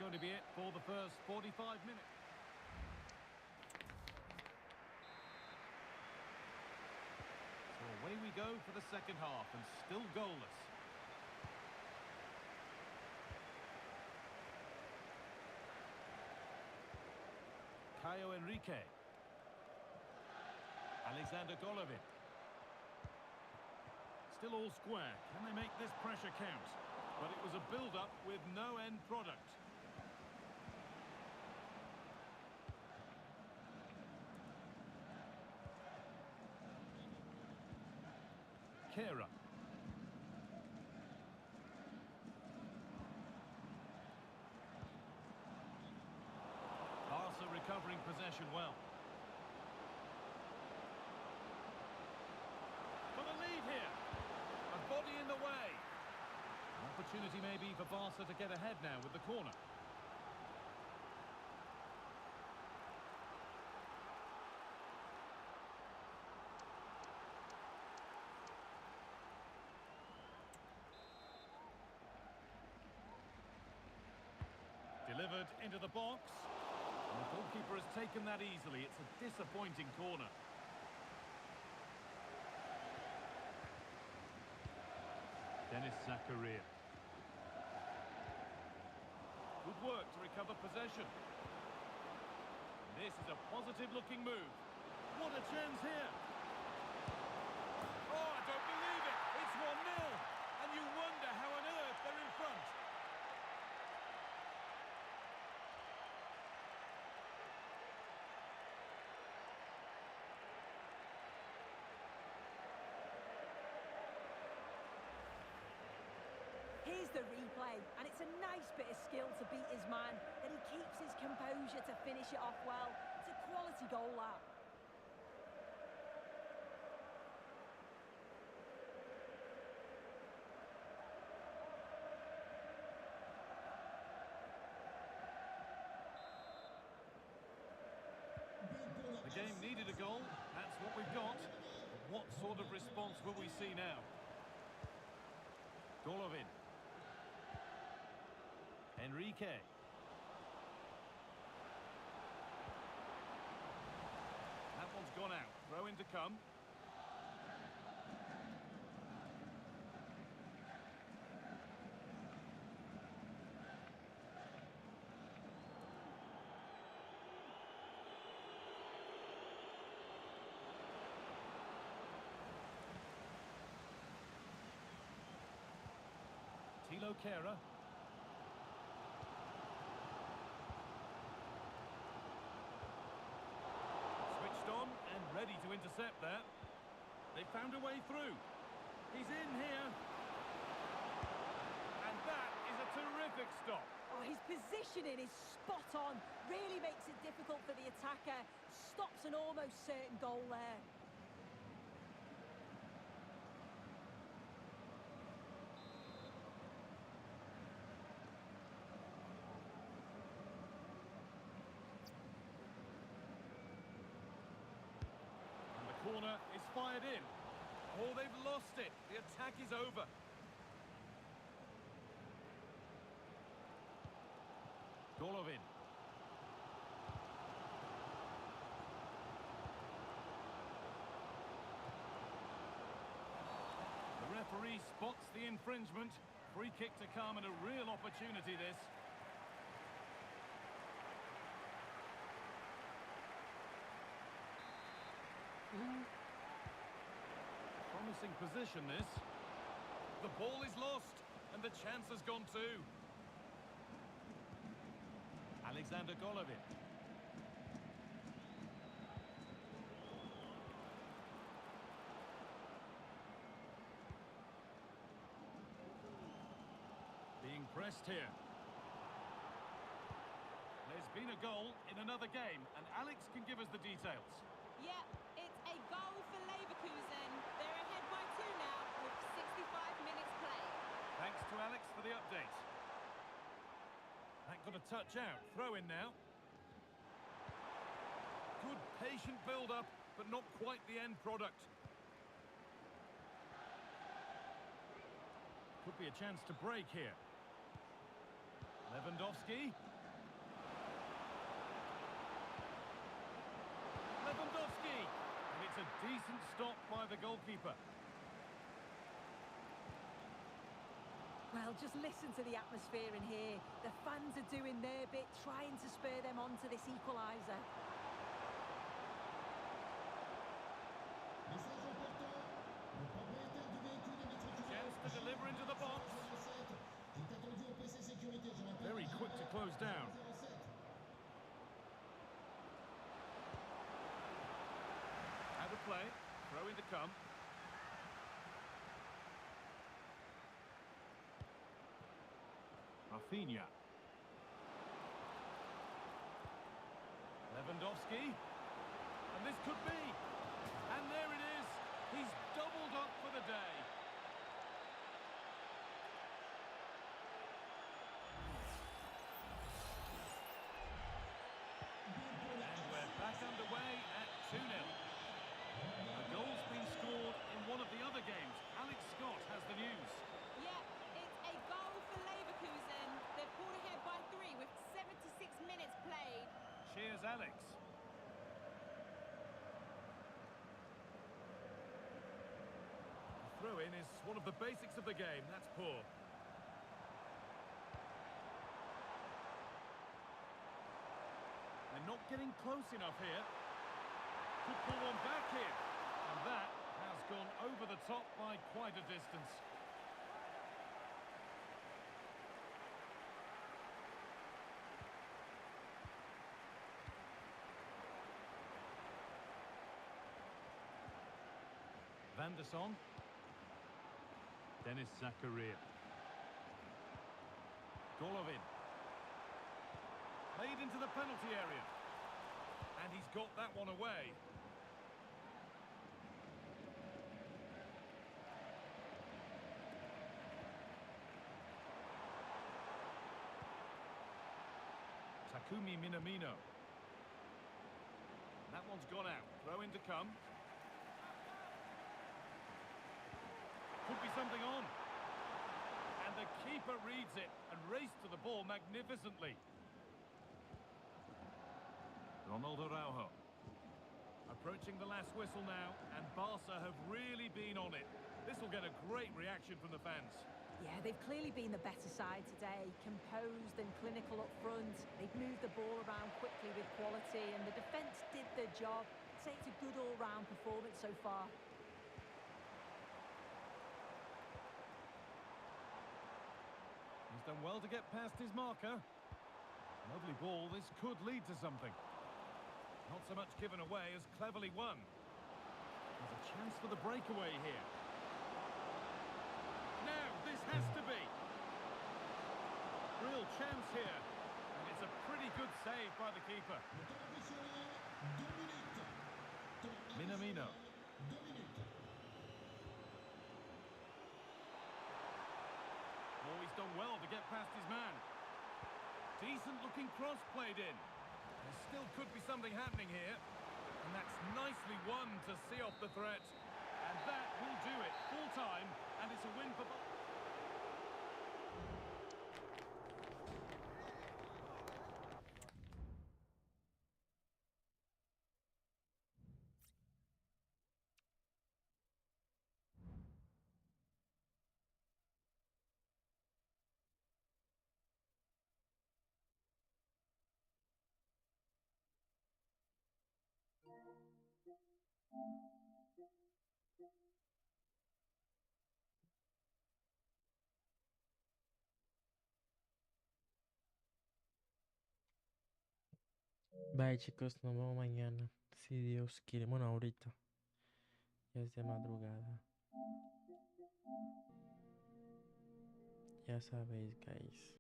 going to be it for the first 45 minutes. So away we go for the second half, and still goalless. Caio Henrique. Alexander Golovin. Still all square. Can they make this pressure count? But it was a build-up with no end product. Kera. Barca recovering possession well. For the lead here. A body in the way. An opportunity maybe for Barca to get ahead now with the corner. Delivered into the box. And the goalkeeper has taken that easily. It's a disappointing corner. Dennis Zakaria. Good work to recover possession. This is a positive-looking move. What a chance here. Oh, I don't believe it. It's 1-0. And you wonder how on earth they're in front. Here's the replay, and it's a nice bit of skill to beat his man, then he keeps his composure to finish it off well. It's a quality goal, that. The game needed a goal. That's what we've got. What sort of response will we see now? Golovin. Enrique. That one's gone out. Throw in to come. Tilo Kera. Switched on and ready to intercept there. They found a way through. He's in here. And that is a terrific stop. Oh, his positioning is spot on. Really makes it difficult for the attacker. Stops an almost certain goal there. Corner is fired in. Oh, they've lost it. The attack is over. Golovin. The referee spots the infringement. Free kick to come and a real opportunity this. Promising position this. The ball is lost and the chance has gone too. Alexander Golovin. Being pressed here. There's been a goal in another game and Alex can give us the details. Yeah, it's a goal for Leverkusen. They're ahead by 2 now with 65 minutes played. Thanks to Alex for the update. That got a touch out. Throw in now. Good patient build-up, but not quite the end product. Could be a chance to break here. Lewandowski. That's a decent stop by the goalkeeper. Well, just listen to the atmosphere in here. The fans are doing their bit, trying to spur them on to this equaliser. Chance to deliver into the box. Very quick to close down. Out of play. Throw in to come. Rafinha. Lewandowski. And this could be. And there it is. He's doubled up for the day. And we're back underway at 2-0. A goal's been scored in one of the other games. Alex Scott has the news. Yeah, it's a goal for Leverkusen. They've pulled ahead by 3 with 76 minutes played. Cheers, Alex. The throw-in is one of the basics of the game. That's poor. They're not getting close enough here. Could pull one back here. And that has gone over the top by quite a distance. Van der Son. Dennis Zakaria. Golovin. Played into the penalty area. And he's got that one away. Takumi Minamino. That one's gone out. Throw in to come. Could be something on. And the keeper reads it and raced to the ball magnificently. Ronaldo Araujo. Approaching the last whistle now, and Barca have really been on it. This will get a great reaction from the fans. Yeah, they've clearly been the better side today, composed and clinical up front. They've moved the ball around quickly with quality, and the defence did their job. I'd say it's a good all-round performance so far. He's done well to get past his marker. Lovely ball, this could lead to something. Not so much given away as cleverly won. There's a chance for the breakaway here. Now, this has to be. Real chance here. And it's a pretty good save by the keeper. Minamino. Oh, he's done well to get past his man. Decent looking cross played in. There still could be something happening here. And that's nicely won to see off the threat. And that will do it. Full time, and it's a win for... Bye chicos, nos vemos mañana. Si Dios quiere. Bueno, ahorita. Ya es de madrugada. Ya sabéis, guys.